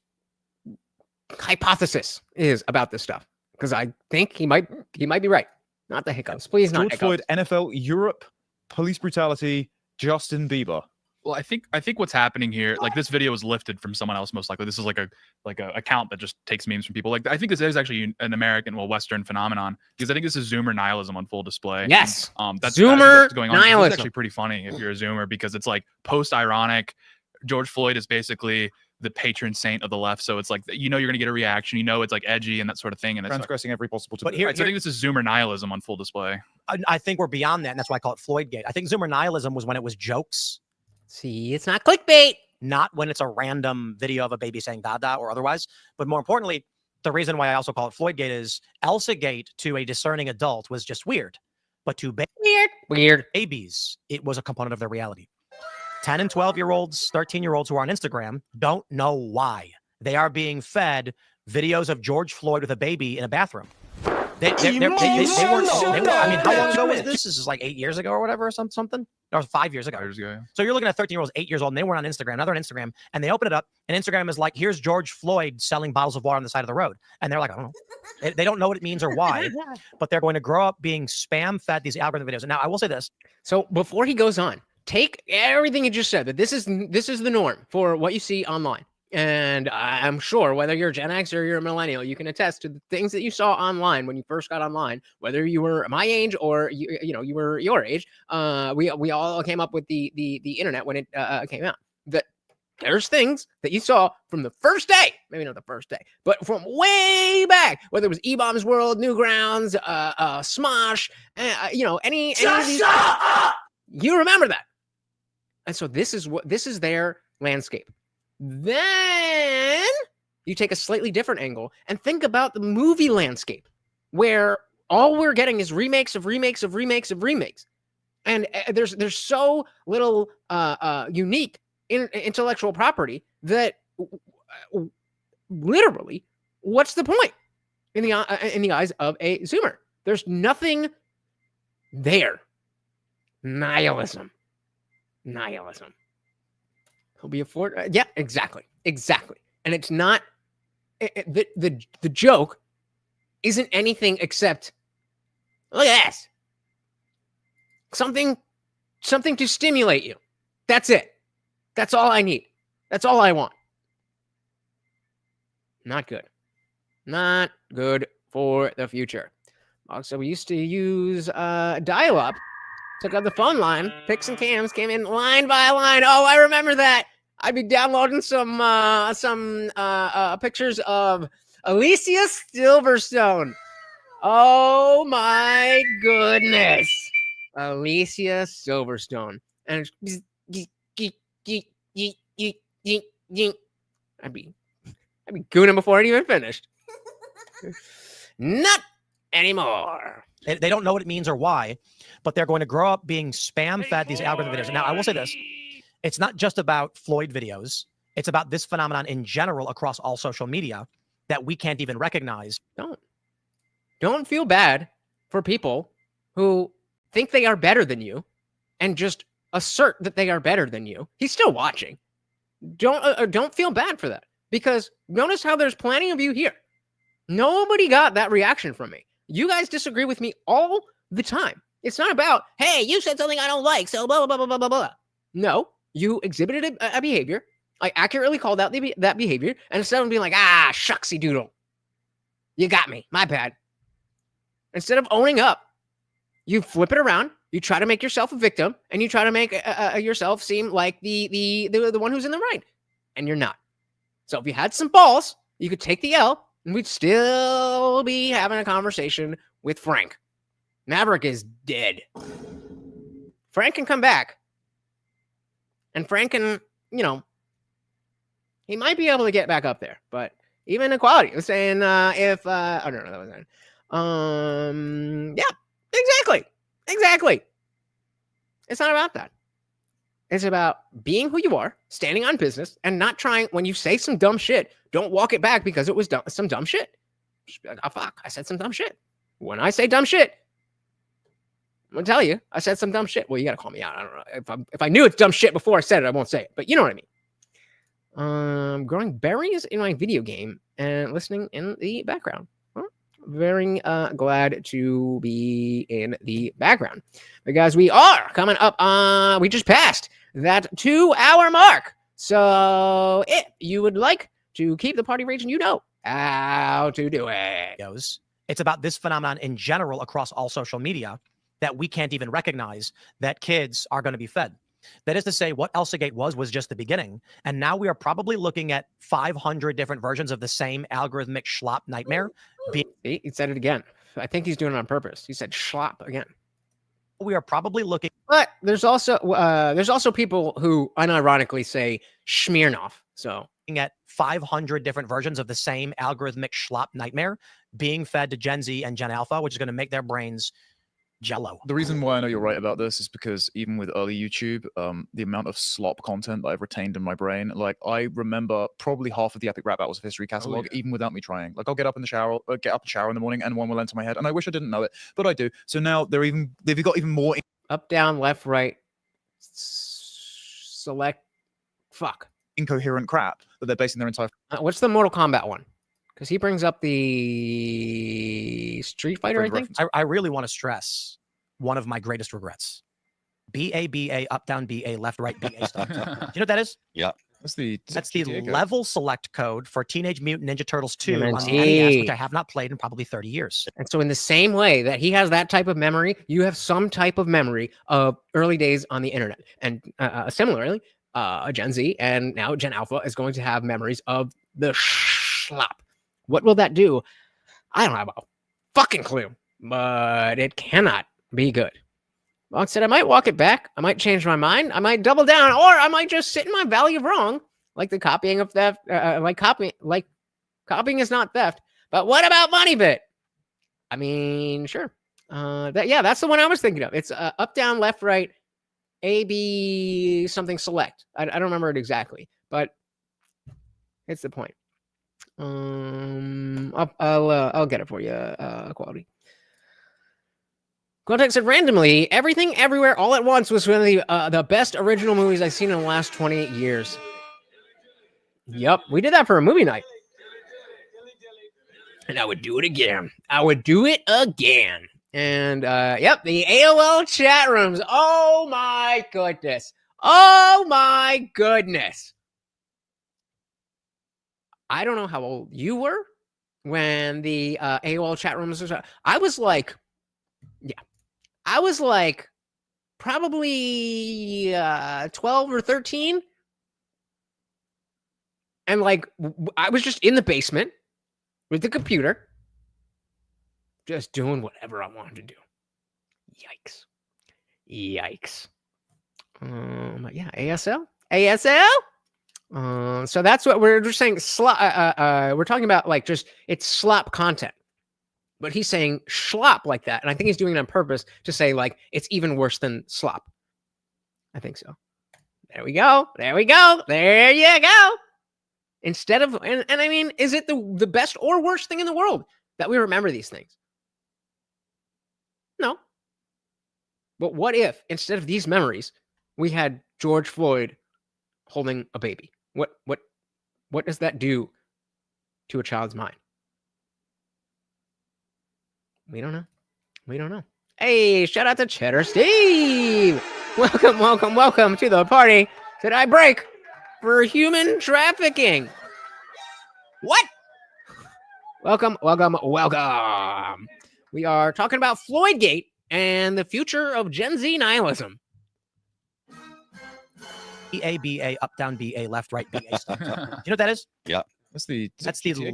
hypothesis is about this stuff, because I think he might be right. Not the hiccups, please. Not George Floyd, NFL, Europe, police brutality, Justin Bieber. Well, I think what's happening here, like this video was lifted from someone else, most likely. This is like a account that just takes memes from people. Like I think this is actually an American, Western phenomenon, because I think this is Zoomer nihilism on full display. Yes, that's Zoomer that's going on. nihilism. It's actually pretty funny if you're a Zoomer, because it's like post-ironic. George Floyd is basically the patron saint of the left, so it's like you're going to get a reaction. It's like edgy and that sort of thing, and it's transgressing every possible. But here, I think this is Zoomer nihilism on full display. I think we're beyond that, and that's why I call it FLOYD-GATE. I think Zoomer nihilism was when it was jokes. See, it's not clickbait. Not when it's a random video of a baby saying "dada" or otherwise. But more importantly, the reason why I also call it FLOYD-GATE is ElsaGate to a discerning adult was just weird, but to weird babies, it was a component of their reality. 10 and 12-year-olds, 13-year-olds who are on Instagram don't know why. They are being fed videos of George Floyd with a baby in a bathroom. They weren't. I mean, how long ago was this? This is like 8 years ago or whatever, or something. Or 5 years ago. 5 years ago, yeah. So you're looking at 13-year-olds, 8 years old, and they weren't on Instagram. Now they're on Instagram, and they open it up, and Instagram is like, here's George Floyd selling bottles of water on the side of the road. And they're like, I don't know. They don't know what it means or why, but they're going to grow up being spam-fed these algorithm videos. And now I will say this. So before he goes on, take everything you just said, that this is the norm for what you see online. And I'm sure whether you're Gen X or you're a millennial, you can attest to the things that you saw online when you first got online, whether you were my age or you were your age. We all came up with the internet when it came out. That there's things that you saw from the first day, maybe not the first day, but from way back, whether it was E-Bombs World, Newgrounds, Smosh, any of these, you remember that. And so this is their landscape. Then you take a slightly different angle and think about the movie landscape, where all we're getting is remakes of remakes of remakes of remakes. And there's so little unique intellectual property that literally, what's the point in the eyes of a Zoomer? There's nothing there. Nihilism. He'll be afforded. Yeah, exactly. And it's not the joke isn't anything except look at this. Something to stimulate you. That's it. That's all I need. That's all I want. Not good. Not good for the future. Also, we used to use dial-up. Took out the phone line. Picks and cams came in line by line. Oh, I remember that. I'd be downloading some pictures of Alicia Silverstone. Oh my goodness, Alicia Silverstone. And I'd be gooning before it even finished. Not anymore. They don't know what it means or why, but they're going to grow up being spam-fed these algorithm videos. Now, I will say this. It's not just about Floyd videos. It's about this phenomenon in general across all social media that we can't even recognize. Don't feel bad for people who think they are better than you and just assert that they are better than you. He's still watching. Don't feel bad for that, because notice how there's plenty of you here. Nobody got that reaction from me. You guys disagree with me all the time. It's not about, hey, you said something I don't like, so blah, blah, blah, blah, blah, blah. No, you exhibited a behavior. I accurately called out that behavior. And instead of being like, shucksy doodle, you got me, my bad. Instead of owning up, you flip it around. You try to make yourself a victim, and you try to make yourself seem like the one who's in the right, and you're not. So if you had some balls, you could take the L, and we'd still be having a conversation with Frank. Maverick is dead. Frank can come back. And Frank can, he might be able to get back up there. But even equality was saying if oh no, that was yeah, exactly. It's not about that. It's about being who you are, standing on business, and not trying, when you say some dumb shit, don't walk it back because it was some dumb shit. Just be like, oh fuck, I said some dumb shit. When I say dumb shit, I'm gonna tell you, I said some dumb shit. Well, you gotta call me out. I don't know. If I knew it's dumb shit before I said it, I won't say it. But you know what I mean. Growing berries in my video game and listening in the background. Very glad to be in the background. Because we are coming up on, we just passed that 2-hour mark. So if you would like to keep the party raging, you know how to do it. It's about this phenomenon in general across all social media that we can't even recognize that kids are going to be fed. That is to say, what ElsaGate was just the beginning. And now we are probably looking at 500 different versions of the same algorithmic schlop nightmare. He said it again. I think he's doing it on purpose. He said schlop again. We are probably looking. But there's also people who unironically say Smirnoff. So at 500 different versions of the same algorithmic schlop nightmare being fed to Gen Z and Gen Alpha, which is going to make their brains jello. The reason why I know you're right about this is because even with early YouTube, the amount of slop content that I've retained in my brain, like I remember probably half of the Epic Rap Battles of History catalog, even without me trying. Like I'll get up in the shower, in the morning, and one will enter my head, and I wish I didn't know it, but I do. So now they've got even more up, down, left, right, select, incoherent crap that they're basing their entire. What's the Mortal Kombat one? Because he brings up the Street Fighter, I think. I really want to stress one of my greatest regrets. BA, up, down, BA, left, right, BA stuff. Do you know what that is? Yeah. That's the GTA code. Level select code for Teenage Mutant Ninja Turtles 2 on the TMNT. NES, which I have not played in probably 30 years. And so in the same way that he has that type of memory, you have some type of memory of early days on the internet. And similarly, Gen Z and now Gen Alpha is going to have memories of the schlop. What will that do? I don't have a fucking clue, but it cannot be good. Like I said, I might walk it back. I might change my mind. I might double down, or I might just sit in my valley of wrong, like the copying of theft. Copying is not theft. But what about MoneyBit? I mean, sure. That's the one I was thinking of. It's up, down, left, right, A, B, something select. I don't remember it exactly, but it's the point. I'll get it for you. Quality. Context said randomly, Everything Everywhere All at Once was one of the best original movies I've seen in the last 28 years. Yep, we did that for a movie night. And I would do it again. And yep, the AOL chat rooms. Oh my goodness. I don't know how old you were when the AOL chat rooms was. I was like probably 12 or 13. And like, I was just in the basement with the computer, just doing whatever I wanted to do. Yikes. Yeah, ASL. So that's what we're just saying. We're talking about like just it's slop content, but he's saying schlop like that, and I think he's doing it on purpose to say like it's even worse than slop. I think so. There we go. There you go. Instead of and I mean, is it the best or worst thing in the world that we remember these things? No. But what if instead of these memories, we had George Floyd holding a baby? What does that do to a child's mind? We don't know. Hey, shout out to Cheddar Steve. Welcome to the party. Did I break for human trafficking? What? Welcome. We are talking about FLOYD-GATE and the future of Gen Z nihilism. BA, up, down, BA, left, right, BA. Do you know what that is? Yeah. That's the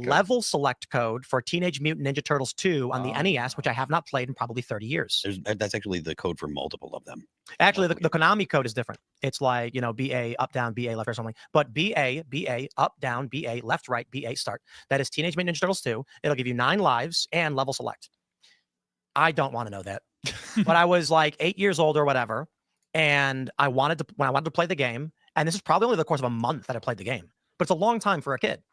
level select code for Teenage Mutant Ninja Turtles 2 on the NES, which I have not played in probably 30 years. That's actually the code for multiple of them. Actually, the Konami code is different. It's like, BA, up, down, BA, left, or something. But BA, up, down, BA, left, right, BA, start. That is Teenage Mutant Ninja Turtles 2. It'll give you 9 lives and level select. I don't want to know that. But I was like 8 years old or whatever, and when I wanted to play the game, and this is probably only the course of a month that I played the game, but it's a long time for a kid.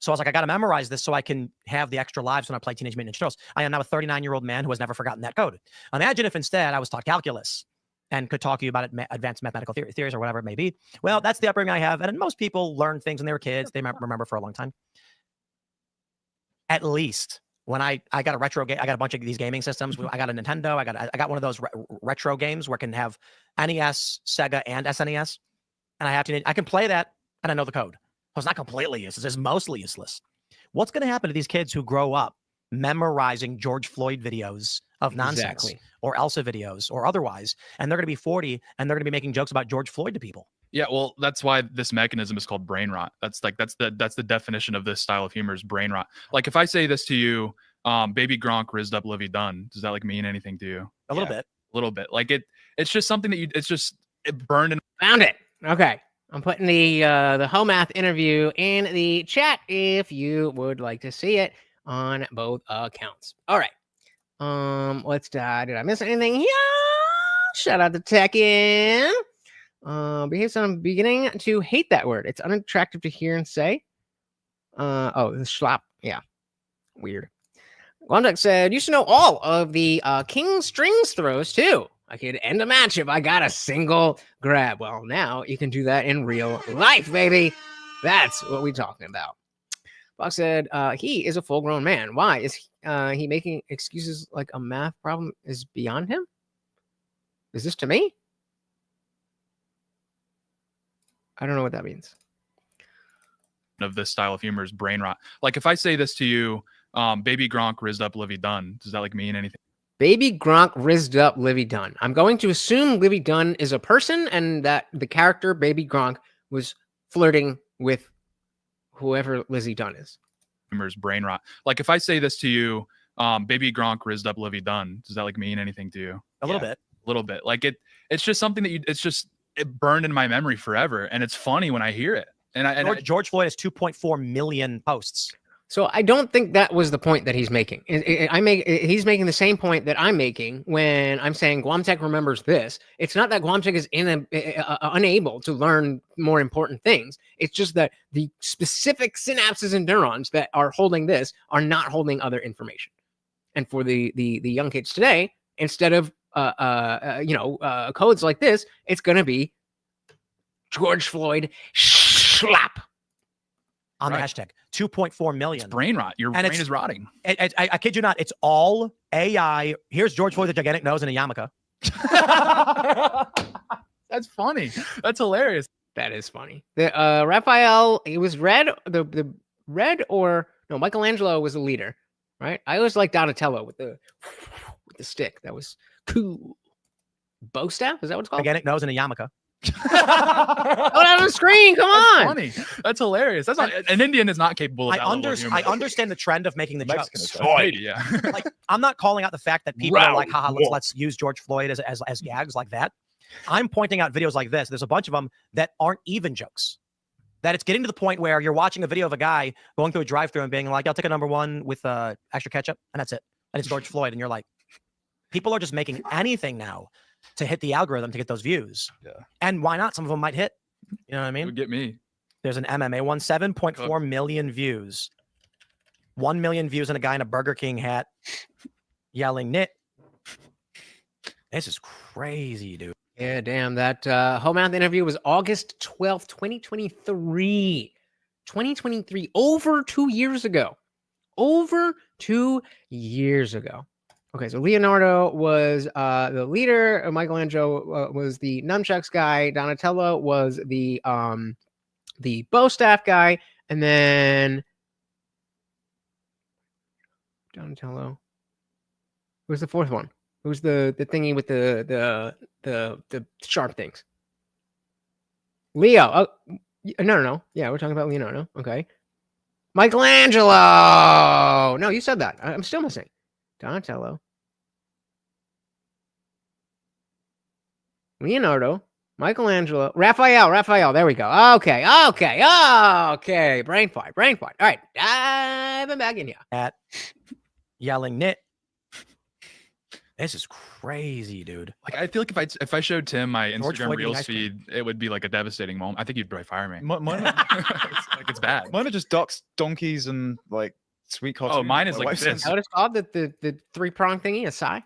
So I was like, I got to memorize this so I can have the extra lives when I play Teenage Mutant Ninja Turtles. I am now a 39-year-old man who has never forgotten that code. Imagine if instead I was taught calculus and could talk to you about advanced mathematical theories or whatever it may be. Well, that's the upbringing I have. And most people learn things when they were kids. They remember for a long time. At least when I got a retro game, I got a bunch of these gaming systems. I got a Nintendo. I got one of those retro games where it can have NES, Sega, and SNES. And I can play that and I know the code. So it's not completely useless. It's mostly useless. What's going to happen to these kids who grow up memorizing George Floyd videos of nonsense or Elsa videos or otherwise, and they're going to be 40 and they're going to be making jokes about George Floyd to people? Yeah, well, that's why this mechanism is called brain rot. That's the definition of this style of humor is brain rot. Like if I say this to you, baby Gronk rizzed up Livy Dunn, does that like mean anything to you? A little bit. Like it's just something that it burned and found it. Okay. I'm putting the home math interview in the chat if you would like to see it on both accounts. All right. Let's did I miss anything here? Shout out to Tekken. I'm beginning to hate that word. It's unattractive to hear and say. The schlop. Yeah. Weird. Gondek said, used to know all of the king strings throws too. I could end a match if I got a single grab. Well, now you can do that in real life, baby. That's what we're talking about. Fox said, he is a full-grown man. Why? Is he making excuses like a math problem is beyond him? Is this to me? I don't know what that means. of this style of humor is brain rot. Like if I say this to you, baby Gronk rizzed up Livy Dunn, does that like mean anything? Baby Gronk rizzed up Livy Dunn. I'm going to assume Livy Dunn is a person and that the character Baby Gronk was flirting with whoever Lizzie Dunn is. Humor's brain rot. Like if I say this to you, baby Gronk rizzed up Livy Dunn, does that like mean anything to you? A little bit. A little bit. Like it's just something that it burned in my memory forever, and it's funny when I hear it. And George Floyd has 2.4 million posts. So I don't think that was the point that he's making. He's making the same point that I'm making when I'm saying Guam Tech remembers this. It's not that Guam Tech is unable to learn more important things. It's just that the specific synapses and neurons that are holding this are not holding other information. And for the young kids today, instead of codes like this, it's going to be George Floyd slap. On the hashtag 2.4 million. It's brain rot. Your brain is rotting. I kid you not. It's all AI. Here's George Floyd with a gigantic nose and a yarmulke. That's funny. That's hilarious. That is funny. The Raphael, it was red. The red or no? Michelangelo was the leader, right? I always like Donatello with the stick. That was cool. Bow staff? Is that what it's called? Gigantic nose and a yarmulke. Oh, on the screen. Come on. Funny. That's hilarious. That's not an Indian is not capable of that. I understand the trend of making the jokes. Yeah. Like I'm not calling out the fact that people are like, haha, let's use George Floyd as gags like that. I'm pointing out videos like this. There's a bunch of them that aren't even jokes. That it's getting to the point where you're watching a video of a guy going through a drive-thru and being like, I'll take a number one with extra ketchup, and that's it. And it's George Floyd, and you're like, people are just making anything now to hit the algorithm to get those views. Yeah. And why not? Some of them might hit. You know what I mean? It would get me. There's an MMA one, 7.4 million views. 1 million views on a guy in a Burger King hat yelling "Nit." This is crazy, dude. Yeah, damn. That Home Mouth interview was August 12th, 2023. 2023, over 2 years ago. Over 2 years ago. Okay, so Leonardo was the leader. Michelangelo was the nunchucks guy. Donatello was the bow staff guy, and then Donatello. Who was the fourth one? Who was the thingy with the sharp things? Leo. Oh, no. Yeah, we're talking about Leonardo. Okay. Michelangelo. No, you said that. I'm still missing. Donatello, Leonardo, Michelangelo, Raphael. There we go. Okay. Brain fart. All right, diving back in here. At yelling "Nit." This is crazy, dude. Like I feel like if I showed Tim my George Instagram Floyd Reels feed, it would be like a devastating moment. I think he'd probably fire me. It's bad. Mine are just ducks, donkeys, and like sweet cartoons. Oh, mine is like this. How it's called the 3-prong thingy, a sigh?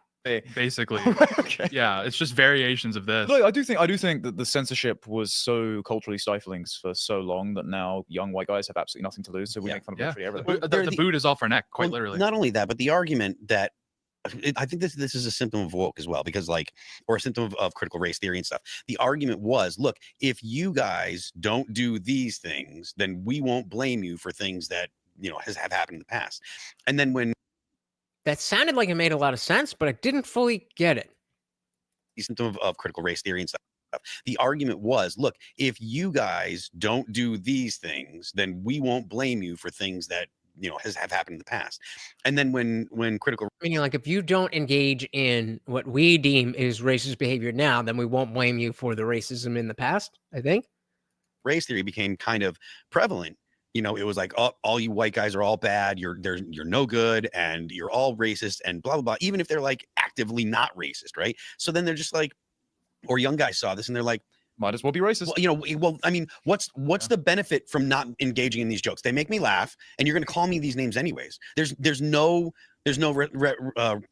Basically. Okay. Yeah, it's just variations of this. Look, I do think that the censorship was so culturally stifling for so long that now young white guys have absolutely nothing to lose. So we make fun of literally everything. The boot is off our neck, quite literally. Not only that, but the argument that I think this is a symptom of woke as well, because or a symptom of critical race theory and stuff. The argument was, look, if you guys don't do these things, then we won't blame you for things that have happened in the past. And then when that sounded like it made a lot of sense, but I didn't fully get it. The symptom of critical race theory and stuff. The argument was, look, if you guys don't do these things, then we won't blame you for things that have happened in the past. And then when critical, meaning like if you don't engage in what we deem is racist behavior now, then we won't blame you for the racism in the past. I think race theory became kind of prevalent. It was like, oh, all you white guys are all bad. You're no good, and you're all racist, and blah blah blah. Even if they're like actively not racist, right? So then they're just like, or young guys saw this and they're like, might as well be racist. Well, I mean, what's the benefit from not engaging in these jokes? They make me laugh, and you're going to call me these names anyways. There's no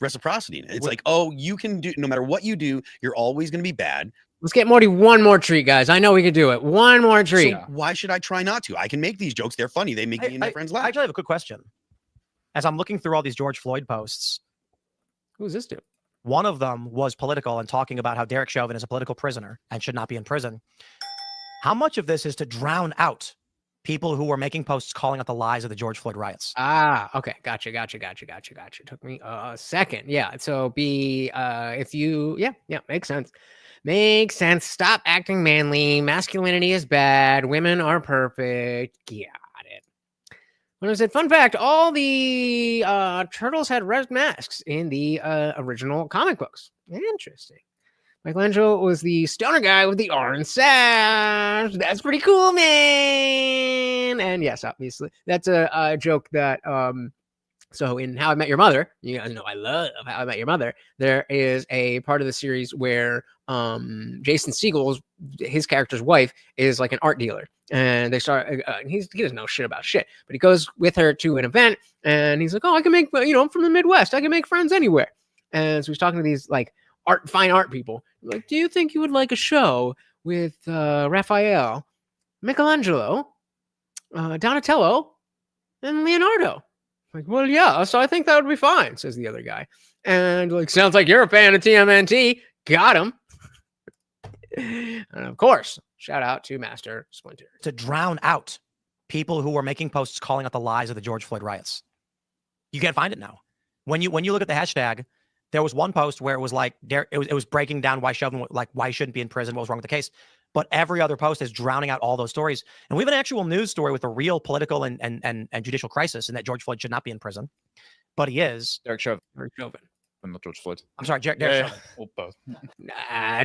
reciprocity in it. It's like, oh, you can do, no matter what you do, you're always going to be bad. Let's get Morty one more treat, guys. I know we can do it. One more treat. So why should I try not to? I can make these jokes. They're funny. They make me and my friends laugh. I actually have a quick question. As I'm looking through all these George Floyd posts, who's this dude? One of them was political and talking about how Derek Chauvin is a political prisoner and should not be in prison. How much of this is to drown out People who were making posts calling out the lies of the George Floyd riots. Ah, okay. Gotcha. Took me a second. Yeah. So if you, yeah, makes sense. Makes sense. Stop acting manly. Masculinity is bad. Women are perfect. Got it. When I said, fun fact, all the turtles had red masks in the original comic books. Interesting. Michelangelo was the stoner guy with the orange sash. That's pretty cool, man. And yes, obviously, that's a joke that so in How I Met Your Mother, you guys know I love How I Met Your Mother. There is a part of the series where Jason Segel's his character's wife is like an art dealer, and they start. He doesn't know shit about shit, but he goes with her to an event, and he's like, "Oh, I can make I'm from the Midwest. I can make friends anywhere." And so he's talking to these like fine art people. Like, do you think you would like a show with Raphael, Michelangelo, Donatello, and Leonardo? Like, well, yeah, so I think that would be fine, says the other guy. And like, sounds like you're a fan of TMNT. Got him. And of course, shout out to Master Splinter. To drown out people who were making posts calling out the lies of the George Floyd riots. You can't find it now. When you look at the hashtag, there was one post where it was like it was breaking down why Chauvin, like why he shouldn't be in prison, what was wrong with the case. But every other post is drowning out all those stories. And we have an actual news story with a real political and judicial crisis, and that George Floyd should not be in prison, but he is. Derek Chauvin. Not George Floyd. I'm sorry, Derek Chauvin. Well, both.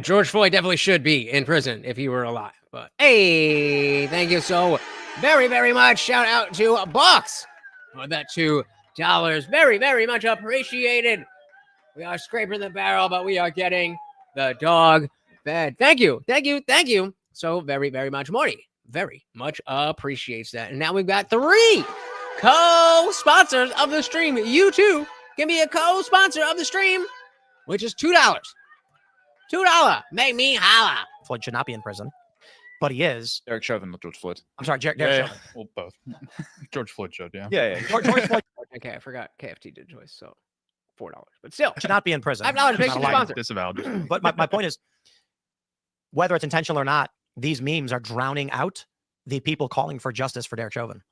George Floyd definitely should be in prison if he were alive. But hey, thank you so very, very much. Shout out to Box for that $2. Very, very much appreciated. We are scraping the barrel, but we are getting the dog fed. Thank you. So very, very much. Morty very much appreciates that. And now we've got 3 co-sponsors of the stream. You too can be a co-sponsor of the stream, which is $2. $2. Make me holla. Floyd should not be in prison, but he is. Derek Chauvin, not George Floyd. I'm sorry, Derek Chauvin. Well, both. George Floyd should, yeah. Yeah. George Floyd. Okay, I forgot KFT did choice, so $4. But still, should not be in prison. $5 makes you a sponsor. Disavowed. But my point is, whether it's intentional or not, these memes are drowning out the people calling for justice for Derek Chauvin.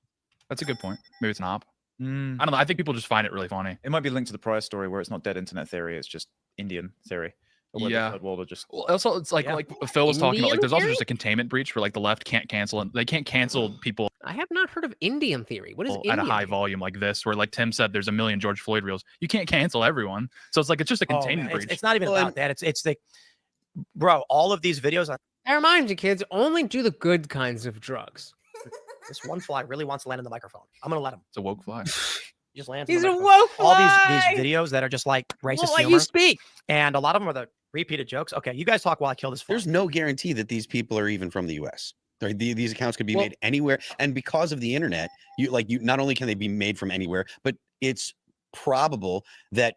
That's a good point. Maybe it's an op. I don't know. I think people just find it really funny. It might be linked to the prior story where it's not dead internet theory, it's just Indian theory. Yeah. Well, just... Well, also, it's like Phil was talking about. Like, there's also theory? just a containment breach where like the left can't cancel, and they can't cancel people. I have not heard of Indian theory. What is Indian? At a high volume like this, where like Tim said, there's a million George Floyd reels. You can't cancel everyone, so it's like it's just a containment breach. It's not even about that. It's the bro. All of these videos. I remind you, kids, only do the good kinds of drugs. This one fly really wants to land in the microphone. I'm gonna let him. It's a woke fly. Just lands. He's in a the microphone. woke fly. All these videos that are just like racist Let humor. you speak. And a lot of them are the repeated jokes. Okay, you guys talk while I kill this fly. There's no guarantee that these people are even from the U.S. These accounts could be made anywhere, and because of the internet, you not only can they be made from anywhere, but it's probable that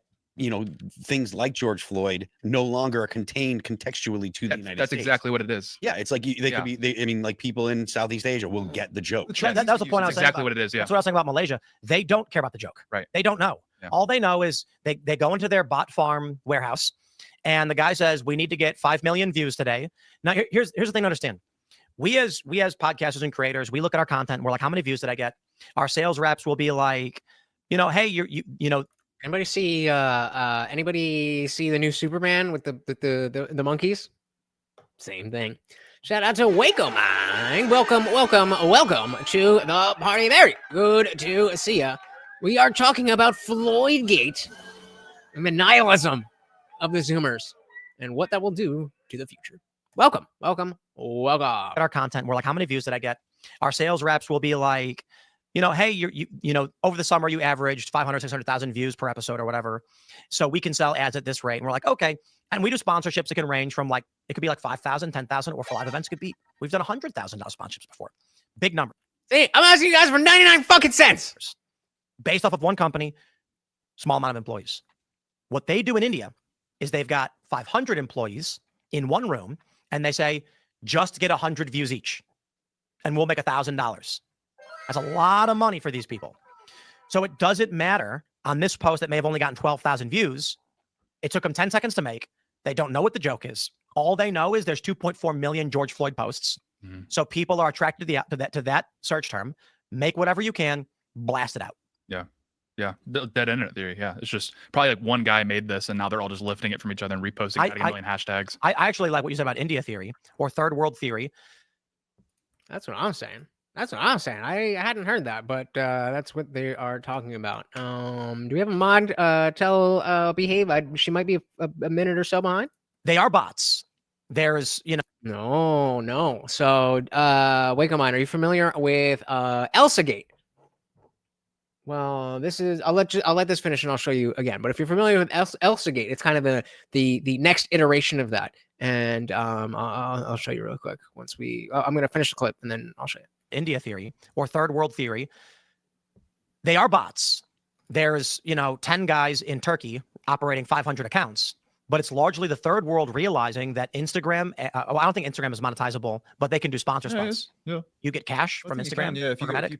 things like George Floyd no longer are contained contextually to the United States. That's exactly what it is. Yeah, it's like they could be. I mean, like people in Southeast Asia will get the joke. That was the point I was saying. Exactly what it is. Yeah, that's what I was saying about Malaysia. They don't care about the joke. Right. They don't know. Yeah. All they know is they go into their bot farm warehouse, and the guy says, "We need to get 5 million views today." Now, here's the thing to understand. We as podcasters and creators, we look at our content. And we're like, how many views did I get? Our sales reps will be like, hey, you know. Anybody see the new Superman with the monkeys? Same thing. Shout out to Waco Mine. Welcome to the party. Very good to see ya. We are talking about FLOYD-GATE and the nihilism of the Zoomers and what that will do to the future. Welcome. At our content, we're like, how many views did I get? Our sales reps will be like, hey, you over the summer you averaged 500, 600,000 views per episode or whatever. So we can sell ads at this rate. And we're like, okay. And we do sponsorships that can range from like, it could be like 5,000, 10,000, or for live events we've done $100,000 sponsorships before. Big number. Hey, I'm asking you guys for 99 fucking cents. Based off of one company, small amount of employees. What they do in India is they've got 500 employees in one room and they say, just get 100 views each and we'll make $1,000. That's a lot of money for these people. So it doesn't matter on this post that may have only gotten 12,000 views. It took them 10 seconds to make. They don't know what the joke is. All they know is there's 2.4 million George Floyd posts. So people are attracted to that search term. Make whatever you can, blast it out. Yeah, dead end theory. Yeah, it's just probably like one guy made this, and now they're all just lifting it from each other and reposting, adding a million hashtags. I actually like what you said about India theory or third world theory. That's what I'm saying. I hadn't heard that, but that's what they are talking about. Do we have a mod tell Behave? She might be a minute or so behind. They are bots. There's, No. So, Wake Mine, are you familiar with ElsaGate? Well, this is I'll let this finish and I'll show you again. But if you're familiar with ElsaGate, it's kind of the next iteration of that. And I'll show you real quick once I'm going to finish the clip and then I'll show you. India theory or third world theory. They are bots. There's, 10 guys in Turkey operating 500 accounts, but it's largely the third world realizing that Instagram, I don't think Instagram is monetizable, but they can do sponsor spots. Yeah. You get cash from Instagram.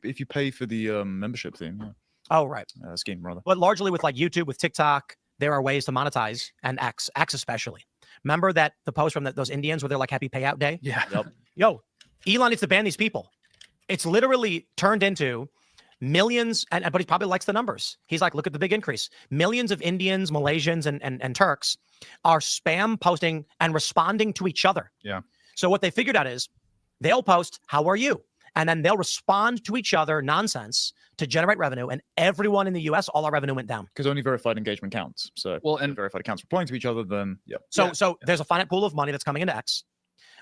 If you pay for the membership thing. Yeah. Oh, right. Scheme rather. But largely with like YouTube, with TikTok, there are ways to monetize, and X especially. Remember the post from those Indians where they're like, happy payout day? Yeah. Yep. Yo, Elon needs to ban these people. It's literally turned into millions, but he probably likes the numbers. He's like, look at the big increase. Millions of Indians, Malaysians, and Turks are spam posting and responding to each other. Yeah. So what they figured out is they'll post, how are you? And then they'll respond to each other nonsense to generate revenue. And everyone in the US, all our revenue went down. Because only verified engagement counts. So and verified accounts replying to each other, then So there's a finite pool of money that's coming into X.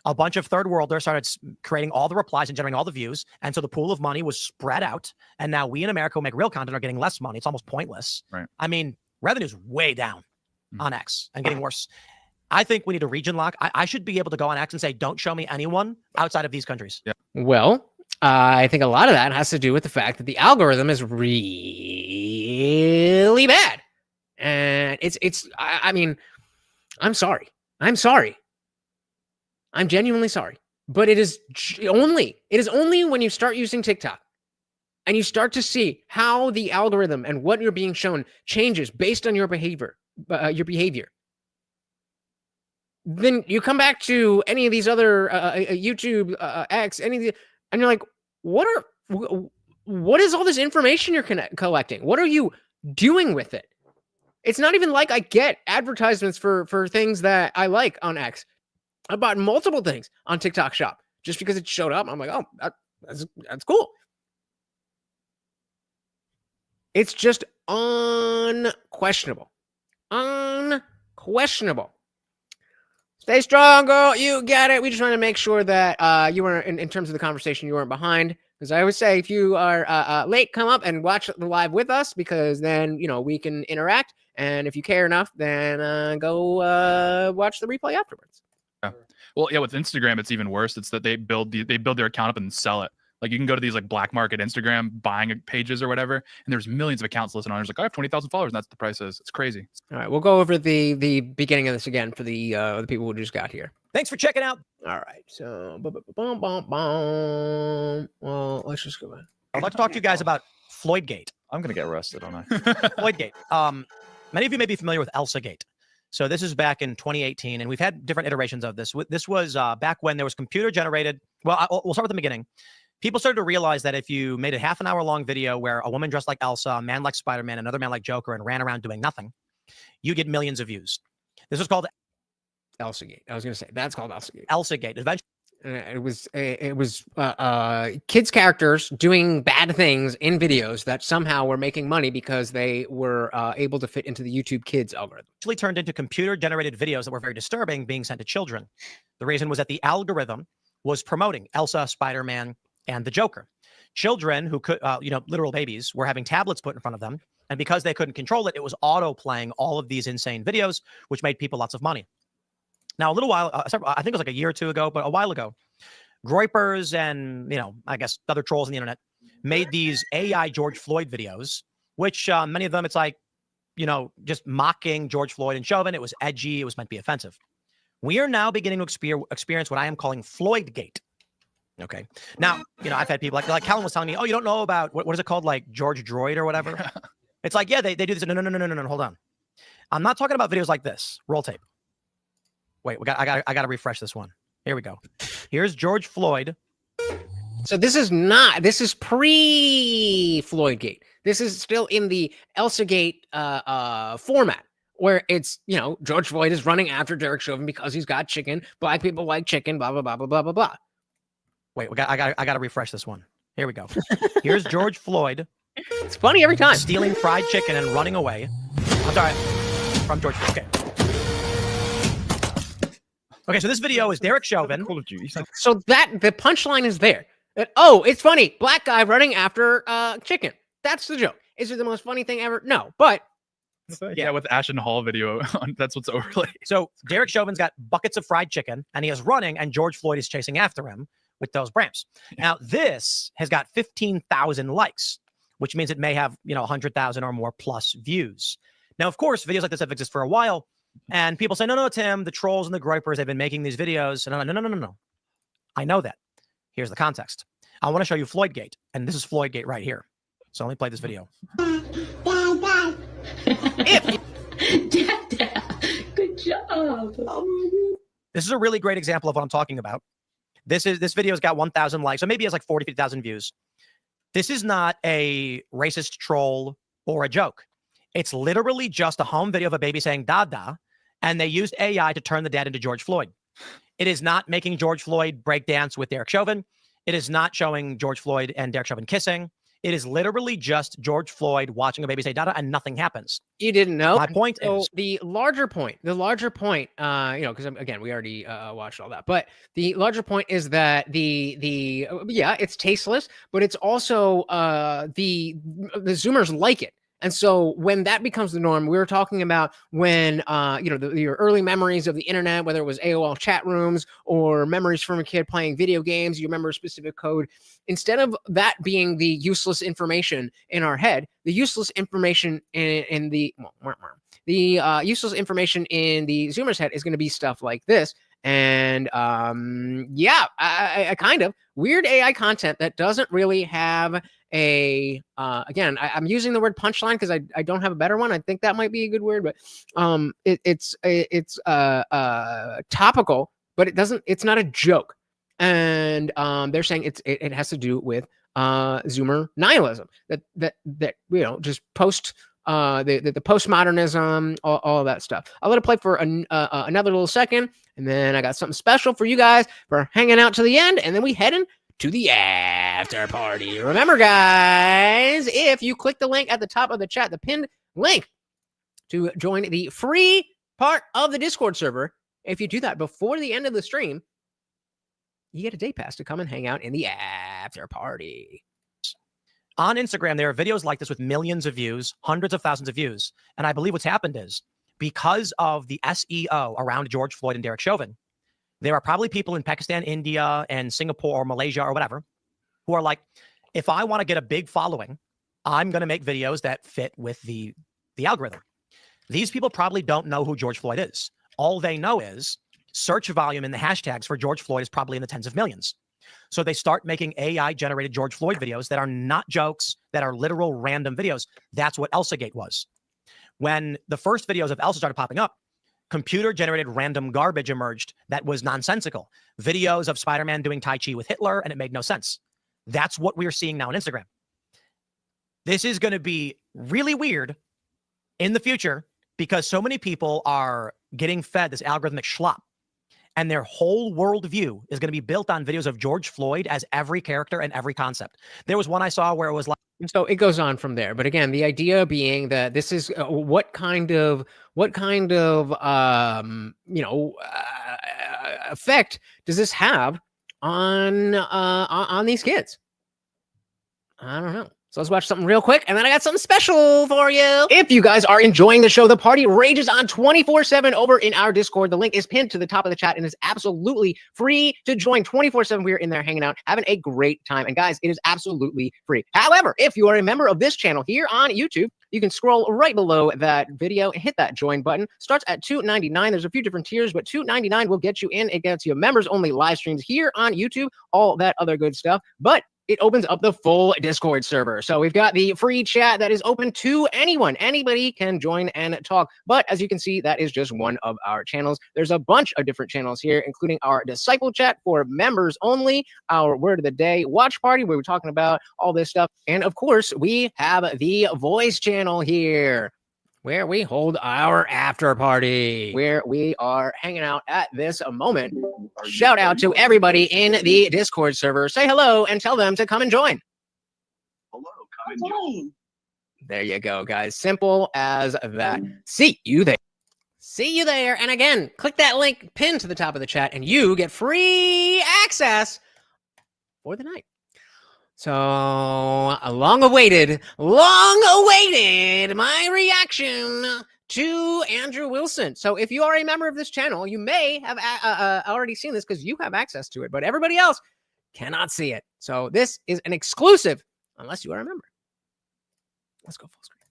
A bunch of third worlders started creating all the replies and generating all the views. And so the pool of money was spread out. And now we in America who make real content are getting less money. It's almost pointless. Right. I mean, revenue's way down on X and getting worse. I think we need a region lock. I should be able to go on X and say, don't show me anyone outside of these countries. Yeah. Well, I think a lot of that has to do with the fact that the algorithm is really bad. And I mean, I'm sorry. I'm genuinely sorry. But it is only when you start using TikTok and you start to see how the algorithm and what you're being shown changes based on your behavior. Then you come back to any of these other YouTube, X, any of the, and you're like, what is all this information you're collecting? What are you doing with it? It's not even like I get advertisements for things that I like on X. I bought multiple things on TikTok Shop just because it showed up. I'm like, oh, that's cool. It's just unquestionable. Stay strong, girl. You got it. We just want to make sure that you were in terms of the conversation, you weren't behind. Because I always say, if you are late, come up and watch the live with us, because then we can interact. And if you care enough, then go watch the replay afterwards. Yeah. Well, yeah. With Instagram, it's even worse. It's that they build their account up and sell it. Like you can go to these like black market Instagram buying pages or whatever, and there's millions of accounts listed on. There's like, I have 20,000 followers, and that's what the price is. It's crazy. All right, we'll go over the beginning of this again for the people who just got here. Thanks for checking out. All right, so well, let's just go ahead. I'd like to talk to you guys about FLOYD-GATE. I'm gonna get arrested, aren't I? FLOYD-GATE. Many of you may be familiar with ElsaGate. So this is back in 2018, and we've had different iterations of this. This was back when there was computer generated. Well, we'll start with the beginning. People started to realize that if you made a half an hour long video where a woman dressed like Elsa, a man like Spider-Man, another man like Joker, and ran around doing nothing, you get millions of views. This was called ElsaGate. I was going to say that's called ElsaGate. ElsaGate. Eventually, it was kids' characters doing bad things in videos that somehow were making money because they were able to fit into the YouTube Kids algorithm. Actually turned into computer-generated videos that were very disturbing, being sent to children. The reason was that the algorithm was promoting Elsa, Spider-Man, and the Joker. Children who could, literal babies, were having tablets put in front of them. And because they couldn't control it, it was auto-playing all of these insane videos, which made people lots of money. Now, a little while, I think it was like a year or two ago, but a while ago, Groypers and, I guess other trolls on the internet made these AI George Floyd videos, which many of them, it's like, just mocking George Floyd and Chauvin. It was edgy. It was meant to be offensive. We are now beginning to experience what I am calling FLOYD-GATE. Okay. Now, I've had people like Calvin was telling me, oh, you don't know about what is it called? Like George Droid or whatever. It's like, yeah, they do this. No. Hold on. I'm not talking about videos like this. Roll tape. Wait, I got to refresh this one. Here we go. Here's George Floyd. So this is pre-FLOYD-GATE. This is still in the ElsaGate format, where it's, George Floyd is running after Derek Chauvin because he's got chicken. Black people like chicken, blah, blah, blah, blah, blah, blah, blah. Wait, I got to refresh this one. Here we go. Here's George Floyd. It's funny every time. Stealing fried chicken and running away. I'm sorry. From George Floyd. Okay. Okay, so this video is Derek Chauvin. So the punchline is there. Oh, it's funny. Black guy running after chicken. That's the joke. Is it the most funny thing ever? No, but yeah, with Ashton Hall video, that's what's overlaid. So Derek Chauvin's got buckets of fried chicken, and he is running, and George Floyd is chasing after him with those bramps. Now, this has got 15,000 likes, which means it may have 100,000 or more plus views. Now, of course, videos like this have existed for a while. And people say, no, Tim, the trolls and the gripers, they've been making these videos. And I'm like, no. I know that. Here's the context. I want to show you FLOYD-GATE. And this is FLOYD-GATE right here. So let me play this video. Dad. Good job. This is a really great example of what I'm talking about. This video's got 1,000 likes. So maybe it has like 40, 50,000 views. This is not a racist troll or a joke. It's literally just a home video of a baby saying "dada," and they used AI to turn the dad into George Floyd. It is not making George Floyd break dance with Derek Chauvin. It is not showing George Floyd and Derek Chauvin kissing. It is literally just George Floyd watching a baby say "dada" and nothing happens. You didn't know? My point is the larger point, because again, we already watched all that, but the larger point is that it's tasteless, but it's also the Zoomers like it. And so when that becomes the norm, we were talking about when, your early memories of the internet, whether it was AOL chat rooms or memories from a kid playing video games, you remember a specific code. Instead of that being the useless information in our head, the useless information in the useless information in the Zoomer's head is going to be stuff like this. And I kind of weird AI content that doesn't really have again, I'm using the word punchline because I don't have a better one. I think that might be a good word, but it's topical, but it's not a joke. And they're saying it has to do with Zoomer nihilism, that just post the postmodernism, all of that stuff. I'll let it play for another little second, and then I got something special for you guys for hanging out to the end, and then we heading to the after party. Remember, guys, if you click the link at the top of the chat, the pinned link to join the free part of the Discord server, if you do that before the end of the stream, you get a day pass to come and hang out in the after party. On Instagram, there are videos like this with millions of views, hundreds of thousands of views. And I believe what's happened is because of the SEO around George Floyd and Derek Chauvin, there are probably people in Pakistan, India, and Singapore or Malaysia or whatever who are like, if I want to get a big following, I'm going to make videos that fit with the algorithm. These people probably don't know who George Floyd is. All they know is search volume in the hashtags for George Floyd is probably in the tens of millions. So they start making AI-generated George Floyd videos that are not jokes, that are literal random videos. That's what ElsaGate was. When the first videos of Elsa started popping up, computer-generated random garbage emerged that was nonsensical. Videos of Spider-Man doing Tai Chi with Hitler, and it made no sense. That's what we're seeing now on Instagram. This is going to be really weird in the future because so many people are getting fed this algorithmic schlop. And their whole worldview is going to be built on videos of George Floyd as every character and every concept. There was one I saw where it was like, and so it goes on from there. But again, the idea being that this is what kind of effect does this have on these kids? I don't know. So let's watch something real quick, and then I got something special for you. If you guys are enjoying the show, the party rages on 24/7 over in our Discord. The link is pinned to the top of the chat and is absolutely free to join 24/7. We're in there hanging out, having a great time. And guys, it is absolutely free. However, if you are a member of this channel here on YouTube, you can scroll right below that video and hit that join button. Starts at $2.99. There's a few different tiers, but $2.99 will get you in. It gets you members only live streams here on YouTube, all that other good stuff. But it opens up the full Discord server. So we've got the free chat that is open to anyone. Anybody can join and talk. But as you can see, that is just one of our channels. There's a bunch of different channels here, including our disciple chat for members only, our word of the day watch party, where we're talking about all this stuff. And of course, we have the voice channel here, where we hold our after party, where we are hanging out at this moment. Shout out to everybody in the Discord server. Say hello and tell them to come and join. Hello, come and join. There you go, guys. Simple as that. See you there. See you there. And again, click that link pinned to the top of the chat and you get free access for the night. So, long awaited, my reaction to Andrew Wilson. So if you are a member of this channel, you may have already seen this because you have access to it, but everybody else cannot see it. So this is an exclusive, unless you are a member. Let's go full screen.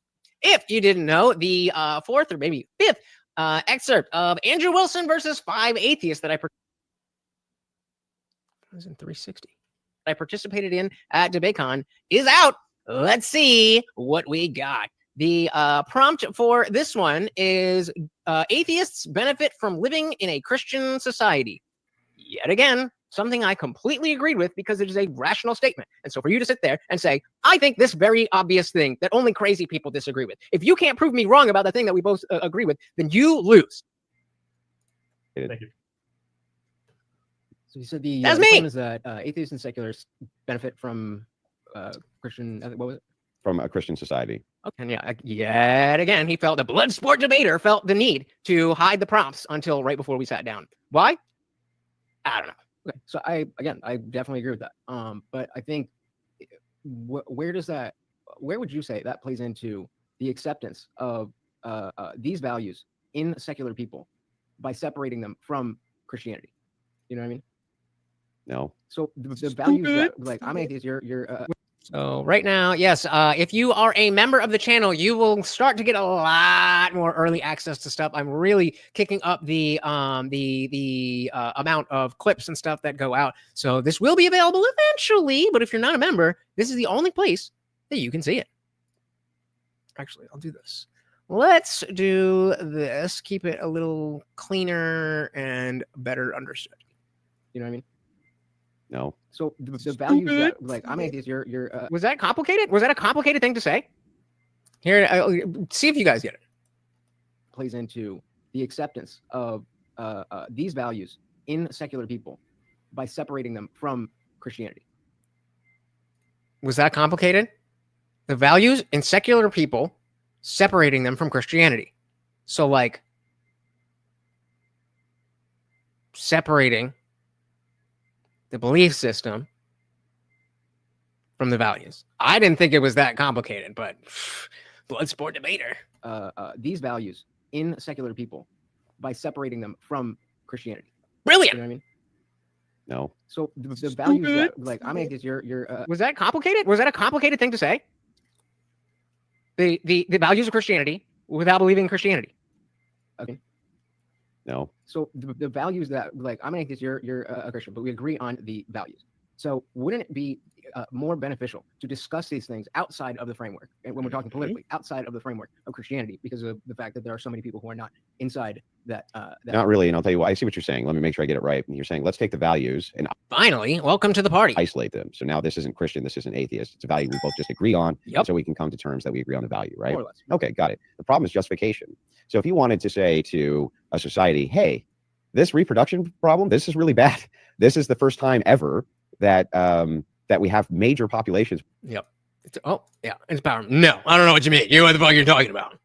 If you didn't know, the fourth or maybe fifth excerpt of Andrew Wilson versus 5 atheists that I was in 360. I participated in at DebateCon is out. Let's see what we got. The prompt for this one is atheists benefit from living in a Christian society. Yet again, something I completely agreed with because it is a rational statement. And so for you to sit there and say, I think this very obvious thing that only crazy people disagree with. If you can't prove me wrong about the thing that we both agree with, then you lose. Thank you. So you said the That's claim me. is that atheists and secularists benefit from Christian, what was it? From a Christian society. Okay, and yeah, yet again, he felt the blood sport debater felt the need to hide the prompts until right before we sat down. Why? I don't know. Okay, so I definitely agree with that. But I think where would you say that plays into the acceptance of these values in secular people by separating them from Christianity? You know what I mean? No. So the values that, like, I'm atheist, you're so right now, yes, if you are a member of the channel, you will start to get a lot more early access to stuff. I'm really kicking up the amount of clips and stuff that go out. So this will be available eventually, but if you're not a member, this is the only place that you can see it. Actually, I'll do this. Let's do this. Keep it a little cleaner and better understood. You know what I mean? No. So the values that, like, I'm atheist, you're was that complicated? Was that a complicated thing to say? Here, see if you guys get it. Plays into the acceptance of these values in secular people by separating them from Christianity. Was that complicated? The values in secular people separating them from Christianity. So, like, separating the belief system from the values. I didn't think it was that complicated, but blood sport debater. These values in secular people by separating them from Christianity. Brilliant. You know what I mean? No. So the values that, like, I'm atheist, you're was that complicated? Was that a complicated thing to say? The values of Christianity without believing in Christianity. Okay. No. So the values that, like, I'm an atheist, you're a Christian, but we agree on the values. So wouldn't it be more beneficial to discuss these things outside of the framework, and when we're talking politically, outside of the framework of Christianity, because of the fact that there are so many people who are not inside that. Not really, and I'll tell you why. I see what you're saying. Let me make sure I get it right. You're saying let's take the values and finally, welcome to the party. Isolate them. So now this isn't Christian, this isn't atheist. It's a value we both just agree on. Yep. So we can come to terms that we agree on the value, right? More or less. Okay, got it. The problem is justification. So if you wanted to say to a society, hey, this reproduction problem, this is really bad. This is the first time ever that that we have major populations. Yep. It's empowerment. No, I don't know what you mean. You know what the fuck you're talking about.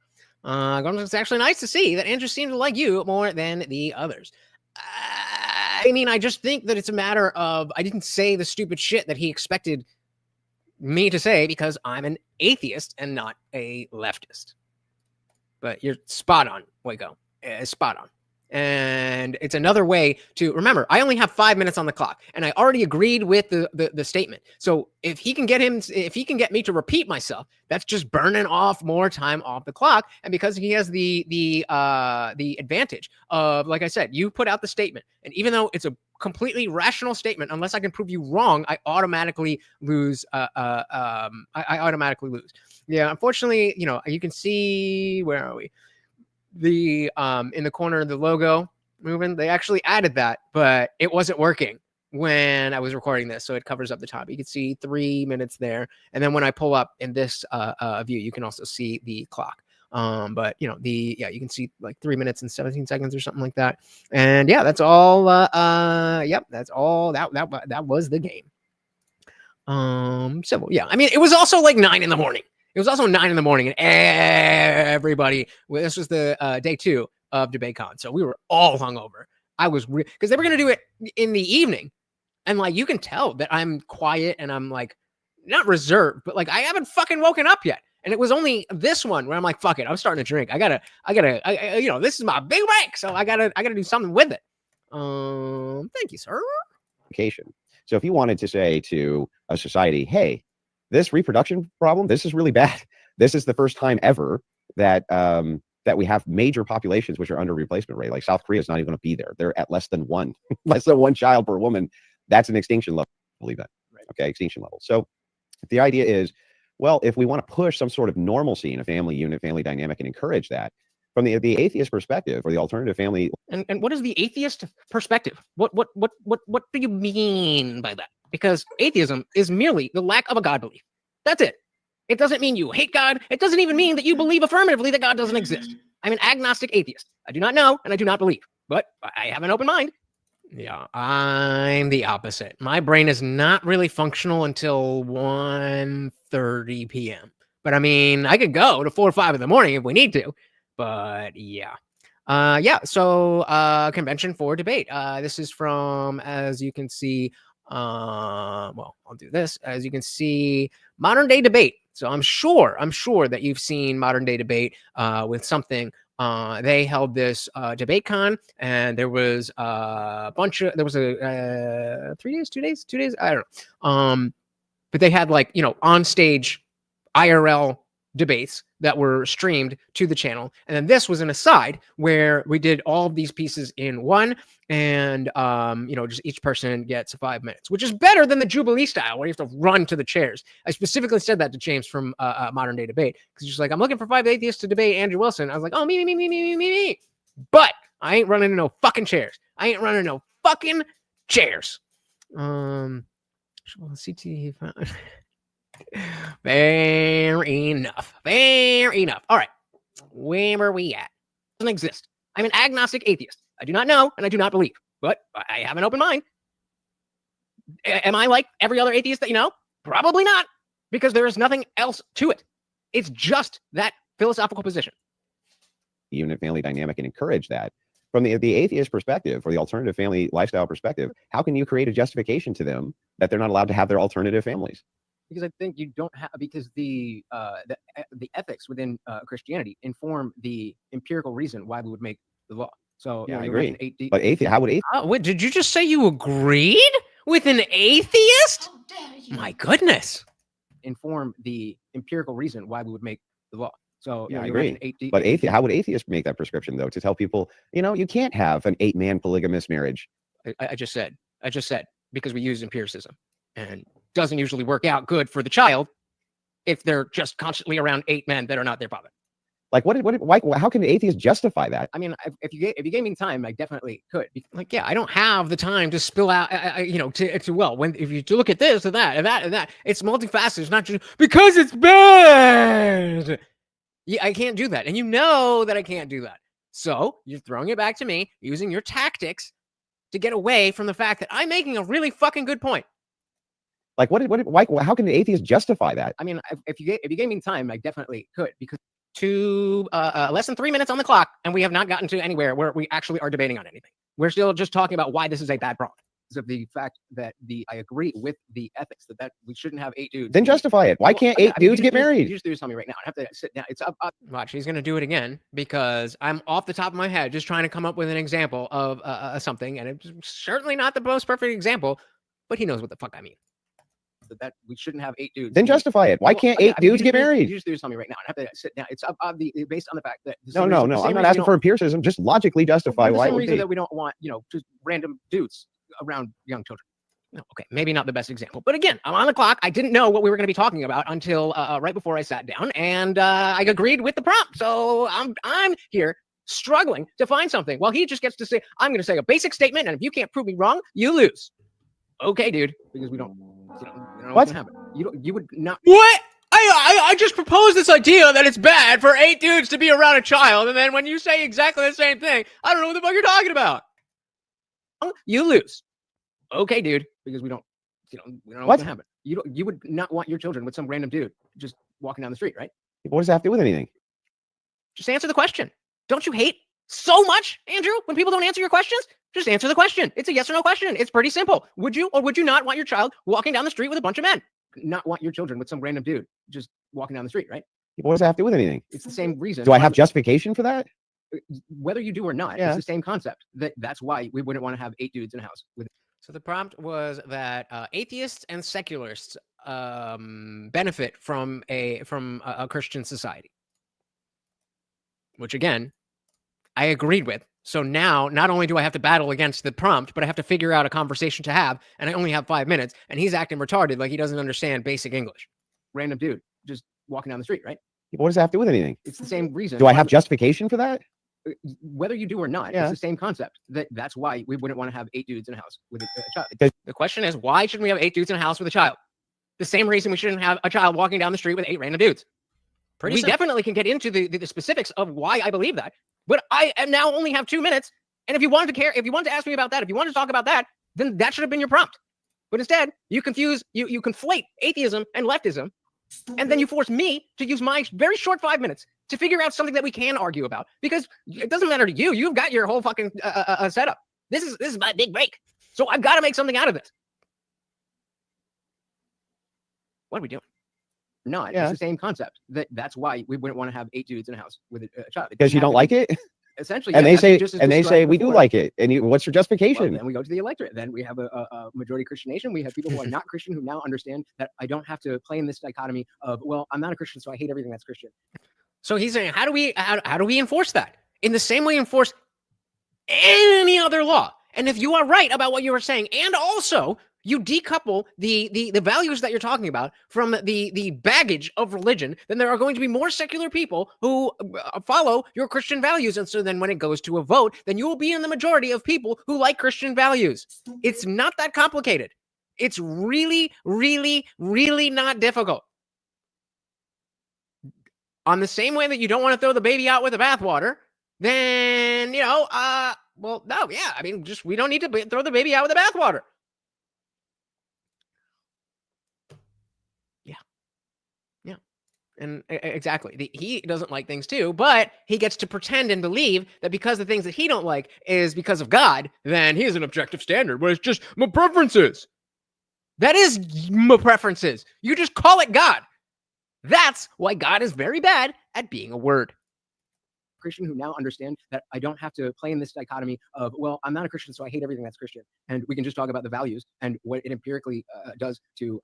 It's actually nice to see that Andrew seemed to like you more than the others. I mean, I just think that it's a matter of, I didn't say the stupid shit that he expected me to say because I'm an atheist and not a leftist. But you're spot on, Waco. Spot on. And it's another way to remember, I only have 5 minutes on the clock and I already agreed with the statement. So if he can get me to repeat myself, that's just burning off more time off the clock. And because he has the advantage of, like I said, you put out the statement, and even though it's a completely rational statement, unless I can prove you wrong, I automatically lose. I automatically lose. Yeah, unfortunately, you can see, where are we? The in the corner of the logo moving, they actually added that, but it wasn't working when I was recording this, so it covers up the top. You can see 3 minutes there, and then when I pull up in this view, you can also see the clock. But you can see like 3 minutes and 17 seconds or something like that. And yeah, that's all. Yep, that's all. That was the game. Simple. Yeah, I mean, it was also like 9 in the morning. It was also 9 in the morning, and everybody. This was the day 2 of DebateCon, so we were all hungover. I was because they were gonna do it in the evening, and like you can tell that I'm quiet and I'm like not reserved, but like I haven't fucking woken up yet. And it was only this one where I'm like, fuck it, I'm starting to drink. I gotta, this is my big break, so I gotta do something with it. Thank you, sir. So if you wanted to say to a society, hey, this reproduction problem, this is really bad. This is the first time ever that that we have major populations which are under replacement rate. Like South Korea is not even going to be there. They're at less than one child per woman. That's an extinction level event. Right. Okay, extinction level. So the idea is, well, if we want to push some sort of normalcy in a family unit, family dynamic, and encourage that from the atheist perspective or the alternative family. And what is the atheist perspective? What do you mean by that? Because atheism is merely the lack of a God belief. That's it. It doesn't mean you hate God. It doesn't even mean that you believe affirmatively that God doesn't exist. I'm an agnostic atheist. I do not know and I do not believe, but I have an open mind. Yeah, I'm the opposite. My brain is not really functional until 1:30 p.m. But I mean, I could go to 4 or 5 in the morning if we need to. But yeah. So convention for debate. This is from, as you can see, well, I'll do this. As you can see, modern day debate. So I'm sure that you've seen modern day debate with something. They held this DebateCon, and there was a bunch of, 3 days, 2 days, 2 days, I don't know. But they had like, on stage IRL debates that were streamed to the channel. And then this was an aside where we did all of these pieces in one, and just each person gets 5 minutes, which is better than the Jubilee style where you have to run to the chairs. I specifically said that to James from Modern Day Debate, because he's like, I'm looking for 5 atheists to debate Andrew Wilson. I was like, oh, me. But I ain't running no fucking chairs. I ain't running no fucking chairs. CT. Fair enough. All right. Where were we at? Doesn't exist. I'm an agnostic atheist. I do not know and I do not believe, but I have an open mind. Am I like every other atheist that you know? Probably not, because there is nothing else to it. It's just that philosophical position. Unit family dynamic and encourage that. From the atheist perspective or the alternative family lifestyle perspective, how can you create a justification to them that they're not allowed to have their alternative families? Because I think you don't have, because the ethics within Christianity inform the empirical reason why we would make the law. So yeah, I agree. But how would atheist? Wait, did you just say you agreed with an atheist? My goodness. Inform the empirical reason why we would make the law. So yeah, I agree. But how would atheists make that prescription though? To tell people, you can't have an 8-man polygamous marriage. I just said because we use empiricism, and doesn't usually work out good for the child if they're just constantly around 8 men that are not their father. Like why, how can an atheist justify that? I mean, if you gave me time, I definitely could. Like, yeah, I don't have the time to spill out, if you look at this or that and that and that, it's multifaceted. It's not just because it's bad. Yeah, I can't do that. And you know that I can't do that. So you're throwing it back to me using your tactics to get away from the fact that I'm making a really fucking good point. Like how can an atheist justify that? I mean, if you gave me time, I definitely could, because less than 3 minutes on the clock, and we have not gotten to anywhere where we actually are debating on anything. We're still just talking about why this is a bad problem. of the fact that I agree with the ethics that we shouldn't have 8 dudes. Then justify it. Why can't 8 dudes get married? You just do something right now. I have to sit down. It's up. Watch, he's gonna do it again because I'm off the top of my head just trying to come up with an example of something, and it's certainly not the most perfect example, but he knows what the fuck I mean. That we shouldn't have 8 dudes. Then justify it. Why can't 8 dudes get married? You just do something right now. I have to sit down. It's based on the fact that no. I'm not asking for empiricism. Just logically justify why. The reason that we don't want just random dudes around young children. No, okay, maybe not the best example, but again, I'm on the clock. I didn't know what we were going to be talking about until right before I sat down, and I agreed with the prompt. So I'm here struggling to find something. Well, he just gets to say, I'm going to say a basic statement, and if you can't prove me wrong, you lose. Okay, dude, because we don't know what's going to happen. You would not. What? I just proposed this idea that it's bad for 8 dudes to be around a child, and then when you say exactly the same thing, I don't know what the fuck you're talking about. You lose. Okay, dude, because we don't know what's going to happen. You would not want your children with some random dude just walking down the street, right? What does that have to do with anything? Just answer the question. Don't you hate so much, Andrew, when people don't answer your questions? Just answer the question. It's a yes or no question. It's pretty simple. Would you or would you not want your child walking down the street with a bunch of men? Not want your children with some random dude just walking down the street, right? What does that have to do with anything? It's the same reason. Do I have justification for that? Whether you do or not, it's the same concept. That's why we wouldn't want to have 8 dudes in a house. So the prompt was that atheists and secularists benefit from a Christian society, which again, I agreed with. So now, not only do I have to battle against the prompt, but I have to figure out a conversation to have, and I only have 5 minutes, and he's acting retarded like he doesn't understand basic English. Random dude just walking down the street, right? What does that have to do with anything? It's the same reason. Do I have justification for that? Whether you do or not, it's the same concept. That's why we wouldn't want to have 8 dudes in a house with a child. The question is, why shouldn't we have 8 dudes in a house with a child? The same reason we shouldn't have a child walking down the street with 8 random dudes. We definitely can get into the specifics of why I believe that. But I now only have 2 minutes, and if you wanted to ask me about that, if you wanted to talk about that, then that should have been your prompt. But instead, you conflate atheism and leftism, and then you force me to use my very short 5 minutes to figure out something that we can argue about, because it doesn't matter to you. You've got your whole fucking setup. This is my big break, so I've got to make something out of this. What are we doing? Not. It's the same concept. That's why we wouldn't want to have 8 dudes in a house with a child. Because you don't like it? Essentially. And they say we do like it. And what's your justification? Well, then we go to the electorate. Then we have a majority Christian nation. We have people who are not Christian who now understand that I don't have to play in this dichotomy of, well, I'm not a Christian, so I hate everything that's Christian. So he's saying, how do we enforce that? In the same way enforce any other law. And if you are right about what you were saying, and also you decouple the values that you're talking about from the baggage of religion, then there are going to be more secular people who follow your Christian values. And so then when it goes to a vote, then you will be in the majority of people who like Christian values. It's not that complicated. It's really, really, really not difficult. On the same way that you don't want to throw the baby out with the bathwater, then, well, no, yeah, I mean, we don't need to throw the baby out with the bathwater. And exactly, he doesn't like things too, but he gets to pretend and believe that because the things that he don't like is because of God, then he is an objective standard. But it's just my preferences. That is my preferences. You just call it God. That's why God is very bad at being a word. Christian who now understand that I don't have to play in this dichotomy of, well, I'm not a Christian, so I hate everything that's Christian. And we can just talk about the values and what it empirically does to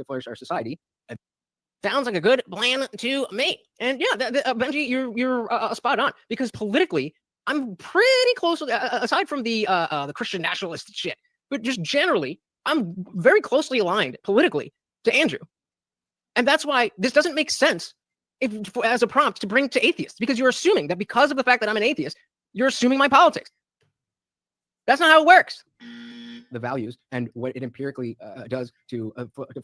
flourish our society. Sounds like a good plan to me. And yeah, Benji, you're spot on, because politically, I'm pretty close, aside from the Christian nationalist shit, but just generally, I'm very closely aligned politically to Andrew. And that's why this doesn't make sense as a prompt to bring to atheists, because you're assuming that because of the fact that I'm an atheist, you're assuming my politics. That's not how it works. The values and what it empirically does to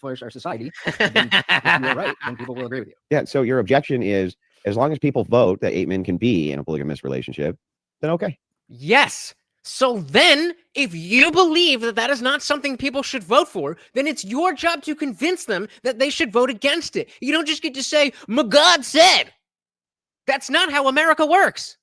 flourish our society. If you're right, then people will agree with you. Yeah. So your objection is, as long as people vote that 8 men can be in a polygamous relationship, then okay. Yes. So then, if you believe that that is not something people should vote for, then it's your job to convince them that they should vote against it. You don't just get to say, "My God said." That's not how America works.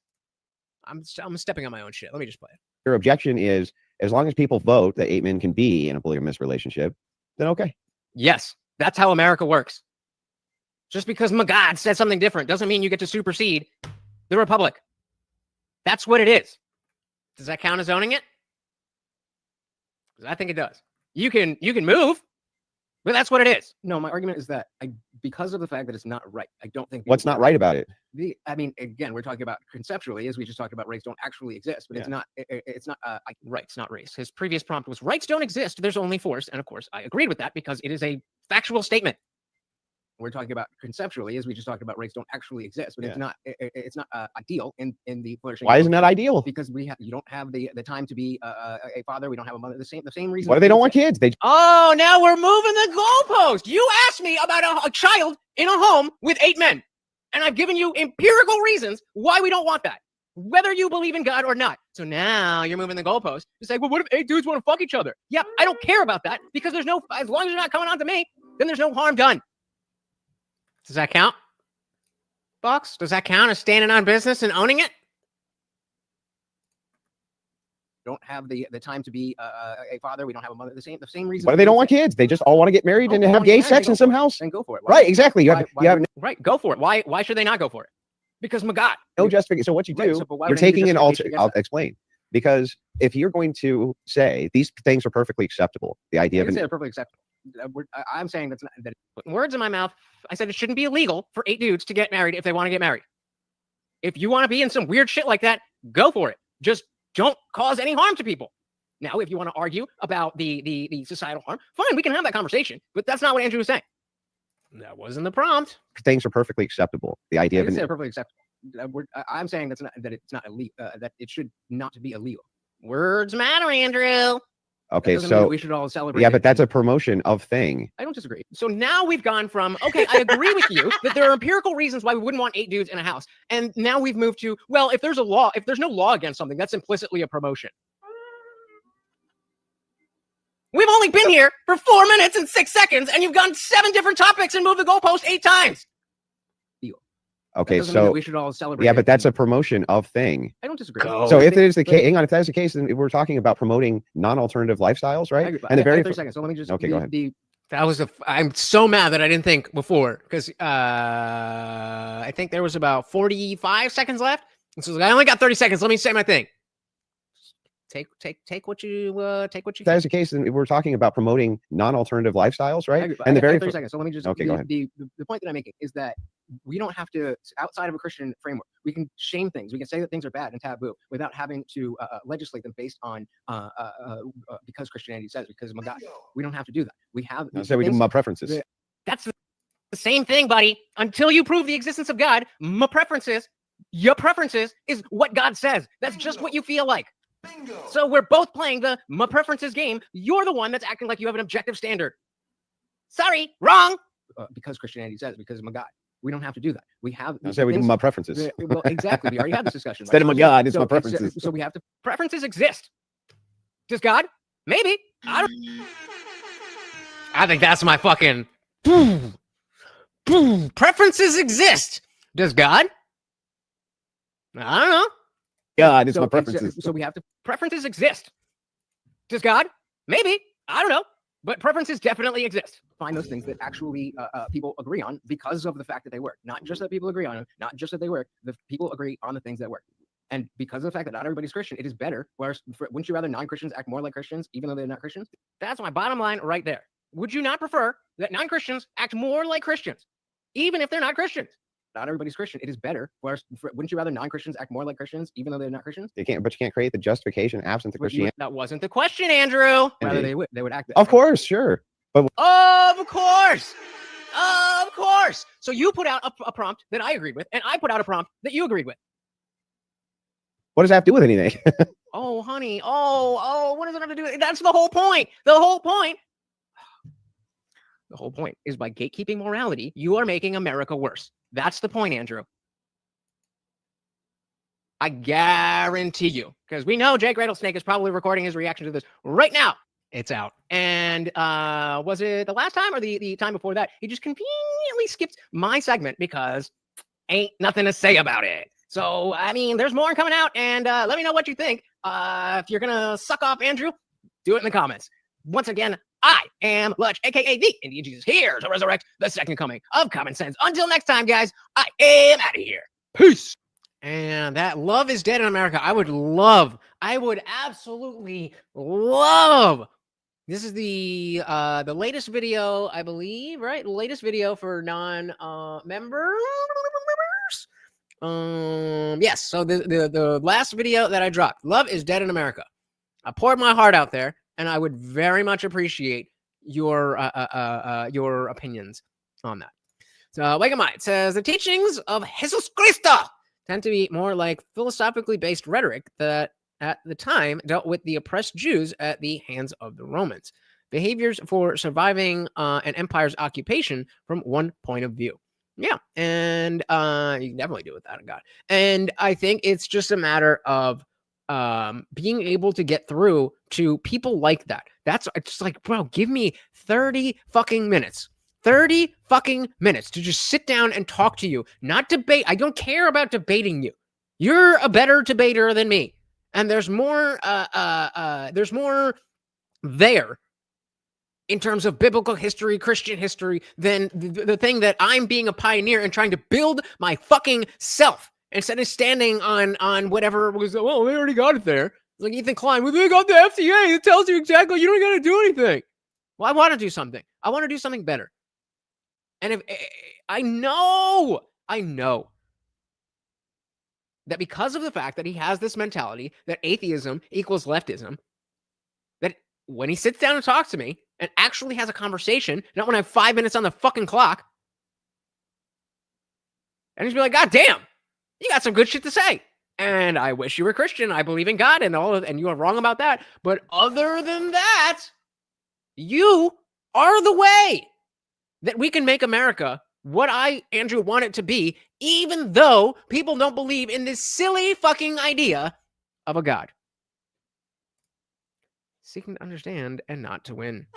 I'm stepping on my own shit. Let me just play it. Your objection is, as long as people vote that 8 men can be in a polygamous relationship, then okay. Yes, that's how America works. Just because my God said something different doesn't mean you get to supersede the Republic. That's what it is. Does that count as owning it? Because I think it does. You can move, but that's what it is. No, my argument is that because of the fact that it's not right, I don't think. What's not right about it? I mean, again, we're talking about conceptually, as we just talked about, rights don't actually exist, but it's not. It's not rights, not race. His previous prompt was rights don't exist. There's only force, and of course, I agreed with that because it is a factual statement. We're talking about conceptually, as we just talked about, race don't actually exist, but it's not. It's not ideal in the flourishing. Why isn't that ideal? Because you don't have the time to be a father. We don't have a mother. The same reason. What do they don't want kids? Oh, now we're moving the goalpost. You asked me about a child in a home with 8 men, and I've given you empirical reasons why we don't want that, whether you believe in God or not. So now you're moving the goalpost to say, well, what if 8 dudes want to fuck each other? Yeah, I don't care about that because as long as you're not coming on to me, then there's no harm done. Does that count? Box? Does that count as standing on business and owning it? Don't have the time to be a father. We don't have a mother. The same reason. Why do they don't want kids? They just all want to get married and have gay sex in some house. Then go for it. Right, exactly. You have right. Go for it. Why should they not go for it? Because my God. No justification. So what you do, you're taking an alter. I'll explain. Because if you're going to say these things are perfectly acceptable, the idea of they're perfectly acceptable. I'm saying that's not that putting words in my mouth. I said it shouldn't be illegal for 8 dudes to get married if they want to get married. If you want to be in some weird shit like that, go for it. Just don't cause any harm to people. Now, if you want to argue about the societal harm, fine, we can have that conversation. But that's not what Andrew was saying. That wasn't the prompt. Things are perfectly acceptable. The idea of they're perfectly acceptable. I'm saying that it's not illegal. That it should not be illegal. Words matter, Andrew. Okay, so we should all celebrate. Yeah, but that's a promotion of thing. I don't disagree. So now we've gone from, okay, I agree with you that there are empirical reasons why we wouldn't want 8 dudes in a house. And now we've moved to, well, if there's no law against something, that's implicitly a promotion. We've only been here for 4 minutes and 6 seconds, and you've gone 7 different topics and moved the goalpost 8 times. Okay, so we should all celebrate. Yeah, but that's a promotion of thing. I don't disagree. So if it is the case, hang on, if that's the case, then we're talking about promoting non-alternative lifestyles, right? And the very 30 seconds. So let me just go ahead. I'm so mad that I didn't think before because I think there was about 45 seconds left. And so I only got 30 seconds. Let me say my thing. Take what you If that's the case, then we're talking about promoting non-alternative lifestyles, right? And the very 30 seconds. So let me just go ahead. The point that I'm making is that we don't have to, outside of a Christian framework, we can shame things. We can say that things are bad and taboo without having to legislate them based on because Christianity says, because of my God. We don't have to do that. We have. I said we give them my preferences. That's the same thing, buddy. Until you prove the existence of God, my preferences, your preferences is what God says. That's just what you feel like. Bingo. So we're both playing the my preferences game. You're the one that's acting like you have an objective standard. Sorry, wrong. Because Christianity says, because of my God. We don't have to do that. We have. I said we give them my preferences. Well, exactly. We already had this discussion. Instead of my God, it's my preferences. So we have to. Preferences exist. Does God? Maybe. I don't. I think that's my fucking. Preferences exist. Does God? I don't know. God, it's my preferences. So we have to. Preferences exist. Does God? Maybe. I don't know. But preferences definitely exist. Find those things that actually people agree on because of the fact that they work. Not just that people agree on them, not just that they work. The people agree on the things that work. And because of the fact that not everybody's Christian, it is better. Whereas, wouldn't you rather non-Christians act more like Christians, even though they're not Christians? That's my bottom line right there. Would you not prefer that non-Christians act more like Christians, even if they're not Christians? Not everybody's Christian. It is better. Whereas, wouldn't you rather non-Christians act more like Christians, even though they're not Christians? But you can't create the justification absent the Christianity. That wasn't the question, Andrew. Rather, they would act. Of course, sure. But of course. So you put out a prompt that I agreed with, and I put out a prompt that you agreed with. What does that have to do with anything? Oh, honey. Oh, what does it have to do with it? That's the whole point. The whole point is by gatekeeping morality, you are making America worse. That's the point, Andrew. I guarantee you, because we know Jake Rattlesnake is probably recording his reaction to this right now. It's out. And was it the last time or the time before that? He just conveniently skipped my segment because ain't nothing to say about it. So, I mean, there's more coming out, and let me know what you think. If you're gonna suck off Andrew, do it in the comments. Once again, I am Lutch, aka the Indian Jesus, here to resurrect the second coming of common sense. Until next time, guys, I am out of here. Peace. And that love is dead in America. I would absolutely love. This is the latest video, I believe, right? The latest video for non-members. Yes. So the last video that I dropped, love is dead in America. I poured my heart out there, and I would very much appreciate your opinions on that. So Wagamite says the teachings of Jesus Cristo tend to be more like philosophically based rhetoric that at the time dealt with the oppressed Jews at the hands of the Romans. Behaviors for surviving an empire's occupation from one point of view. Yeah, and you can definitely do without a God. And I think it's just a matter of being able to get through to people like that. It's just like, bro, give me 30 fucking minutes. 30 fucking minutes to just sit down and talk to you, not debate. I don't care about debating you. You're a better debater than me. And there's more there in terms of biblical history, Christian history, than the thing that I'm being a pioneer and trying to build my fucking self instead of standing on whatever was, well, they already got it there. It's like Ethan Klein, well, they got the FDA. It tells you exactly. You don't got to do anything. Well, I want to do something. I want to do something better. And if I know that because of the fact that he has this mentality that atheism equals leftism, that when he sits down and talks to me and actually has a conversation, not when I have 5 minutes on the fucking clock, and he's be like, God damn, you got some good shit to say. And I wish you were Christian. I believe in God and and you are wrong about that. But other than that, you are the way that we can make America what I, Andrew, want it to be, even though people don't believe in this silly fucking idea of a God. Seeking to understand and not to win.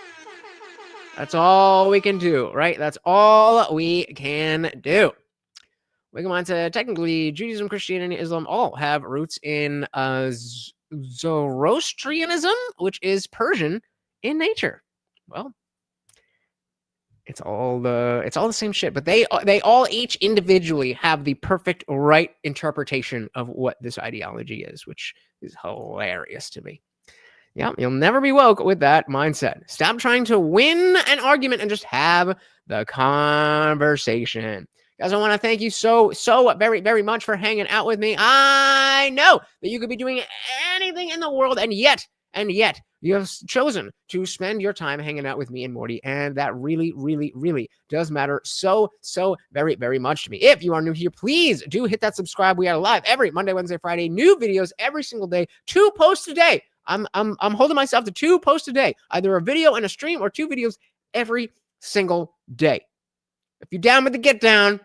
That's all we can do, right? That's all we can do. We go on to technically Judaism, Christianity, Islam all have roots in Zoroastrianism, which is Persian in nature. Well, it's all the same shit, but they all each individually have the perfect right interpretation of what this ideology is, which is hilarious to me. Yeah, you'll never be woke with that mindset. Stop trying to win an argument and just have the conversation. Guys, I want to thank you so very, very much for hanging out with me. I know that you could be doing anything in the world, and yet you have chosen to spend your time hanging out with me and Morty, and that really, really, really does matter so very, very much to me. If you are new here, please do hit that subscribe. We are live every Monday, Wednesday, Friday. New videos every single day. 2 posts a day. I'm holding myself to 2 posts a day, either a video and a stream or 2 videos every single day. If you're down with the get down,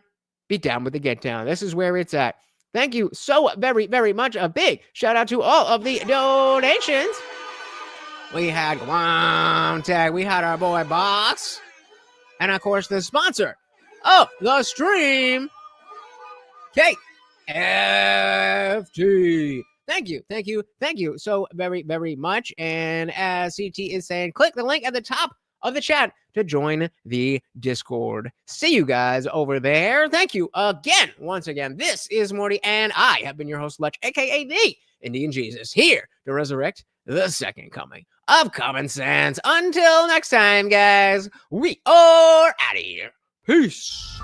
be down with the get down. This is where it's at. Thank you so very, very much. A big shout out to all of the donations. We had Guam Tag. We had our boy Box. And of course, the sponsor of the stream, KFT. Thank you so very, very much. And as CT is saying, click the link at the top of the chat to join the Discord. See you guys over there. Thank you again. Once again, this is Morty, and I have been your host, Lutch, aka the Indian Jesus, here to resurrect the second coming of common sense. Until next time, guys, we are out of here. Peace.